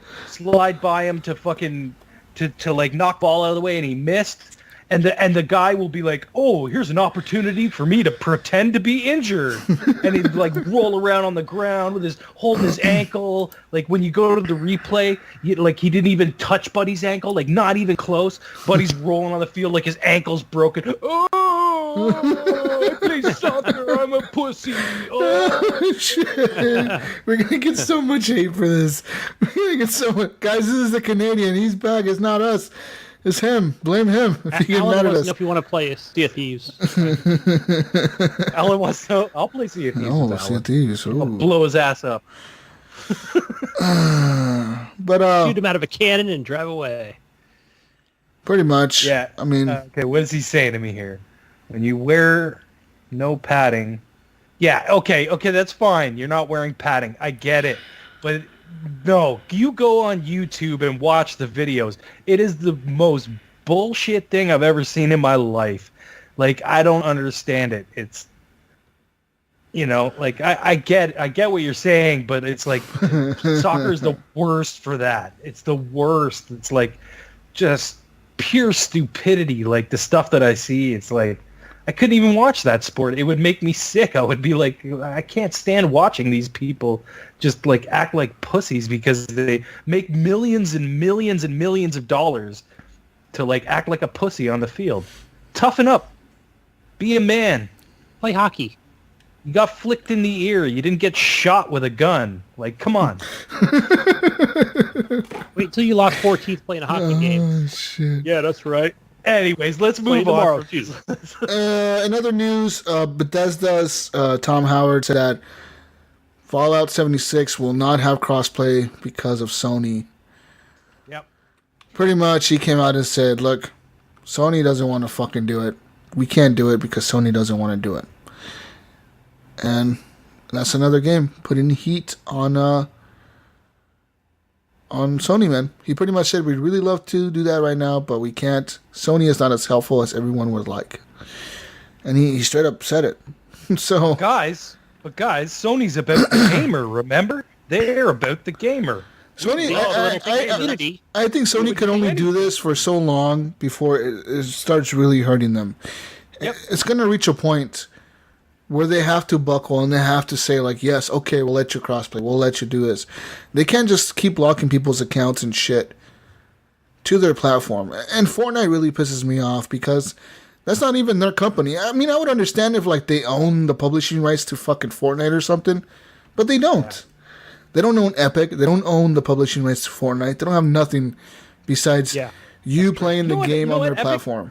by him to fucking to like knock ball out of the way, and he missed. And the guy will be like, "Oh, here's an opportunity for me to pretend to be injured," and he'd like roll around on the ground with holding his ankle. Like when you go to the replay, like he didn't even touch Buddy's ankle, like not even close. Buddy's rolling on the field like his ankle's broken. Oh, I play soccer. I'm a pussy. Oh shit! We're gonna get so much hate for this. We're gonna get so much. Guys, this is the Canadian. He's back. It's not us. It's him. Blame him if you get mad at us. If you want to play Sea of Thieves. Alan wants to. I'll play Sea of Thieves. No, Sea of Thieves. I'll blow his ass up. But shoot him out of a cannon and drive away. Pretty much. Yeah. I mean, okay. What is he saying to me here? When you wear no padding, yeah. Okay. That's fine. You're not wearing padding. I get it, but. No, you go on YouTube and watch the videos. It is the most bullshit thing I've ever seen in my life. Like, I don't understand it. It's, like, I get what you're saying, but it's like soccer's the worst for that. It's the worst. It's like just pure stupidity. Like the stuff that I see, it's like I couldn't even watch that sport. It would make me sick. I would be like, I can't stand watching these people just like act like pussies because they make millions and millions and millions of dollars to like act like a pussy on the field. Toughen up. Be a man. Play hockey. You got flicked in the ear. You didn't get shot with a gun. Like, come on. Wait till you lost 4 teeth playing a hockey game. Shit. Yeah, that's right. Anyways, let's move on. In other news, Bethesda's Tom Howard said that Fallout 76 will not have crossplay because of Sony. Yep. Pretty much, he came out and said, look, Sony doesn't want to fucking do it. We can't do it because Sony doesn't want to do it. And that's another game putting heat on Sony, man. He pretty much said we'd really love to do that right now, but we can't. Sony is not as helpful as everyone would like. And he straight up said it. So guys, Sony's about the gamer, remember? They're about the gamer. Sony, I think Sony can only do this for so long before it starts really hurting them. Yep. It's going to reach a point where they have to buckle and they have to say, like, yes, okay, we'll let you crossplay. We'll let you do this. They can't just keep locking people's accounts and shit to their platform. And Fortnite really pisses me off because that's not even their company. I mean, I would understand if, like, they own the publishing rights to fucking Fortnite or something, but they don't. Yeah. They don't own Epic. They don't own the publishing rights to Fortnite. They don't have nothing besides you playing the game on their platform.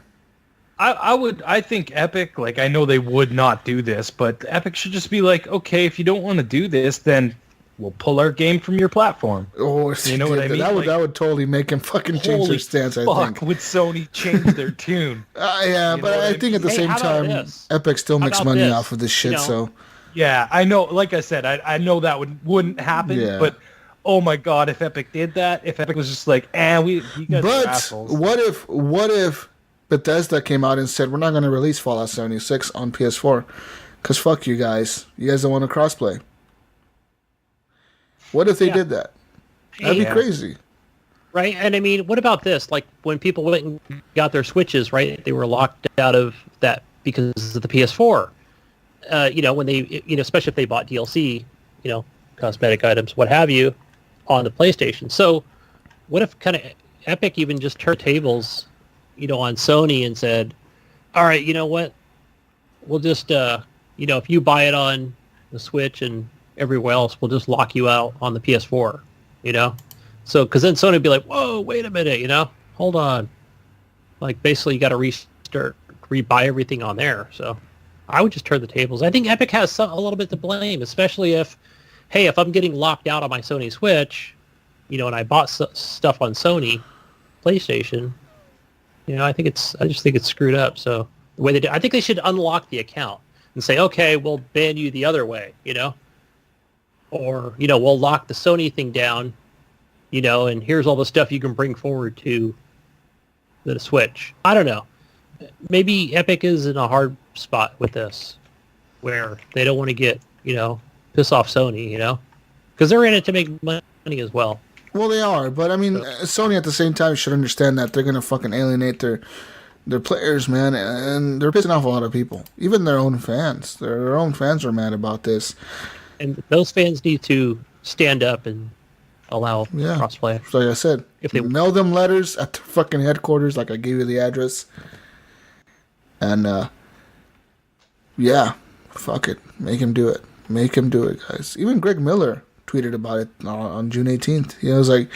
I think Epic, like, I know they would not do this, but Epic should just be like, okay, if you don't want to do this, then we'll pull our game from your platform. Oh, you know what I mean? That would totally make them fucking change their stance, I think. Would Sony change their tune? Yeah, but I think at the same time, Epic still makes money off of this shit, so... Yeah, I know, like I said, I know that wouldn't happen, but oh my god, if Epic did that, if Epic was just like, you guys are assholes. What if Bethesda came out and said, we're not going to release Fallout 76 on PS4 because fuck you guys. You guys don't want to crossplay. What if they did that? That'd be crazy. Right? And I mean, what about this? Like when people went and got their Switches, right? They were locked out of that because of the PS4. When they, especially if they bought DLC, cosmetic items, what have you, on the PlayStation. So what if kind of Epic even just turned tables, on Sony and said, all right, you know what? We'll just, if you buy it on the Switch and everywhere else, we'll just lock you out on the PS4, So, because then Sony would be like, whoa, wait a minute, hold on. Like, basically, you got to rebuy everything on there. So, I would just turn the tables. I think Epic has a little bit to blame, especially if I'm getting locked out on my Sony Switch, and I bought stuff on Sony PlayStation, I just think it's screwed up. So, the way they do, I think they should unlock the account and say, okay, we'll ban you the other way, or, we'll lock the Sony thing down, and here's all the stuff you can bring forward to the Switch. I don't know. Maybe Epic is in a hard spot with this, where they don't want to get, piss off Sony, because they're in it to make money as well. Well, they are, but I mean, Sony at the same time should understand that they're gonna fucking alienate their players, man, and they're pissing off a lot of people, even their own fans. Their own fans are mad about this, and those fans need to stand up and allow crossplay. So like I said, if they mail them letters at the fucking headquarters, like I gave you the address, and fuck it, make him do it, guys. Even Greg Miller tweeted about it on June 18th. He was like,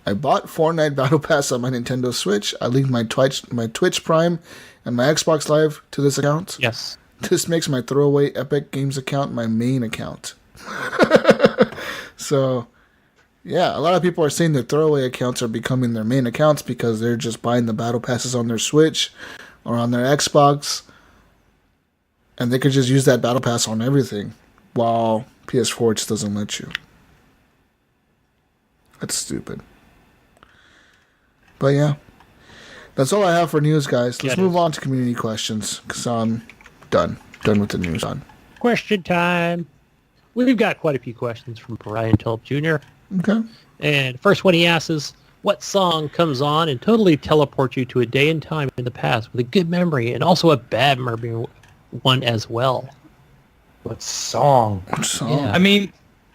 I bought Fortnite Battle Pass on my Nintendo Switch. I linked my Twitch Prime and my Xbox Live to this account. Yes. This makes my throwaway Epic Games account my main account. So, yeah, a lot of people are saying their throwaway accounts are becoming their main accounts because they're just buying the Battle Passes on their Switch or on their Xbox. And they could just use that Battle Pass on everything, while PS4 just doesn't let you. That's stupid. But yeah, that's all I have for news, guys. Let's move on to community questions, because I'm done with the news. Question time. We've got quite a few questions from Brian Tulp Jr. Okay. And first one he asks is, what song comes on and totally teleports you to a day and time in the past with a good memory and also a bad memory one as well? What song? Yeah. I mean,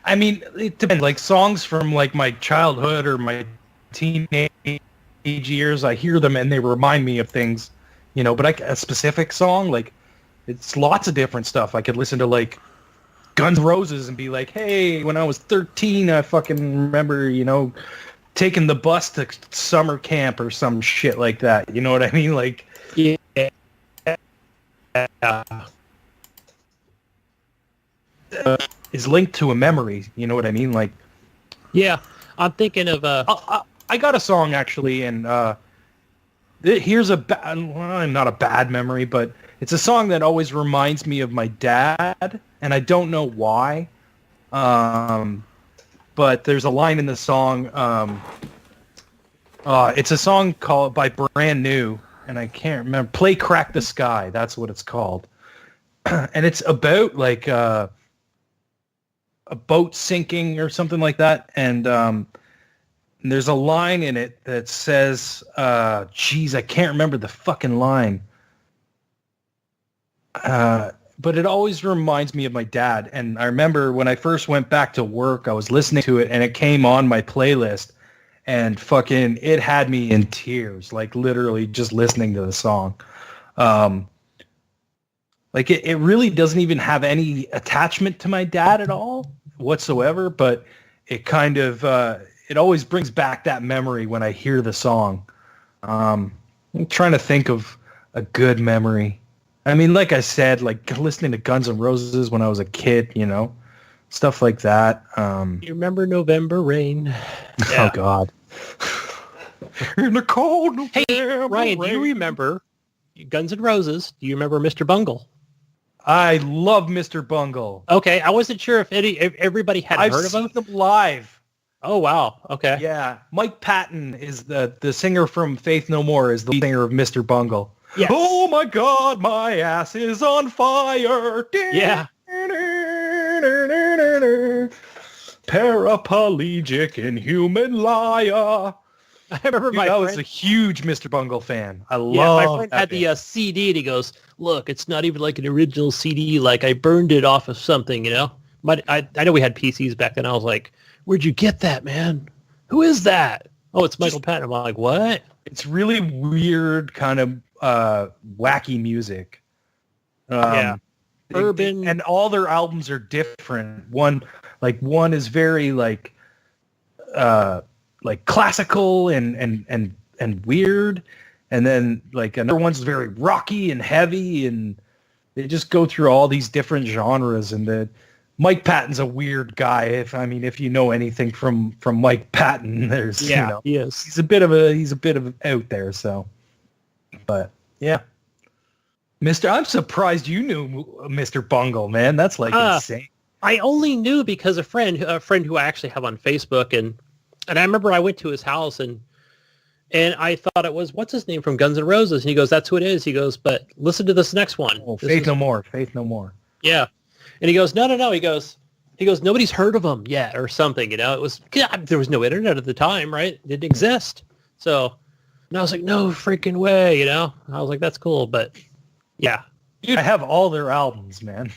it depends. Like songs from like my childhood or my teenage years, I hear them and they remind me of things, But a specific song, like it's lots of different stuff. I could listen to like Guns N' Roses and be like, hey, when I was 13, I fucking remember, taking the bus to summer camp or some shit like that. You know what I mean? Like, yeah. Is linked to a memory. You know what I mean? Like, yeah, I'm thinking of I got a song actually, and here's not a bad memory, but it's a song that always reminds me of my dad, and I don't know why. But there's a line in the song. It's a song called by Brand New, and I can't remember. Play Crack the Sky. That's what it's called, and it's about like a boat sinking or something like that, and there's a line in it that says, I can't remember the fucking line. But it always reminds me of my dad. And I remember when I first went back to work, I was listening to it and it came on my playlist and fucking, it had me in tears, like literally just listening to the song. Like it really doesn't even have any attachment to my dad at all whatsoever, but it kind of, it always brings back that memory when I hear the song. I'm trying to think of a good memory. I mean, like I said, like listening to Guns N' Roses when I was a kid, stuff like that. You remember November Rain? Yeah. Oh, God. In the cold November Hey, Ryan, do you remember Guns N' Roses? Do you remember Mr. Bungle? I love Mr. Bungle. Okay, I wasn't sure if everybody had heard of him. I've seen them live. Oh, wow. Okay. Yeah. Mike Patton is the singer from Faith No More, is the singer of Mr. Bungle. Yes. Oh, my God, my ass is on fire. Yeah. Paraplegic inhuman liar. I remember I was a huge Mr. Bungle fan. I love my friend had the CD, and he goes, look, it's not even like an original CD. Like, I burned it off of something, But I know we had PCs back then. I was like, where'd you get that, man? Who is that? Oh, it's Michael Patton. I'm like, what? It's really weird, kind of wacky music. Yeah. Urban. And all their albums are different. One is very like like classical and weird, and then like another one's very rocky and heavy, and they just go through all these different genres. And the Mike Patton's a weird guy. If you know anything from Mike Patton, there's he is. he's a bit of out there. So, but yeah, I'm surprised you knew Mr. Bungle, man. That's like insane. I only knew because a friend who I actually have on Facebook, and I remember I went to his house and I thought it was, what's his name from Guns N' Roses? And he goes, that's who it is. He goes, but listen to this next one. Oh, Faith No More. Yeah. And he goes, no. He goes, nobody's heard of him yet or something. It was, God, there was no internet at the time, right? It didn't exist. So, and I was like, no freaking way, I was like, that's cool. But yeah. Dude, I have all their albums, man.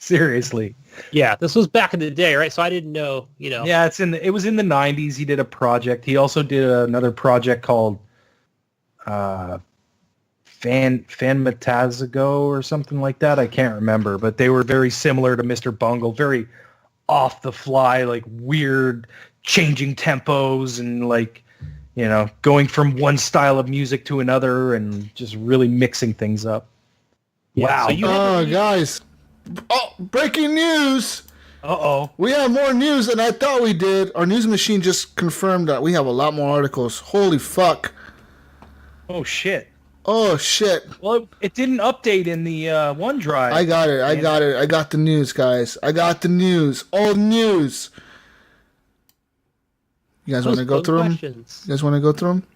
Seriously. Yeah, this was back in the day, right? So I didn't know, Yeah, it was in the 90s. He did a project. He also did another project called Fanmatazago or something like that. I can't remember, but they were very similar to Mr. Bungle, very off the fly, like weird, changing tempos and like, going from one style of music to another and just really mixing things up. Yeah, Wow. So Guys. Oh, breaking news. Uh-oh. We have more news than I thought we did. Our news machine just confirmed that we have a lot more articles. Holy fuck. Oh, shit. Oh, shit. Well, it didn't update in the OneDrive. I got it. I got the news, guys. I got the news. All news. You guys want to go through them? You guys want to go through them?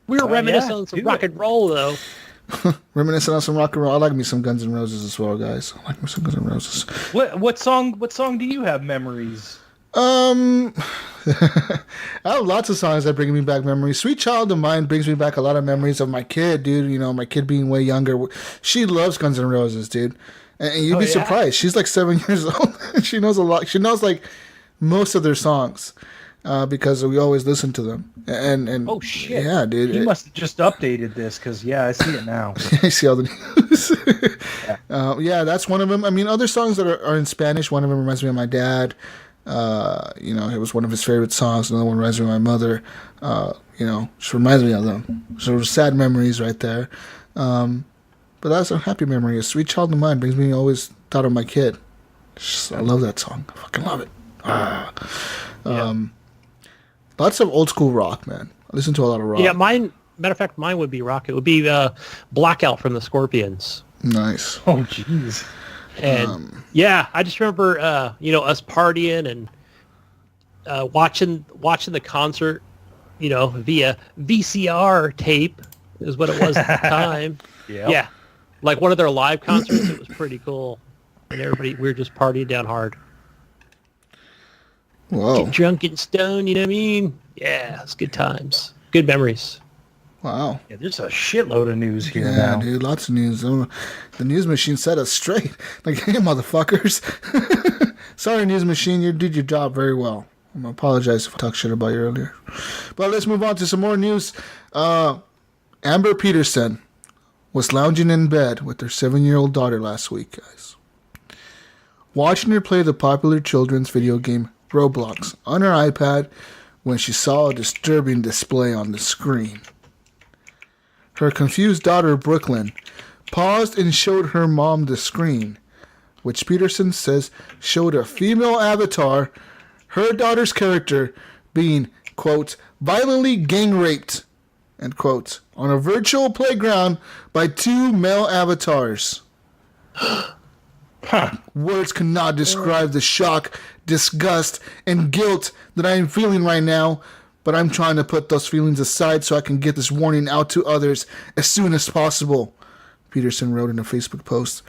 We were reminiscing on some rock and roll, though. Reminiscing on some rock and roll. I like me some Guns N' Roses as well, guys. I like me some Guns N' Roses. What song do you have memories? I have lots of songs that bring me back memories. Sweet Child of Mine brings me back a lot of memories of my kid, dude. My kid being way younger. She loves Guns N' Roses, dude. And you'd be surprised. She's like 7 years old. She knows a lot. She knows like most of their songs. Because we always listen to them. And oh shit! Yeah, dude. You must have just updated this because I see it now. I see all the news. Yeah, that's one of them. I mean, other songs that are in Spanish. One of them reminds me of my dad. It was one of his favorite songs. Another one reminds me of my mother. Just reminds me of them. So sad memories right there. But that's a happy memory. A Sweet Child of Mine brings me always thought of my kid. I love that song. I fucking love it. Lots of old school rock, man. I listen to a lot of rock. Yeah, matter of fact, mine would be rock. It would be Blackout from the Scorpions. Nice. Oh, jeez. And I just remember, us partying and watching the concert, via VCR tape is what it was at the time. Yeah. Like one of their live concerts. It was pretty cool. And we were just partying down hard. Whoa. Get drunk and stoned, you know what I mean? Yeah, it's good times. Good memories. Wow. Yeah, there's a shitload of news here yeah, now. Dude, lots of news. The news machine set us straight. Like, hey, motherfuckers. Sorry, news machine. You did your job very well. I apologize if I talked shit about you earlier. But let's move on to some more news. Amber Peterson was lounging in bed with her 7-year-old daughter last week, guys. Watching her play the popular children's video game Roblox on her iPad when she saw a disturbing display on the screen. Her confused daughter, Brooklyn, paused and showed her mom the screen, which Peterson says showed a female avatar, her daughter's character, being, quote, violently gang raped, end quote, on a virtual playground by 2 male avatars. Words cannot describe the shock, disgust, and guilt that I am feeling right now, but I'm trying to put those feelings aside so I can get this warning out to others as soon as possible, Peterson wrote in a Facebook post.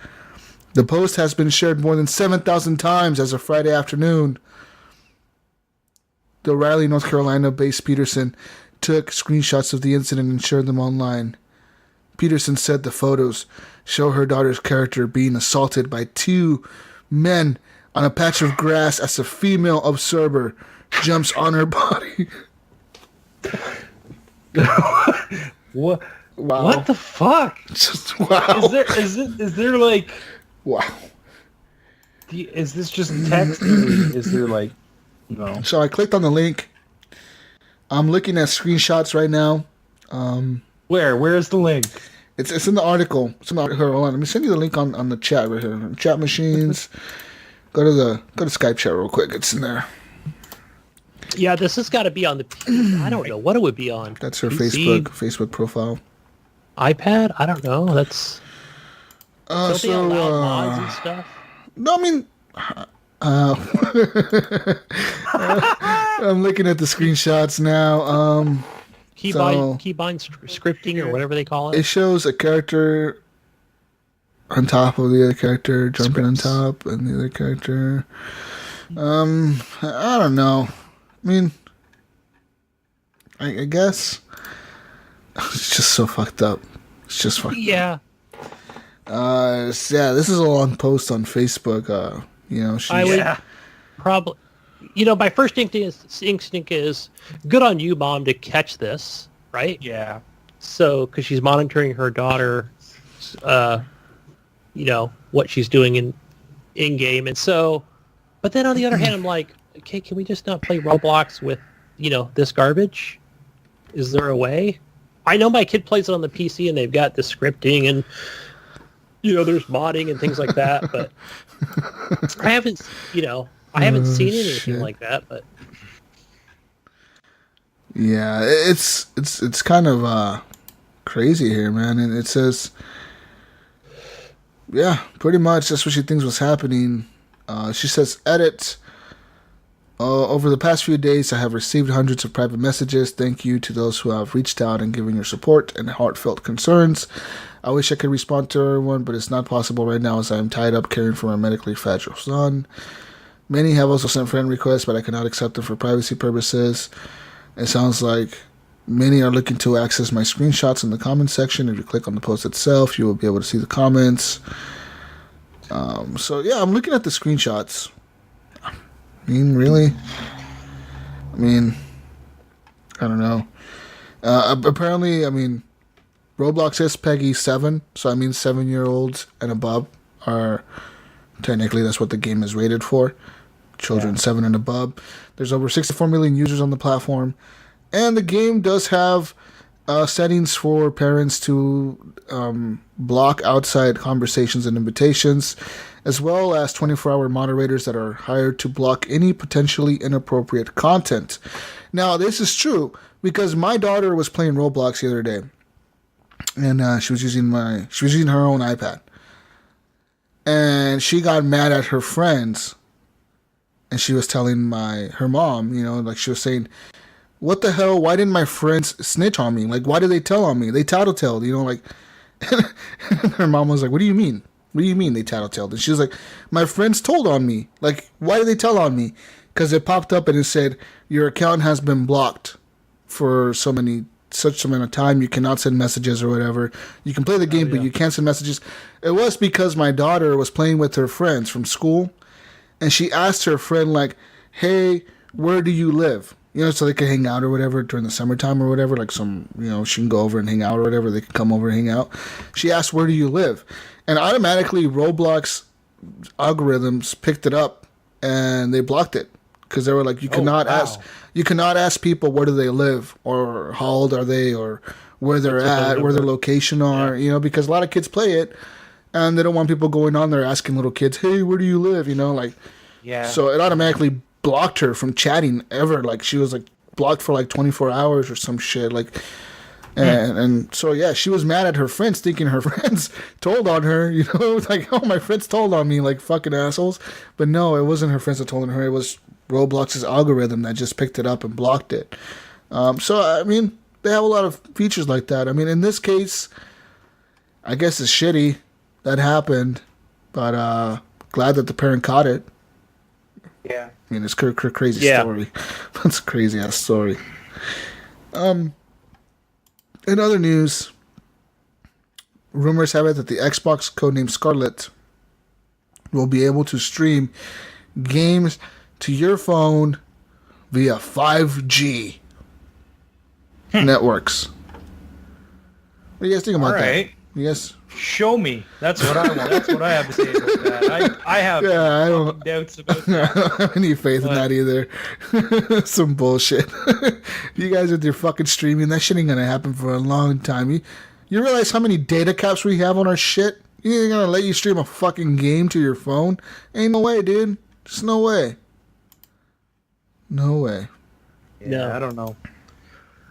The post has been shared more than 7,000 times as of Friday afternoon. The Raleigh, North Carolina-based Peterson took screenshots of the incident and shared them online. Peterson said the photos show her daughter's character being assaulted by 2 men on a patch of grass as a female observer jumps on her body. What? Wow. What the fuck? Just wow. Is there like? Wow. Is this just text? Or is there like No. So I clicked on the link. I'm looking at screenshots right now. Where's the link? It's in the article. It's in the article. Hold on. Let me send you the link on the chat right here. Chat machines. Go to Skype chat real quick. It's in there. Yeah, this has got to be on the. I don't know what it would be on. That's her PC, Facebook profile. iPad. I don't know. That's. Don't they So allow mods and stuff? no, I mean, I'm looking at the screenshots now. Keybind scripting or whatever they call It it. shows a character on top of the other character, jumping on top, and the other character. I don't know. I mean, I guess it's just so fucked up. It's just fucked. Yeah. Yeah, this is a long post on Facebook. I would probably. My first instinct is good on you, Mom, to catch this, right? Yeah. So, because she's monitoring her daughter, what she's doing in game, and so. But then on the other hand, I'm like, okay, can we just not play Roblox with, this garbage? Is there a way? I know my kid plays it on the PC and they've got the scripting and, there's modding and things like that, but I haven't seen anything like that, but. Yeah, it's kind of crazy here, man. And it says, yeah, pretty much that's what she thinks was happening. She says, edit. Over the past few days, I have received hundreds of private messages. Thank you to those who have reached out and given your support and heartfelt concerns. I wish I could respond to everyone, but it's not possible right now as I am tied up caring for my medically fragile son. Many have also sent friend requests, but I cannot accept them for privacy purposes. It sounds like many are looking to access my screenshots in the comments section. If you click on the post itself, you will be able to see the comments. So yeah, I'm looking at the screenshots. I mean, really? I mean, I don't know. Apparently, Roblox is Peggy 7, so 7-year-olds and above are technically that's what the game is rated for. Children 7 and above. There's over 64 million users on the platform, and the game does have settings for parents to block outside conversations and invitations, as well as 24-hour moderators that are hired to block any potentially inappropriate content. Now, this is true because my daughter was playing Roblox the other day, and she was using her own iPad, and she got mad at her friends, and she was telling her mom, she was saying, what the hell? Why didn't my friends snitch on me? Like, why did they tell on me? They tattletaled, and her mom was like, what do you mean? What do you mean they tattletaled? And she was like, my friends told on me. Like, why did they tell on me? Because it popped up and it said, your account has been blocked for such amount of time. You cannot send messages or whatever. You can play the game, but you can't send messages. It was because my daughter was playing with her friends from school, and she asked her friend, like, hey, where do you live? So they can hang out or whatever during the summertime or whatever. Like she can go over and hang out or whatever. They can come over and hang out. She asked, where do you live? And automatically Roblox algorithms picked it up and they blocked it. Because they were like, you cannot ask people where do they live or how old are they or where they're at, where their location are, because a lot of kids play it and they don't want people going on there asking little kids, hey, where do you live? So it automatically blocked her from chatting ever. Like, she was like blocked for like 24 hours or some shit. Like, and so yeah, she was mad at her friends, thinking her friends told on her. Like, oh, my friends told on me, like fucking assholes. But no, it wasn't her friends that told on her. It was Roblox's algorithm that just picked it up and blocked it. So they have a lot of features like that. In this case, I guess it's shitty that happened, but glad that the parent caught it. Yeah. It's a crazy story. That's a crazy ass story. In other news, rumors have it that the Xbox codenamed Scarlet will be able to stream games to your phone via 5G networks. What do you guys think about that? Yes. Show me. That's what I want. That's what I have to say about that. I have I don't doubts about I that. don't have any faith in that either. Some bullshit. You guys with your fucking streaming, that shit ain't gonna happen for a long time. You realize how many data caps we have on our shit? You ain't gonna let you stream a fucking game to your phone? Ain't no way, dude. Just no way. No way. Yeah, No. I don't know.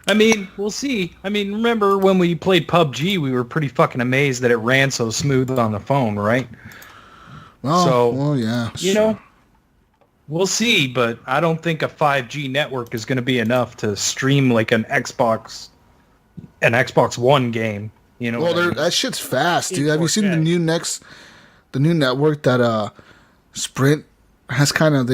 I mean, we'll see. I mean, remember when we played PUBG, we were pretty fucking amazed that it ran so smooth on the phone, right? Well, yeah. You know, we'll see, but I don't think a 5G network is going to be enough to stream like an Xbox One game. You know, Well, that shit's fast, dude. Have you seen 4K. the new network that Sprint has? Kind of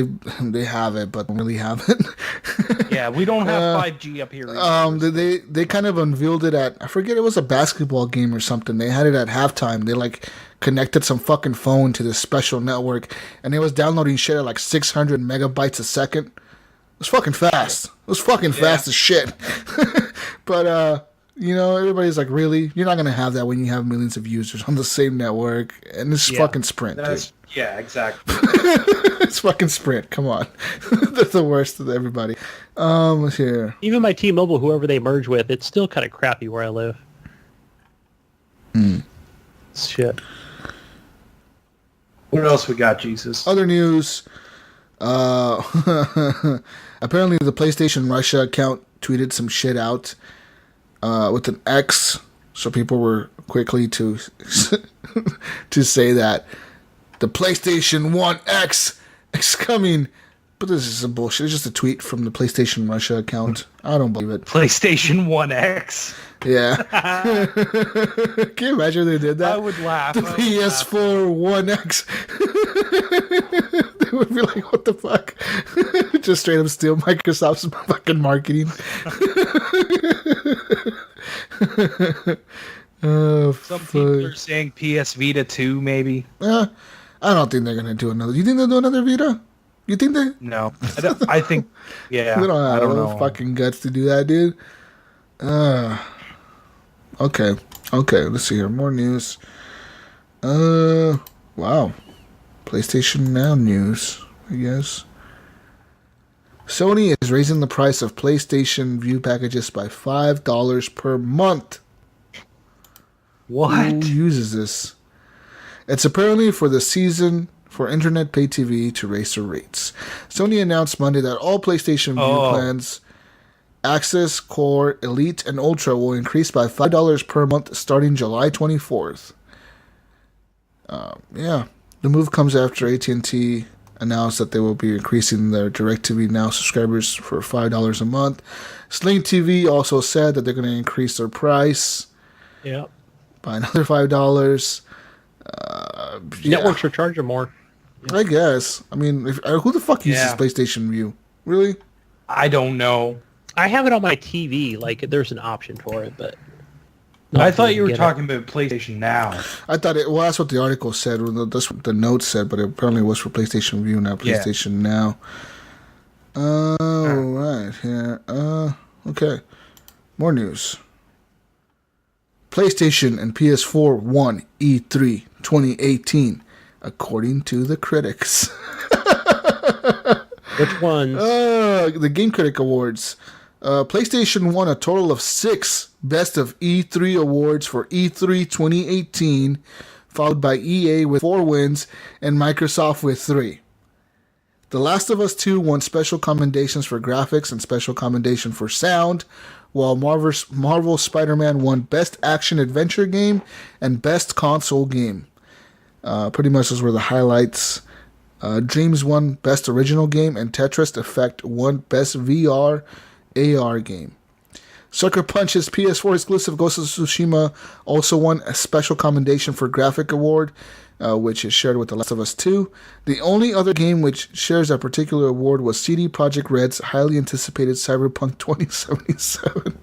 they have it, but don't really have it. yeah, we don't have 5G up here. Either. They kind of unveiled it at, I forget, it was a basketball game or something. They had it at halftime. They like connected some fucking phone to this special network, and it was downloading shit at like 600 megabytes a second. It was fucking fast. It was fucking fast as shit. But you know, everybody's like, really? You're not gonna have that when you have millions of users on the same network, and it's fucking Sprint, dude. Yeah, exactly. It's fucking Sprint. Come on. They're the worst of everybody. Let's hear. Even my T-Mobile, whoever they merge with, it's still kind of crappy where I live. Shit. What else we got, Jesus? Other news. Apparently the PlayStation Russia account tweeted some shit out with an X, so people were quickly to to say that the PlayStation 1 X is coming. But this is some bullshit. It's just a tweet from the PlayStation Russia account. I don't believe it. PlayStation 1X. Yeah. Can you imagine if they did that? I would laugh. The PS4 One X. They would be like, what the fuck? Just straight up steal Microsoft's fucking marketing. Some people are saying PS Vita 2, maybe. I don't think they're going to do another. You think they'll do another Vita? You think they? No. I think, yeah. They don't have I don't know. fucking guts to do that, dude. Okay. Let's see here. More news. Wow. PlayStation Now news, I guess. Sony is raising the price of PlayStation View packages by $5 per month. What? Who uses this? It's apparently for the season for internet pay TV to raise their rates. Sony announced Monday that all PlayStation View plans, Access, Core, Elite, and Ultra will increase by $5 per month starting July 24th. Yeah. The move comes after AT&T announced that they will be increasing their DirecTV Now subscribers for $5 a month. Sling TV also said that they're going to increase their price by another $5. Networks are charging more. I guess. I mean, who the fuck uses PlayStation View? Really? I don't know. I have it on my TV. Like, there's an option for it, but I thought you were talking about PlayStation Now. I thought it. Well, that's what the article said. That's what the note said, but it apparently was for PlayStation View, not PlayStation Now. Right here. Okay. More news. PlayStation and PS4 won E3 2018, according to the critics. Which ones? The Game Critic Awards. PlayStation won a total of 6 Best of E3 awards for E3 2018, followed by EA with 4 wins and Microsoft with 3. The Last of Us 2 won special commendations for graphics and special commendation for sound, while Marvel Spider-Man won Best Action Adventure Game and Best Console Game. Pretty much those were the highlights. Dreams won Best Original Game, and Tetris Effect won Best VR AR Game. Sucker Punch's PS4 exclusive Ghost of Tsushima also won a special commendation for Graphic Award, which is shared with The Last of Us 2. The only other game which shares a particular award was CD Projekt Red's highly anticipated Cyberpunk 2077.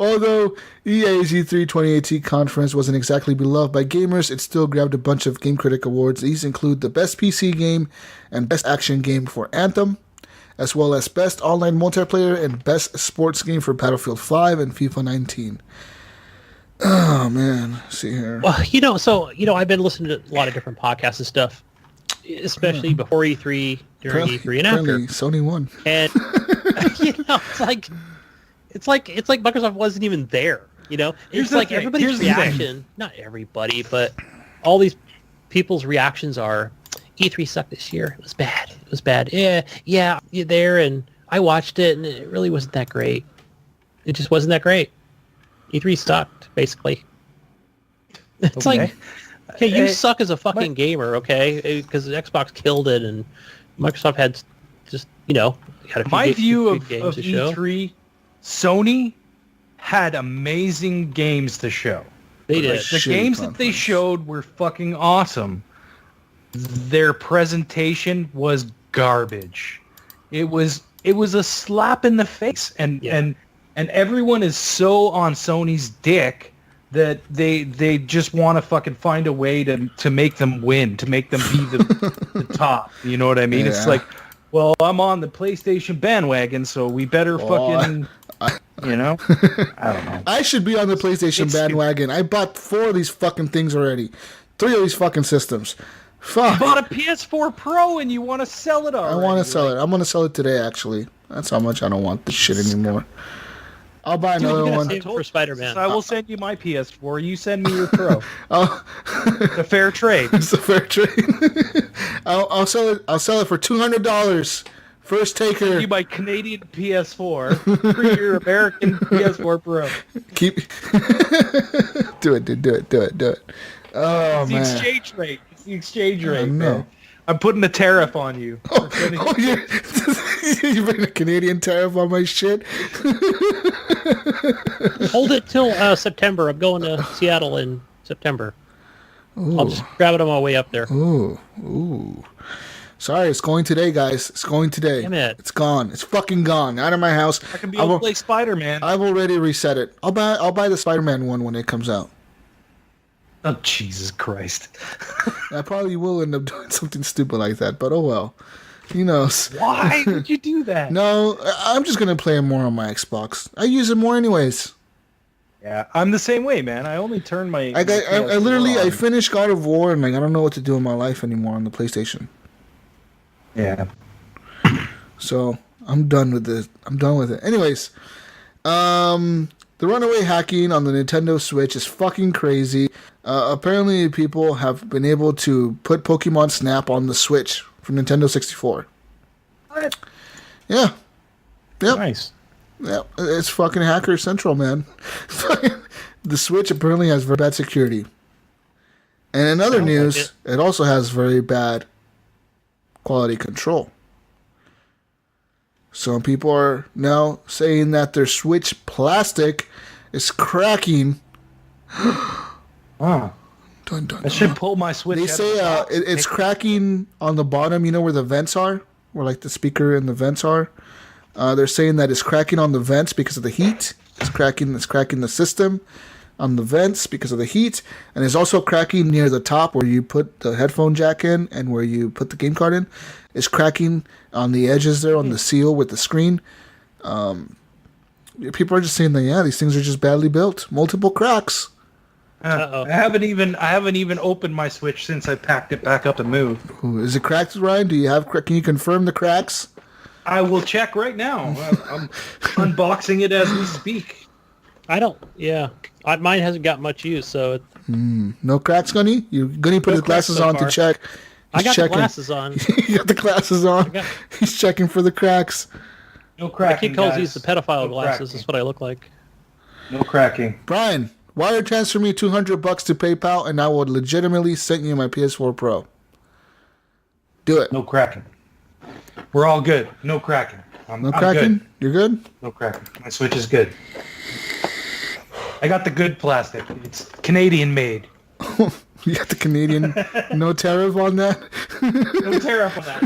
Although EA's E3 2018 conference wasn't exactly beloved by gamers, it still grabbed a bunch of Game Critic Awards. These include the Best PC Game and Best Action Game for Anthem, as well as Best Online Multiplayer and Best Sports Game for Battlefield 5 and FIFA 19. Oh man, let's see here. Well, I've been listening to a lot of different podcasts and stuff, especially before E3, during E3, and after. Apparently Sony won. And it's like Microsoft wasn't even there. It's like everybody's reaction. Not everybody, but all these people's reactions are E3 sucked this year. It was bad. Yeah, you're there, and I watched it, and it really wasn't that great. It just wasn't that great. E3 sucked, basically. It's like, okay, you suck as a fucking gamer, okay? Because Xbox killed it, and Microsoft had just, had a few My view of games to show. E3, Sony had amazing games to show. They did. The games that they showed were fucking awesome. Their presentation was garbage. It was a slap in the face, and everyone is so on Sony's dick that they just want to fucking find a way to make them win, to make them be the top. You know what I mean? Yeah. It's like, well, I'm on the PlayStation bandwagon, so we better fucking, I don't know. I should be on the PlayStation bandwagon. I bought 4 of these fucking things already. 3 of these fucking systems. Fuck. You bought a PS4 Pro and you want to sell it already. I want to sell it. I'm going to sell it today, actually. That's how much I don't want this shit anymore. I'll buy another one. For Spider-Man. So I will send you my PS4. You send me your Pro. It's a fair trade. It's a fair trade. I'll sell it. I'll sell it for $200. First taker. Send you my Canadian PS4 for your American PS4 Pro. Do it, dude. Do it. Oh, it's the man. exchange rate. It's the exchange rate. No. I'm putting a tariff on you. You bring a Canadian tariff on my shit? Hold it till September. I'm going to Seattle in September. Ooh. I'll just grab it on my way up there. Ooh. Sorry, it's going today, guys. It's going today. Damn it. It's gone. It's fucking gone. Out of my house. I can be able to play Spider-Man. I've already reset it. I'll buy the Spider-Man one when it comes out. Oh, Jesus Christ. I probably will end up doing something stupid like that, but oh well. Who knows? Why would you do that? No, I'm just going to play it more on my Xbox. I use it more anyways. Yeah, I'm the same way, man. I only turn my... I finished God of War, and I don't know what to do in my life anymore on the PlayStation. Yeah. So, I'm done with it. Anyways, the runaway hacking on the Nintendo Switch is fucking crazy. Apparently, people have been able to put Pokemon Snap on the Switch from Nintendo 64. What? Yeah. Yep. Nice. Yeah, it's fucking hacker central, man. The Switch apparently has very bad security. And in other news, it also has very bad quality control. Some people are now saying that their Switch plastic is cracking. Wow. Dun, dun, I should pull my Switch. They say it's cracking on the bottom. You know where the vents are? Where like the speaker and the vents are? They're saying that it's cracking on the vents because of the heat. It's cracking the system on the vents because of the heat. And it's also cracking near the top where you put the headphone jack in and where you put the game card in. It's cracking on the edges there on the seal with the screen. People are just saying that, these things are just badly built. Multiple cracks. I haven't even opened my Switch since I packed it back up and moved. Ooh, is it cracked, Ryan? Can you confirm the cracks? I will check right now. I'm unboxing it as we speak. Mine hasn't got much use, so... No cracks, Gunny? Gunny put his glasses on to check. I got the glasses on. You got the glasses on. He's checking for the cracks. No cracking, my kid calls these the pedophile glasses. That's what I look like. No cracking. Brian, wire transfer me $200 to PayPal, and I will legitimately send you my PS4 Pro. Do it. No cracking. We're all good. No cracking. No cracking? I'm good. You're good? No cracking. My Switch is good. I got the good plastic. It's Canadian made. You got the Canadian, no tariff on that? No tariff on that.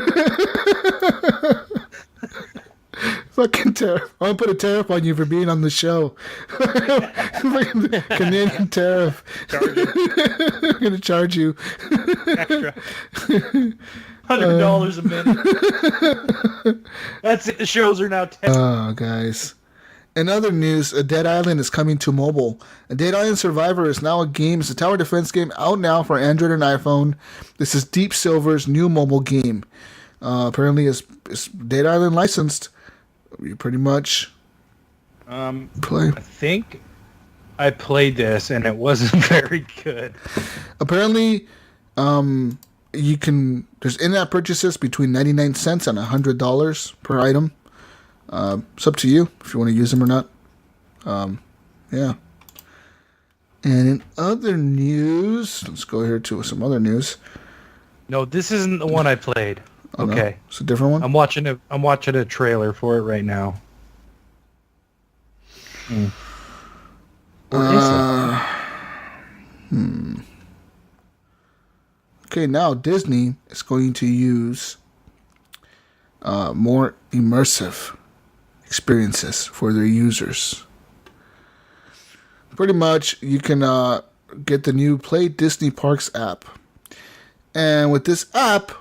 Fucking tariff. I'm going to put a tariff on you for being on the show. Canadian tariff. I'm going to charge you. Extra. $100 a minute. That's it. The shows are now 10. Oh, guys. In other news, Dead Island is coming to mobile. Dead Island Survivor is now a game. It's a tower defense game out now for Android and iPhone. This is Deep Silver's new mobile game. Apparently, it's Dead Island licensed. You pretty much play. I think I played this and it wasn't very good. Apparently, you can. There's in-app purchases between 99 cents and $100 per item. It's up to you if you want to use them or not. Yeah. And in other news, let's go here to some other news. No, this isn't the one I played. Oh, Okay, no? It's a different one. I'm watching a trailer for it right now. Or is it? Okay, now Disney is going to use more immersive experiences for their users. Pretty much, you can get the new Play Disney Parks app. And with this app,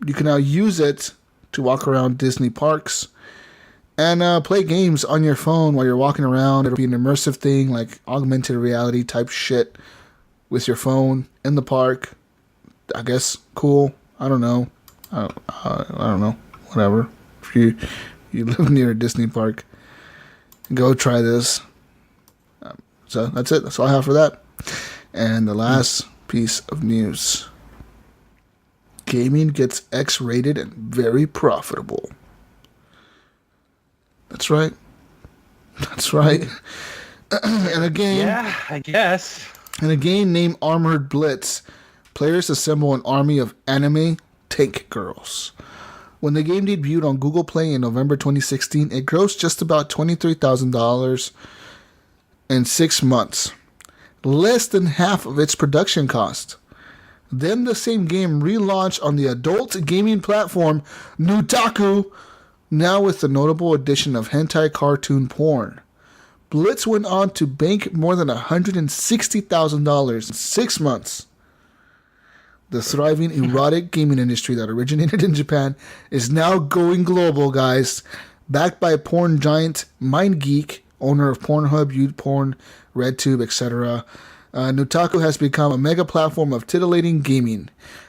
you can now use it to walk around Disney parks and play games on your phone while you're walking around. It'll be an immersive thing, like augmented reality type shit with your phone in the park. I guess cool. I don't know. I don't know. Whatever. If you live near a Disney park, go try this. So that's it. That's all I have for that. And the last piece of news. Gaming gets X-rated and very profitable. That's right. That's right. And a game. Yeah, I guess. In a game named Armored Blitz, players assemble an army of anime tank girls. When the game debuted on Google Play in November 2016, it grossed just about $23,000 in 6 months, less than half of its production cost. Then the same game relaunched on the adult gaming platform Nutaku, now with the notable addition of hentai cartoon porn. Blitz went on to bank more than $160,000 in 6 months. The thriving erotic gaming industry that originated in Japan is now going global, guys. Backed by porn giant MindGeek, owner of Pornhub, YouPorn, RedTube, etc., Nutaku has become a mega platform of titillating gaming,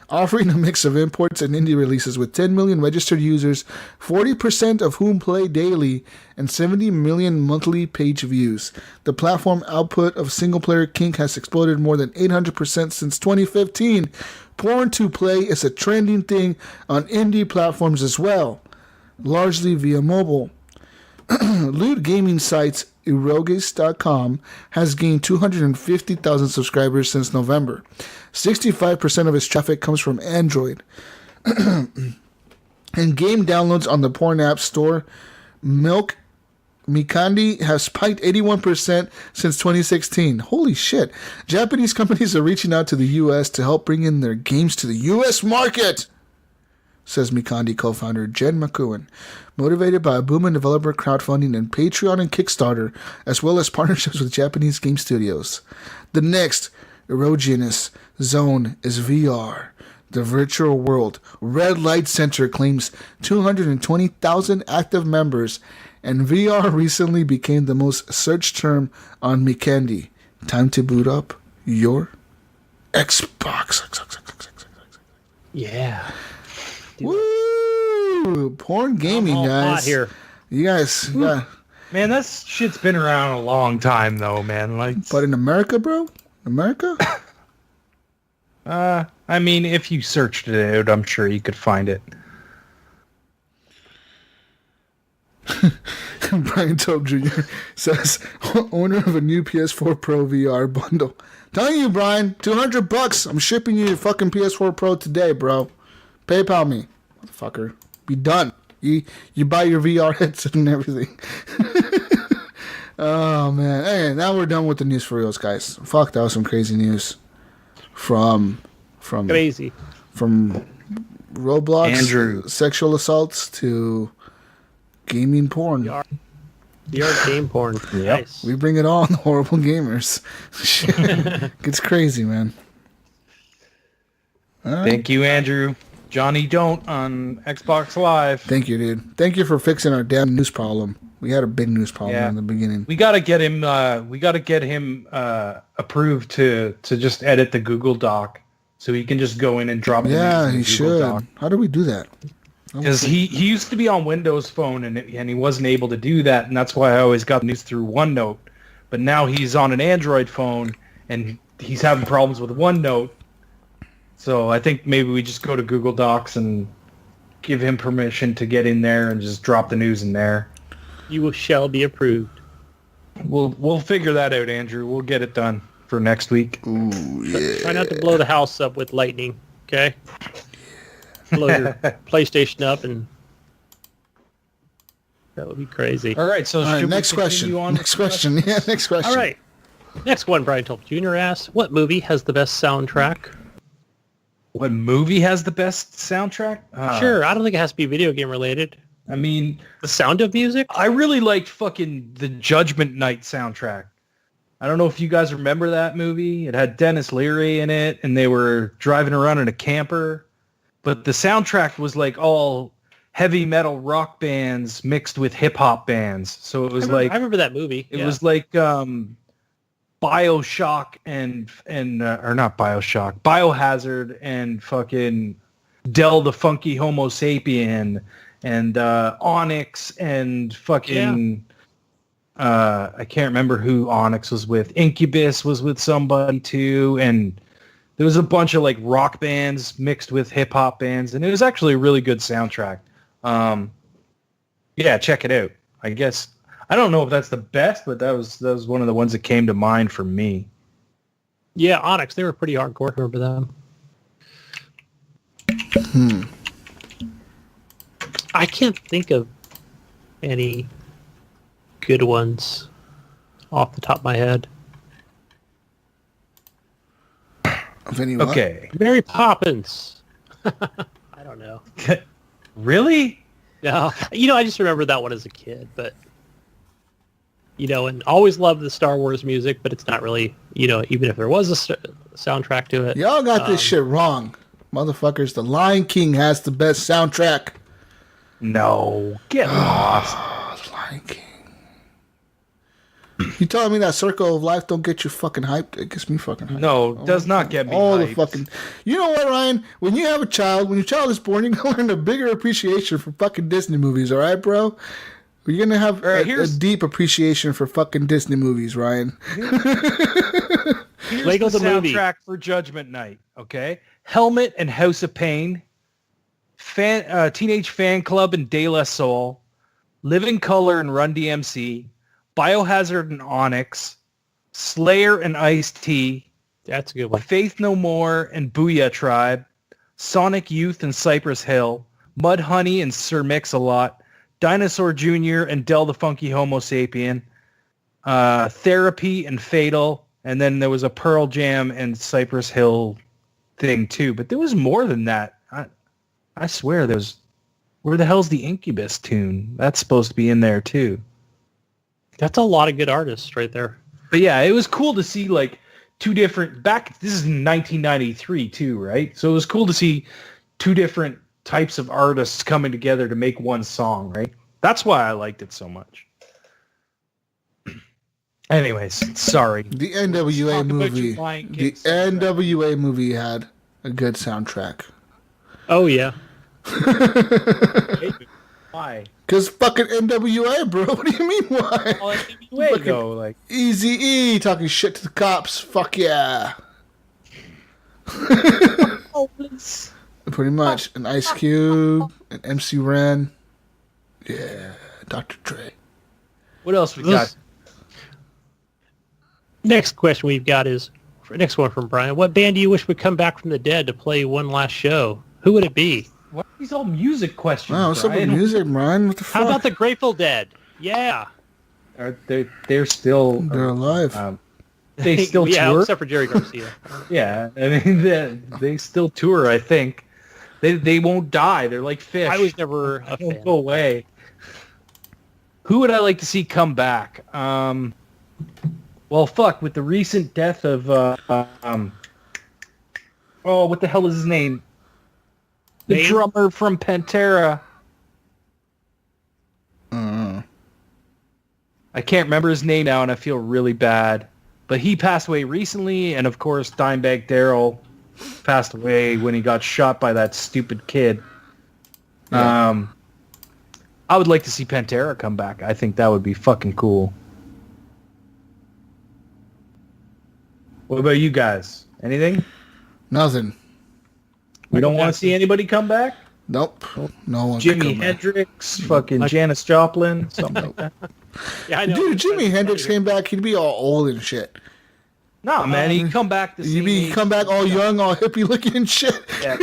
offering a mix of imports and indie releases with 10 million registered users, 40% of whom play daily, and 70 million monthly page views. The platform output of single-player kink has exploded more than 800% since 2015. Porn to play is a trending thing on indie platforms as well, largely via mobile. Lewd gaming sites Eroges.com has gained 250,000 subscribers since November. 65% of its traffic comes from Android. And game downloads on the porn app store Mikandi has spiked 81% since 2016. Holy shit. Japanese companies are reaching out to the US to help bring in their games to the US market, says Mikandi co-founder Jen McEwen, motivated by a boom in developer crowdfunding and Patreon and Kickstarter, as well as partnerships with Japanese game studios. The next erogenous zone is VR. The virtual world Red Light Center claims 220,000 active members, and VR recently became the most searched term on Mikandi. Time to boot up your Xbox. Yeah. Woo! Porn gaming, guys. Here. You guys, yeah. Man, that shit's been around a long time, though, man. Like, But in America, bro? America? I mean, if you searched it out, I'm sure you could find it. Brian Tobe Jr. says, owner of a new PS4 Pro VR bundle. Telling you, Brian, $200. I'm shipping you your fucking PS4 Pro today, bro. PayPal me, motherfucker. Be done. You buy your VR headset and everything. Oh man. Hey, now we're done with the news for reals, guys. Fuck, that was some crazy news. From Crazy. From Roblox Andrew. sexual assaults to gaming porn. VR game porn. Yep. Nice. We bring it on, the horrible gamers. Shit. Gets crazy, man. All right. Thank you, Andrew. Johnny Don't on Xbox Live. Thank you, dude. Thank you for fixing our damn news problem. We had a big news problem in the beginning. We gotta get him. Approved to just edit the Google Doc, so he can just go in and drop. Yeah, he should. Doc. How do we do that? Because he used to be on Windows Phone and he wasn't able to do that, and that's why I always got the news through OneNote. But now he's on an Android phone and he's having problems with OneNote. So I think maybe we just go to Google Docs and give him permission to get in there and just drop the news in there. You shall be approved. We'll figure that out, Andrew. We'll get it done for next week. Ooh, yeah. Try not to blow the house up with lightning, okay? Blow your PlayStation up, and that would be crazy. All right, so All right, should next we question. continue on Next question. Yeah, next question. All right. Next one, Brian Tulp Jr. asks, what movie has the best soundtrack? What movie has the best soundtrack? Sure, I don't think it has to be video game related. I mean, The Sound of Music? I really liked fucking the Judgment Night soundtrack. I don't know if you guys remember that movie. It had Dennis Leary in it, and they were driving around in a camper. But the soundtrack was like all heavy metal rock bands mixed with hip hop bands. So it was I remember that movie. It was like BioShock and or not BioShock, Biohazard and fucking Del the Funky Homo Sapien and Onyx and fucking I can't remember who Onyx was with. Incubus was with somebody too, and there was a bunch of like rock bands mixed with hip hop bands, and it was actually a really good soundtrack. Yeah, check it out. I guess I don't know if that's the best, but that was one of the ones that came to mind for me. Yeah, Onyx. They were pretty hardcore. I remember them. I can't think of any good ones off the top of my head. Of any what? Okay. Mary Poppins. I don't know. Really? No, I just remember that one as a kid, but and always loved the Star Wars music, but it's not really, even if there was a soundtrack to it. Y'all got this shit wrong. Motherfuckers, The Lion King has the best soundtrack. No. Get lost. The Lion King. You telling me that Circle of Life don't get you fucking hyped? It gets me fucking hyped. No, does not get me hyped. The fucking... You know what, Ryan? When you have a child, when your child is born, you're going to learn a bigger appreciation for fucking Disney movies, all right, bro? You're going to have a deep appreciation for fucking Disney movies, Ryan. Here's Lego the the movie. Soundtrack for Judgment Night, okay? Helmet and House of Pain, Teenage Fan Club and De La Soul, Living Color and Run DMC, Biohazard and Onyx, Slayer and Ice-T, That's a good one. Faith No More and Booyah Tribe, Sonic Youth and Cypress Hill, Mudhoney and Sir Mix-a-Lot, Dinosaur Jr. and Del the Funky Homo Sapien, Therapy and Fatal, and then there was a Pearl Jam and Cypress Hill thing too. But there was more than that. I swear there was... Where the hell's the Incubus tune? That's supposed to be in there too. That's a lot of good artists right there. But yeah, it was cool to see like two different... This is in 1993 too, right? So it was cool to see two different types of artists coming together to make one song, right? That's why I liked it so much. Anyways, sorry. The NWA movie. The NWA movie had a good soundtrack. Oh, yeah. Why? Because fucking NWA, bro. What do you mean why? Oh, NWA though, like... Eazy-E talking shit to the cops. Fuck yeah. Oh, please. Pretty much. An Ice Cube, an MC Ren. Yeah, Dr. Dre. What else we got? Next question we've got is, next one from Brian. What band do you wish would come back from the dead to play one last show? Who would it be? What are these all music questions, Wow, what's up with music, Brian? What the fuck? How about the Grateful Dead? Yeah. They're still... They're alive. They still yeah, tour? except for Jerry Garcia. Yeah, I mean, they still tour, I think. They won't die. They're like fish. I was never a They won't fan. go away. Who would I like to see come back? Well, fuck, with the recent death of... what the hell is his name? The Name? drummer from Pantera. I can't remember his name now, and I feel really bad. But he passed away recently, and of course, Dimebag Darrell passed away when he got shot by that stupid kid. Yeah. I would like to see Pantera come back. I think that would be fucking cool. What about you guys? Anything? Nothing. We don't want to see anybody come back? Nope. No one. Jimi Hendrix, fucking Janis Joplin, something like that. Yeah, I know. Dude, Jimi Hendrix came back. He'd be all old and shit. No, man, he'd come back to see me. He'd come back all young, all hippie looking and shit. Yeah.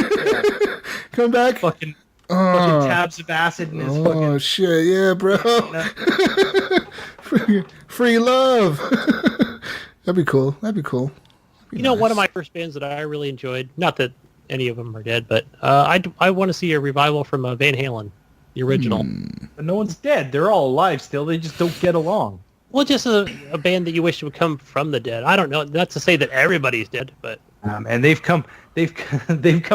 Come back. Fucking tabs of acid in his fucking... Oh, shit. Yeah, bro. Free love. That'd be cool. You know, one of my first bands that I really enjoyed, not that any of them are dead, but I want to see a revival from Van Halen, the original. But no one's dead. They're all alive still. They just don't get along. Well, just a band that you wish would come from the dead. I don't know. Not to say that everybody's dead, but... And they've come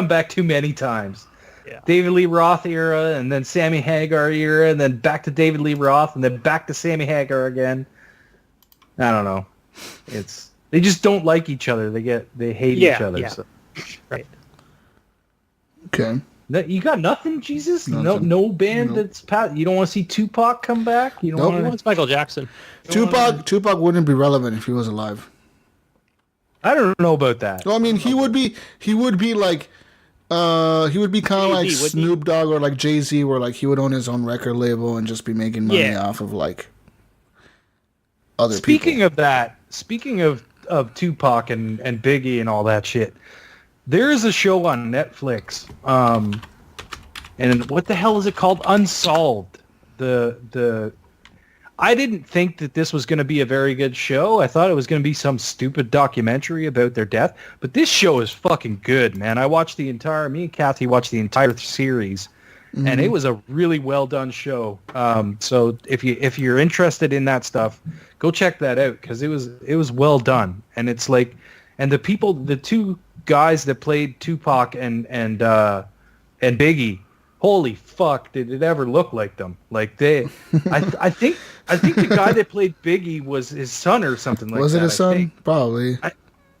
back too many times. Yeah. David Lee Roth era, and then Sammy Hagar era, and then back to David Lee Roth, and then back to Sammy Hagar again. I don't know. They just don't like each other. They hate each other. Yeah. So. Right. Okay. You got nothing, Jesus? Nothing. No band that's past. You don't want to see Tupac come back? You don't Nope. want Who wants Michael Jackson? Tupac wouldn't be relevant if he was alive. I don't know about that. Well, I mean, he would be like, he would be kind of like Snoop Dogg or like Jay-Z, where like he would own his own record label and just be making money off of like other people. Speaking of Tupac and Biggie and all that shit, there is a show on Netflix, and what the hell is it called? Unsolved. I didn't think that this was going to be a very good show. I thought it was going to be some stupid documentary about their death, but this show is fucking good, man. Me and Kathy watched the entire series, and it was a really well done show. So if you're interested in that stuff, go check that out, because it was well done, and it's like, and the two guys that played Tupac and Biggie, holy fuck, did it ever look like them? Like I think the guy that played Biggie was his son or something like that. Was it his son? Probably.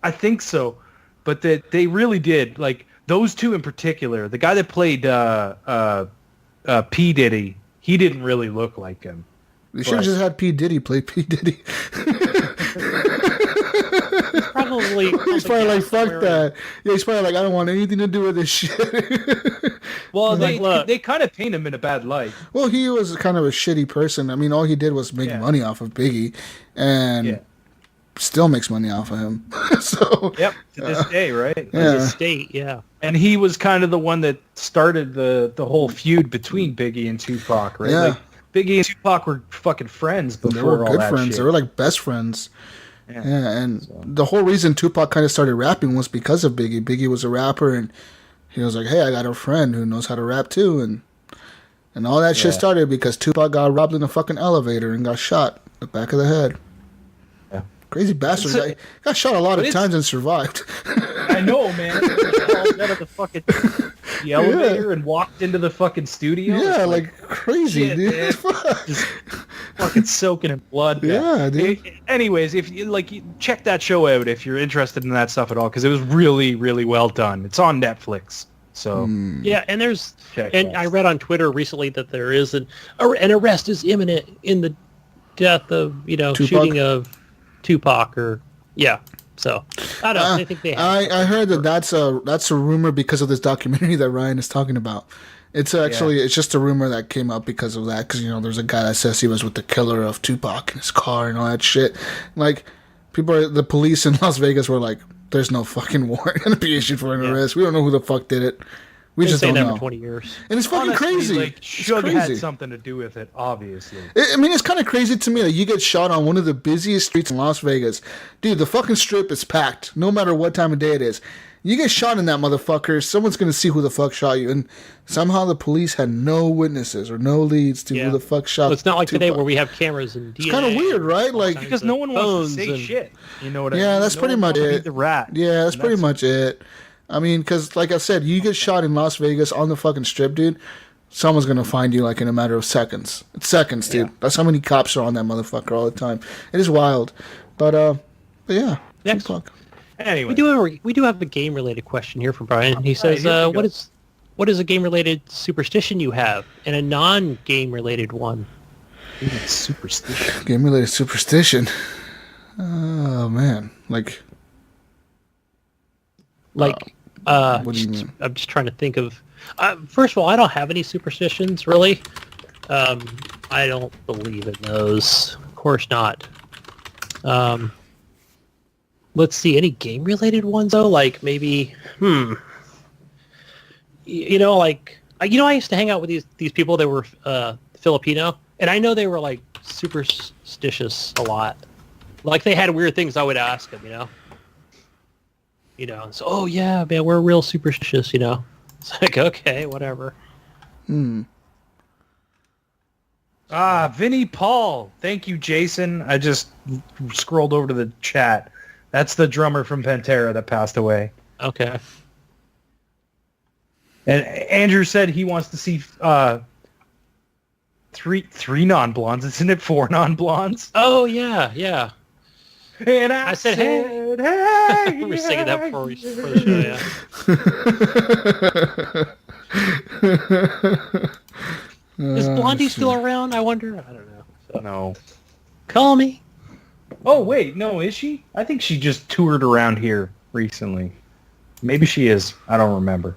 I think so, but they really did. Like those two in particular, the guy that played P. Diddy, he didn't really look like him. You should have just had P. Diddy play P. Diddy. He's probably like, fuck that. Yeah, he's probably like, I don't want anything to do with this shit. Well, they kind of paint him in a bad light. Well, he was kind of a shitty person. I mean, all he did was make money off of Biggie, and still makes money off of him. So yep, to this day, right? Yeah. To this date, yeah. And he was kind of the one that started the whole feud between Biggie and Tupac, right? Yeah. Like, Biggie and Tupac were fucking friends before they were all good that friends. shit. They were like best friends. Yeah, and the whole reason Tupac kind of started rapping was because of Biggie. Biggie was a rapper, and he was like, "Hey, I got a friend who knows how to rap too," and all that shit started because Tupac got robbed in a fucking elevator and got shot in the back of the head. Yeah, crazy bastard. Got shot a lot of times and survived. I know, man. He crawled out of the elevator and walked into the fucking studio. Yeah, like crazy, dude. Just fucking soaking in blood. Yeah, dude. Anyways, if you check that show out if you're interested in that stuff at all, because it was really, really well done. It's on Netflix. So yeah, and I read on Twitter recently that there is an arrest is imminent in the death of Tupac? Shooting of Tupac So I don't know. I think they have. I heard that's a rumor because of this documentary that Ryan is talking about. It's actually it's just a rumor that came up because of that, because there's a guy that says he was with the killer of Tupac in his car and all that shit. Like the police in Las Vegas were like, "There's no fucking warrant gonna be issued for an arrest. We don't know who the fuck did it. We just don't know." For 20 years, and it's fucking crazy. Like, Suge had something to do with it, obviously. I mean, it's kind of crazy to me that you get shot on one of the busiest streets in Las Vegas, dude. The fucking strip is packed, no matter what time of day it is. You get shot in that motherfucker, someone's going to see who the fuck shot you. And somehow the police had no witnesses or no leads to who the fuck shot you. Well, it's not like today where we have cameras and DNA. It's kind of weird, right? Like, because no one wants to say shit. You know what I mean? Yeah, that's pretty much it. The rat. Yeah, that's pretty much it. I mean, because like I said, you get shot in Las Vegas on the fucking strip, dude. Someone's gonna find you like in a matter of seconds. It's seconds, dude. That's how many cops are on that motherfucker all the time. It is wild, but yeah. Next. Fuck. Anyway, We do have a game related question here from Brian. He says, here we go. what is a game related superstition you have, and a non game related one? superstition. Game related superstition. Oh man, like. What do you mean? I'm just trying to think of. First of all, I don't have any superstitions really. I don't believe in those. Of course not. Let's see, any game related ones though? Like maybe, you know, like I used to hang out with these people that were Filipino, and I know they were like superstitious a lot. Like they had weird things I would ask them, You know, so, oh yeah, man, we're real superstitious, It's like, okay, whatever. Vinnie Paul. Thank you, Jason. I just scrolled over to the chat. That's the drummer from Pantera that passed away. Okay. And Andrew said he wants to see three non-blondes. Isn't it 4 non-blondes? Oh yeah. And I said, hey. hey. We were singing that before the show, yeah. Is Blondie still around? I wonder. I don't know. So. No. Call me. Oh, wait. No, is she? I think she just toured around here recently. Maybe she is. I don't remember.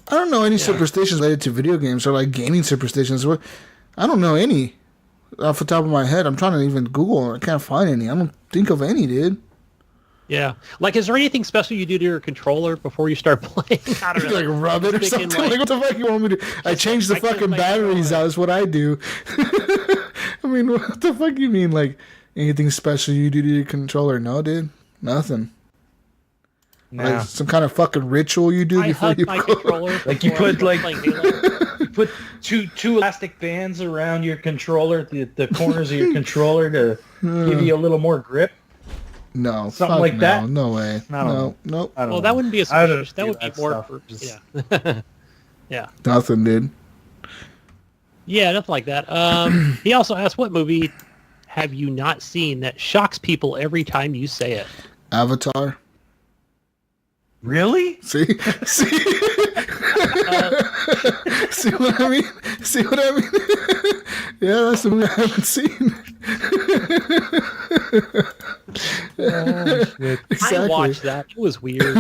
I don't know any superstitions related to video games or like gaming superstitions. I don't know any off the top of my head. I'm trying to even Google. I can't find any. I don't think of any, dude. Yeah. Like, is there anything special you do to your controller before you start playing? I don't know. Like rub it or something? Like, what the fuck you want me to do? I change the fucking batteries out is what I do. I mean, what the fuck you mean? Like, anything special you do to your controller? No, dude. Nothing. Nah. Like some kind of fucking ritual you do before you my go. controller. Like you put like playing Halo. you put two elastic bands around your controller, the corners of your controller to give you a little more grip. No, Something like no, that? No way. No. Nope. I don't Well, know. that wouldn't be a I don't superstition. That do would be that more stuff. for Just- yeah. Nothing, dude. Yeah, nothing like that. He also asked, what movie have you not seen that shocks people every time you say it? Avatar. Really? See? See what I mean? See what I mean? Yeah, that's the movie I haven't seen. Exactly. I watched that. It was weird.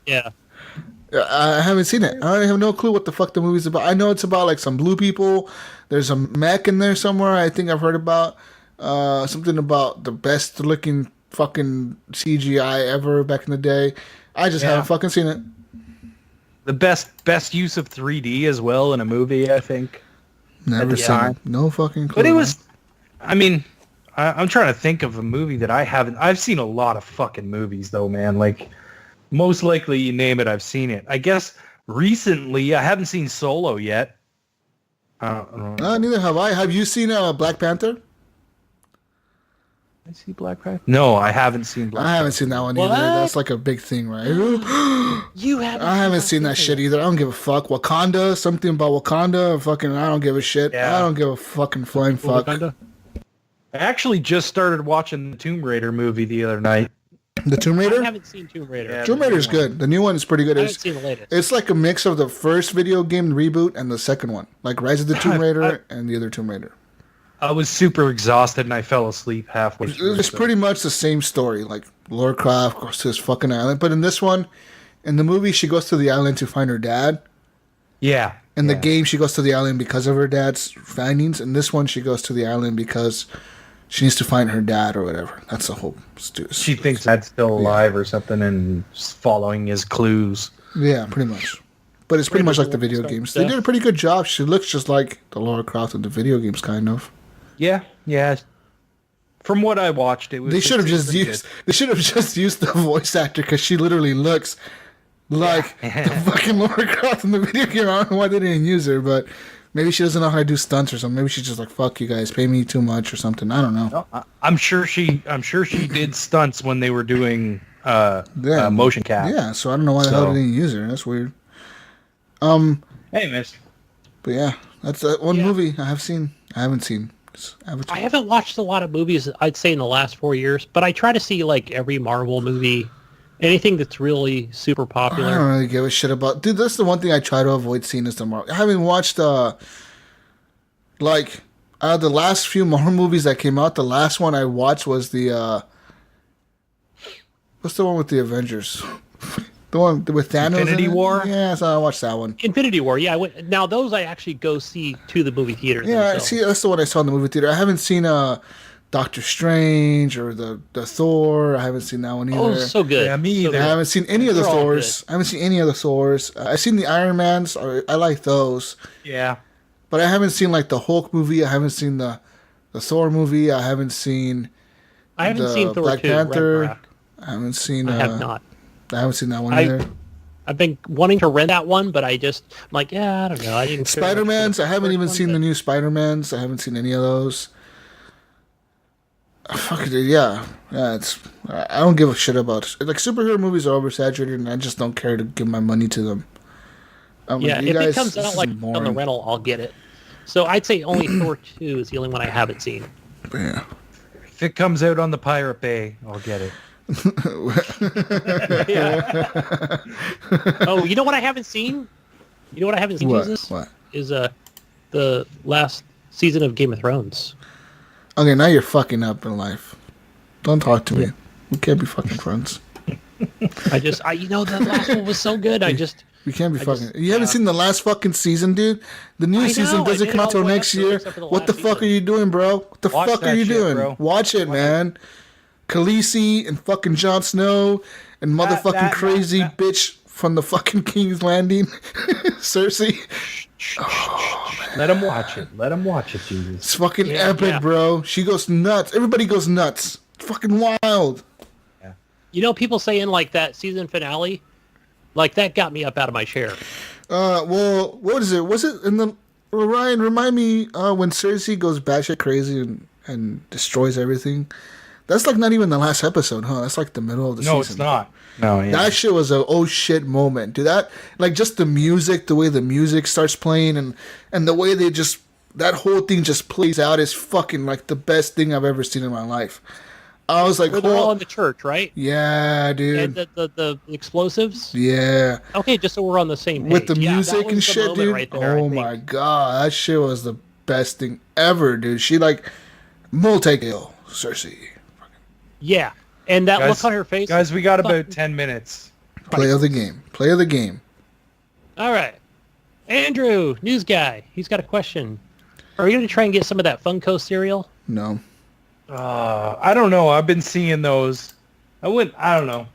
Yeah. I haven't seen it. I have no clue what the fuck the movie's about. I know it's about like some blue people. There's a mech in there somewhere. I think I've heard about something about the best looking fucking CGI ever back in the day. I just haven't fucking seen it. The best use of 3D as well in a movie, I think. Never the seen time. it. No fucking clue. But it was, I mean, I'm trying to think of a movie that I haven't. I've seen a lot of fucking movies though, man. Like, most likely you name it, I've seen it. I guess recently I haven't seen Solo yet. I don't know. Neither have I. Have you seen Black Panther? Did I see Black Panther? No, I haven't seen Black I haven't seen that one either. What? That's like a big thing, right? You haven't. I haven't seen that shit either. I don't give a fuck. Wakanda, something about Wakanda. Fucking, I don't give a shit. Yeah. I don't give a fucking flying fuck. I actually just started watching the Tomb Raider movie the other night. The Tomb I Raider? haven't seen Tomb Raider. Yeah. Tomb Raider's good. The new one is pretty good. I haven't seen the latest. It's like a mix of the first video game reboot and the second one. Like Rise of the Tomb Raider and the other Tomb Raider. I was super exhausted and I fell asleep halfway through. It's so- pretty much the same story. Like Lara Croft goes to this fucking island. But in this one, in the movie, she goes to the island to find her dad. Yeah. In the yeah. game, she goes to the island because of her dad's findings. In this one, she goes to the island because she needs to find her dad or whatever. That's the whole... She thinks Dad's still alive or something and just following his clues. Yeah, pretty much. But it's pretty much like the video games. They did a pretty good job. She looks just like the Lara Croft of the video games, kind of. Yeah. From what I watched, it was. They should have just pretty used. They should have just used the voice actor because she literally looks like the fucking Lara Croft in the video game. I don't know why they didn't use her, but Maybe she doesn't know how to do stunts or something. Maybe she's just like, fuck you guys, pay me too much or something. I don't know. No, I'm sure she did stunts when they were doing motion cap. Yeah, so I don't know why the hell they didn't use her. That's weird. Hey, miss. But yeah, that's one movie I haven't seen. I haven't watched a lot of movies, I'd say, in the last 4 years, but I try to see like every Marvel movie, anything that's really super popular. I don't really give a shit about. Dude, that's the one thing I try to avoid seeing is the Marvel. I haven't watched the last few Marvel movies that came out. The last one I watched was the what's the one with the Avengers? The one with Thanos. Infinity War? Yeah, so I watched that one. Infinity War, yeah. Now those I actually go see to the movie theater. Yeah, themselves. see, that's the one I saw in the movie theater. I haven't seen Doctor Strange or the Thor. I haven't seen that one either. Oh, so good. Yeah, me either. I haven't seen any of the They're all Thors. I haven't seen any of the Thors. I've seen the Iron Mans. I like those. Yeah. But I haven't seen like the Hulk movie. I haven't seen the Thor movie. I haven't seen seen Thor Black 2, Panther. Ragnarok. I haven't seen. I have not. I haven't seen that one either. I've been wanting to rent that one, but I'm like, yeah, I don't know. I didn't. Spider-Mans. I haven't even seen the new Spider-Mans. I haven't seen any of those. Fuck it, yeah. It's. I don't give a shit about like superhero movies are oversaturated, and I just don't care to give my money to them. Yeah, like, if guys, it comes out like on the rental, I'll get it. So I'd say only Thor 2 is the only one I haven't seen. Yeah. If it comes out on the Pirate Bay, I'll get it. Yeah. Oh, you know what I haven't seen? You know what I haven't seen, Jesus? What? Is the last season of Game of Thrones. Okay, now you're fucking up in life. Don't talk to me. We can't be fucking friends. The last one was so good. We can't be fucking. You haven't seen the last fucking season, dude? The new season doesn't come out till next year. What the fuck are you doing, bro? What the fuck are you doing? Bro. Watch it, man. Khaleesi and fucking Jon Snow and motherfucking crazy bitch from the fucking King's Landing, Cersei. Let him watch it. Let him watch it, Jesus. It's fucking epic, bro. She goes nuts. Everybody goes nuts. It's fucking wild. You know, people saying like that season finale, like that got me up out of my chair. Well, what is it? Was it in the Ryan? Remind me when Cersei goes batshit crazy and destroys everything. That's like not even the last episode, huh? That's like the middle of the season. No, it's not. No, yeah. That shit was a oh shit moment. Dude, that like just the music, the way the music starts playing and the way they just that whole thing just plays out is fucking like the best thing I've ever seen in my life. I was like, they're all in the church, right? Yeah, dude. And the explosives. Yeah. Okay, just so we're on the same page. With the music and shit, dude. Right there, oh my god, that shit was the best thing ever, dude. She like multi-kill Cersei. Yeah, and that look on her face. Guys, we got about 10 minutes. Play of the game. Play of the game. All right. Andrew, news guy. He's got a question. Are we going to try and get some of that Funko cereal? No. I don't know. I've been seeing those. I don't know.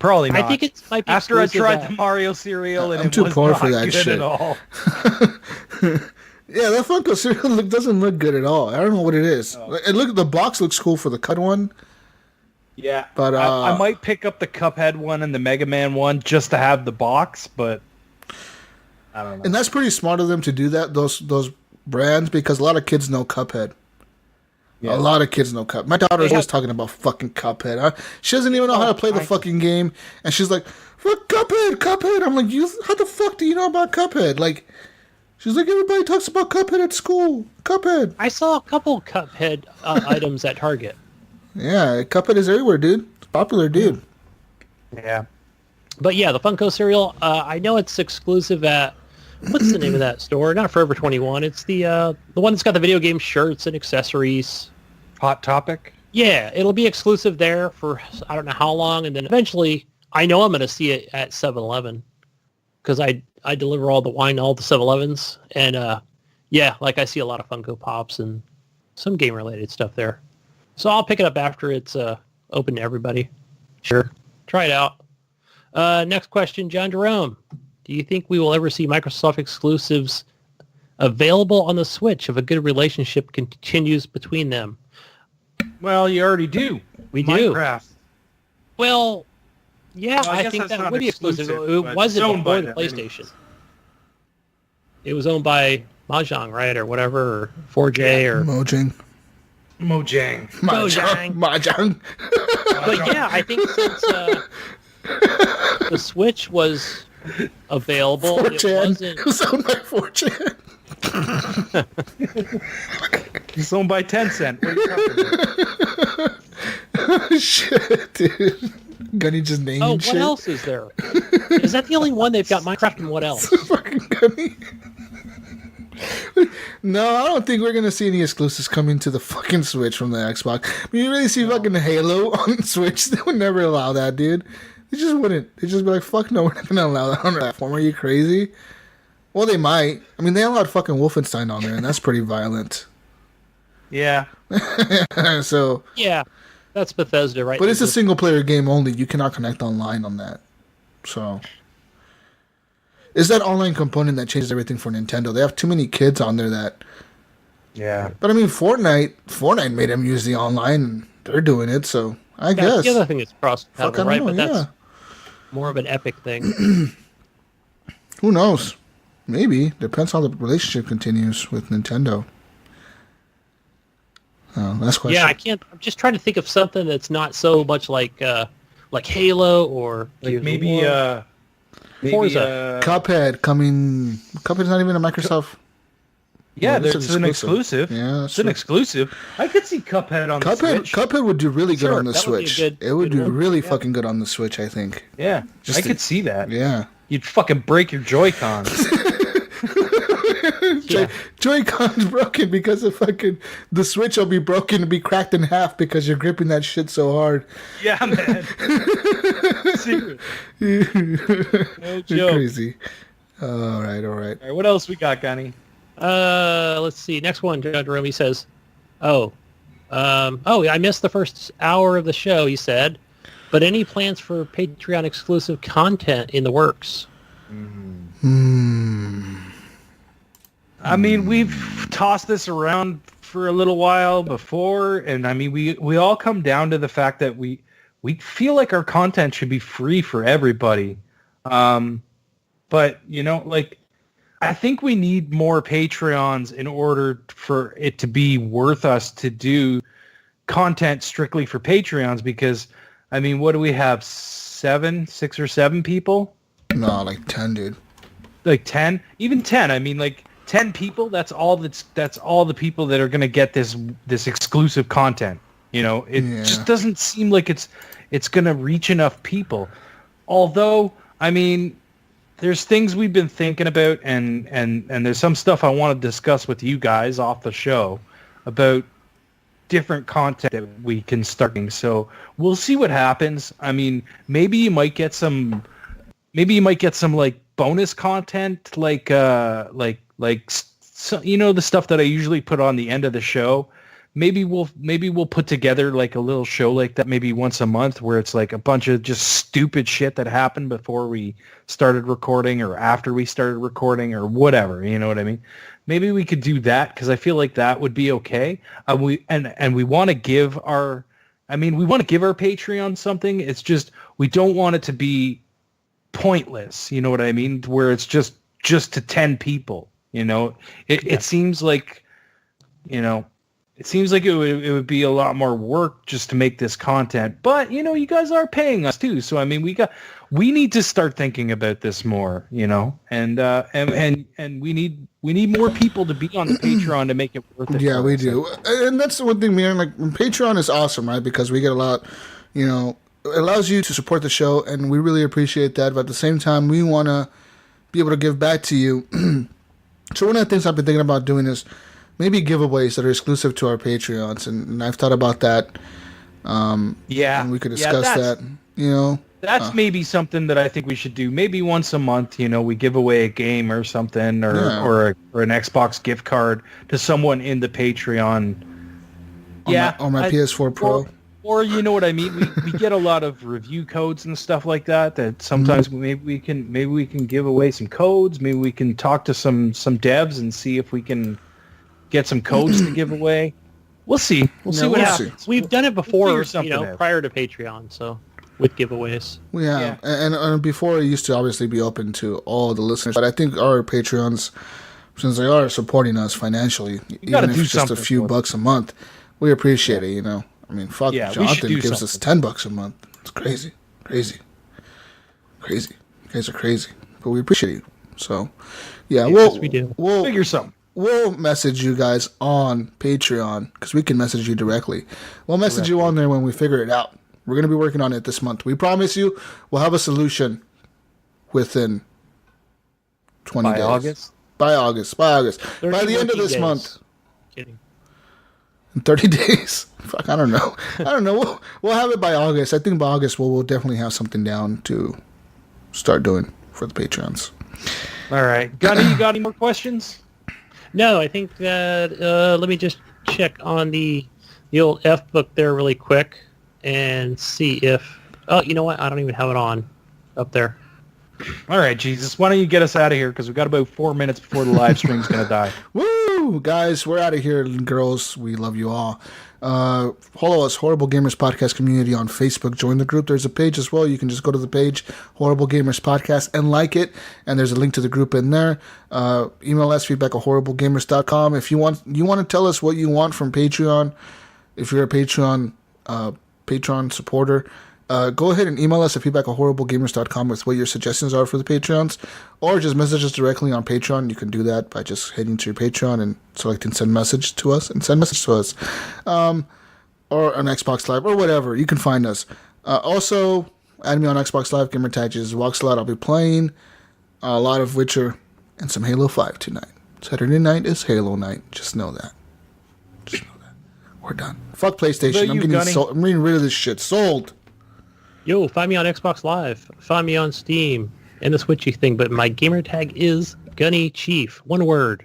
Probably not. I think it might be after I tried at... the Mario cereal and I'm it too was poor not for that good shit at all. Yeah, that Funko cereal doesn't look good at all. I don't know what it is. Oh. The box looks cool for the cut one. Yeah, but I might pick up the Cuphead one and the Mega Man one just to have the box, but I don't know. And that's pretty smart of them to do that. Those brands, because a lot of kids know Cuphead. Yeah. A lot of kids know Cuphead. My daughter's always talking about fucking Cuphead. She doesn't even know how to play the fucking game, and she's like, "Fuck Cuphead." I'm like, how the fuck do you know about Cuphead? Like, she's like, everybody talks about Cuphead at school. Cuphead. I saw a couple Cuphead items at Target. Yeah, Cuphead is everywhere, dude. It's popular, dude. Yeah. But yeah, the Funko cereal, I know it's exclusive at, what's the name of that store? Not Forever 21. It's the one that's got the video game shirts and accessories. Hot Topic? Yeah, it'll be exclusive there for I don't know how long, and then eventually, I know I'm going to see it at 7-Eleven because I deliver all the wine to all the 7-Elevens, and yeah, like I see a lot of Funko Pops and some game-related stuff there. So I'll pick it up after it's open to everybody. Sure. Try it out. Next question, John Jerome. Do you think we will ever see Microsoft exclusives available on the Switch if a good relationship continues between them? Well, you already do. We do. Minecraft. Well, yeah, Well, I I guess think that's that not would be exclusive. exclusive, It but wasn't it's owned before by the them PlayStation. it was owned by Mahjong, right, or whatever, or 4J, or Mojang. Mahjong. But yeah, I think since the Switch was available, 4chan. it It was owned by 4chan. It's owned by Tencent. What are you talking about? Shit, dude. Gunny just named what shit. else is there? Is that the only one they've got Minecraft, and what else? Fucking Gunny. No, I don't think we're gonna see any exclusives coming to the fucking Switch from the Xbox. You really see fucking Halo on Switch? They would never allow that, dude. They just wouldn't. They'd just be like, fuck no, we're not gonna allow that on the platform. Are you crazy? Well, they might. I mean, they allowed fucking Wolfenstein on there, and that's pretty violent. Yeah. So. Yeah, that's Bethesda, right? But it's a single player game only. You cannot connect online on that. So. It's that online component that changes everything for Nintendo. They have too many kids on there that. Yeah. But I mean, Fortnite made them use the online, and they're doing it, so I guess. The other thing is cross-compatible, right? know, But that's yeah. more of an Epic thing. Who knows? Maybe. Depends how the relationship continues with Nintendo. Last question. Yeah, I'm just trying to think of something that's not so much like Halo or Like maybe Forza. Cuphead coming. Cuphead's not even a Microsoft. Yeah, Well, there's an exclusive. Yeah, it's an exclusive. I could see Cuphead on the Switch. Cuphead would do really good Sure, on the that would be a Switch. good- It would good do one. really Yeah. fucking good on the Switch, I think. Yeah, Just I to- could see that. Yeah. You'd fucking break your Joy-Cons. Yeah. Joy-Con's broken because of fucking the Switch will be broken and be cracked in half because you're gripping that shit so hard. Yeah, man. Seriously. No You're joke. crazy. All right. All right, what else we got, Gunny? Let's see. Next one, John Jerome, he says, I missed the first hour of the show, he said, but any plans for Patreon exclusive content in the works? I mean, we've tossed this around for a little while before, and I mean, we all come down to the fact that we feel like our content should be free for everybody. But, you know, like, I think we need more Patreons in order for it to be worth us to do content strictly for Patreons because, I mean, what do we have? 6 or 7 people? No, like 10, dude. Like 10? Even 10. I mean, like 10 people, that's all the people that are going to get this exclusive content. You know, it just doesn't seem like it's going to reach enough people. Although, I mean, there's things we've been thinking about and there's some stuff I want to discuss with you guys off the show about different content that we can start. So we'll see what happens. I mean, maybe you might get some like bonus content, like so, you know, the stuff that I usually put on the end of the show. Maybe we'll put together like a little show like that maybe once a month where it's like a bunch of just stupid shit that happened before we started recording or after we started recording or whatever. You know what I mean? Maybe we could do that because I feel like that would be okay. We want to give our Patreon something. It's just we don't want it to be pointless. You know what I mean? Where it's just to 10 people. You know, it seems like, you know. It seems like it would be a lot more work just to make this content, but you know, you guys are paying us too. So I mean, we need to start thinking about this more, you know, and we need more people to be on the Patreon to make it worth it. Yeah, we do, and that's the one thing, man. Like Patreon is awesome, right? Because we get a lot, you know, it allows you to support the show, and we really appreciate that. But at the same time, we want to be able to give back to you. So one of the things I've been thinking about doing is maybe giveaways that are exclusive to our Patreons, and I've thought about that. And we could discuss that. You know, that's maybe something that I think we should do. Maybe once a month, you know, we give away a game or something, or an Xbox gift card to someone in the Patreon. On my PS4 Pro. Or you know what I mean? We get a lot of review codes and stuff like that. That sometimes maybe we can give away some codes. Maybe we can talk to some devs and see if we can get some codes to give away. We'll see. We'll see what happens. We've done it before, you know, prior to Patreon, so with giveaways. We have. And before it used to obviously be open to all the listeners, but I think our Patreons since they are supporting us financially, even if it's just a few bucks a month, we appreciate it. You know, I mean, fuck, Jonathan gives us $10 a month. It's crazy. You guys are crazy, but we appreciate you. So, yeah, we do. We'll figure something. We'll message you guys on Patreon because we can message you directly. We'll message you on there when we figure it out. We're going to be working on it this month. We promise you we'll have a solution within 20 days. By August. By the end of this month. Kidding. In 30 days. Fuck, I don't know. We'll have it by August. I think by August we'll definitely have something down to start doing for the Patreons. All right. Gunny, you got any more questions? No, I think that let me just check on the old F book there really quick and see if... Oh, you know what? I don't even have it on up there. All right, Jesus. Why don't you get us out of here? Because we've got about 4 minutes before the live stream's going to die. Woo! Guys, we're out of here. Girls, we love you all. Follow us, Horrible Gamers Podcast Community on Facebook. Join the group. There's a page as well. You can just go to the page, Horrible Gamers Podcast, and like it. And there's a link to the group in there. Email us, feedback@horriblegamers.com. If you want to tell us what you want from Patreon, if you're a Patreon supporter, go ahead and email us at feedback@horriblegamers.com with what your suggestions are for the Patreons, or just message us directly on Patreon. You can do that by just heading to your Patreon and selecting send message to us, or on Xbox Live or whatever. You can find us. Also, add me on Xbox Live, gamertag Jesus Walkslot. I'll be playing a lot of Witcher and some Halo 5 tonight. Saturday night is Halo night. Just know that. We're done. Fuck PlayStation. I'm getting rid of this shit. Sold. Yo, find me on Xbox Live. Find me on Steam and the Switchy thing. But my gamer tag is Gunny Chief. One word.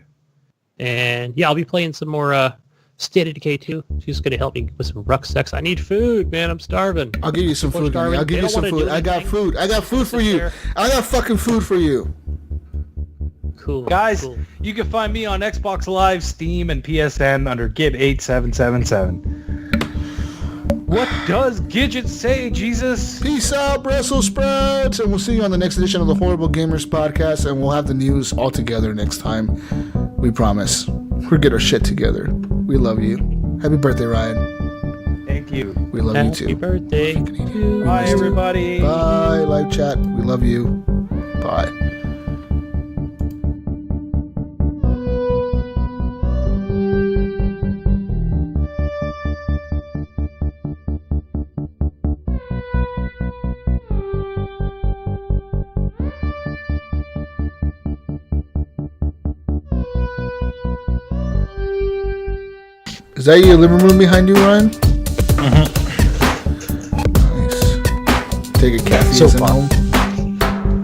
And yeah, I'll be playing some more State of Decay 2. She's going to help me with some ruck sex. I need food, man. I'm starving. I'll give you some food. I'll give you some food. I got food. I got food for you. I got fucking food for you. Cool. Guys, you can find me on Xbox Live, Steam, and PSN under Gib8777. What does Gidget say, Jesus? Peace out, Brussels sprouts, and we'll see you on the next edition of the Horrible Gamers Podcast, and we'll have the news all together next time. We promise. We'll get our shit together. We love you. Happy birthday, Ryan. Thank you. We love you too. Happy birthday. Bye, everybody. Bye, live chat. We love you. Bye. Is that your living room behind you, Ryan? Mm-hmm. Nice. Take a cafe So at far. home?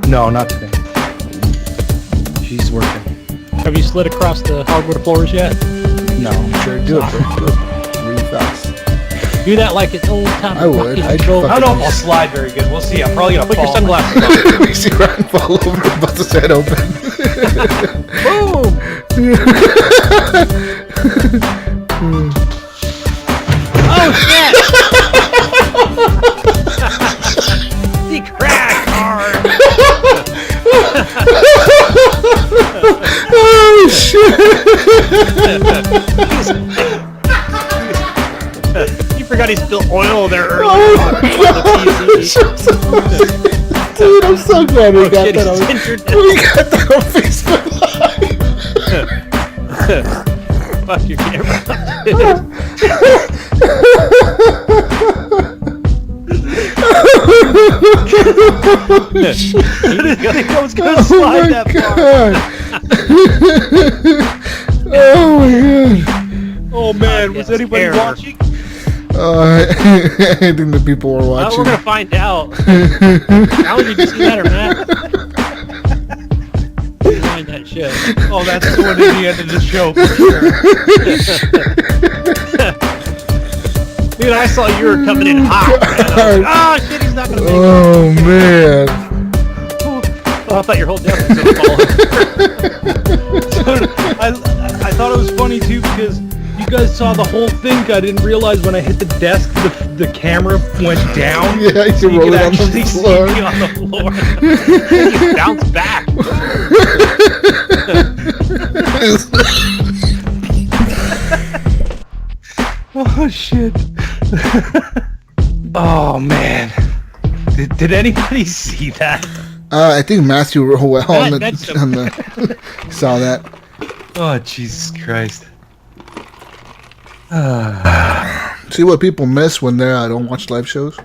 No, not today. She's working. Have you slid across the hardwood floors yet? No. Sure, do it, bro. Do it. Really fast. Do that like it's old time. I would. I I'd don't I don't know if I'll slide very good. We'll see. I'm probably going to Put your fall. sunglasses on. We see Ryan fall over, bust his head open. Boom! Oh shit! He cracked hard. Oh shit! You forgot he spilled oil there earlier. Oh on my the gosh! PC. Dude, I'm so glad we got shit, that he's on. injured. We got that on Facebook Live. Fuck your camera. I was gonna slide that far. Oh my god! Oh, man. Was anybody error. watching? I think the people were Well, watching. we're gonna find out. How did you see that or Matt? Find that shit. Oh, that's going to the end of the show for sure. Dude, I saw you were coming in hot. Man. I was like, oh shit, he's not gonna make it. Oh man! Oh, I thought your whole desk was gonna fall. Dude, I thought it was funny too because you guys saw the whole thing. I didn't realize when I hit the desk, the camera went down. Yeah, you so you rolled could on the actually see floor. me on the floor. You bounced back. Oh shit. Oh man. Did anybody see that? I think Matthew real well That's saw that. Oh Jesus Christ. See what people miss when they don't watch live shows?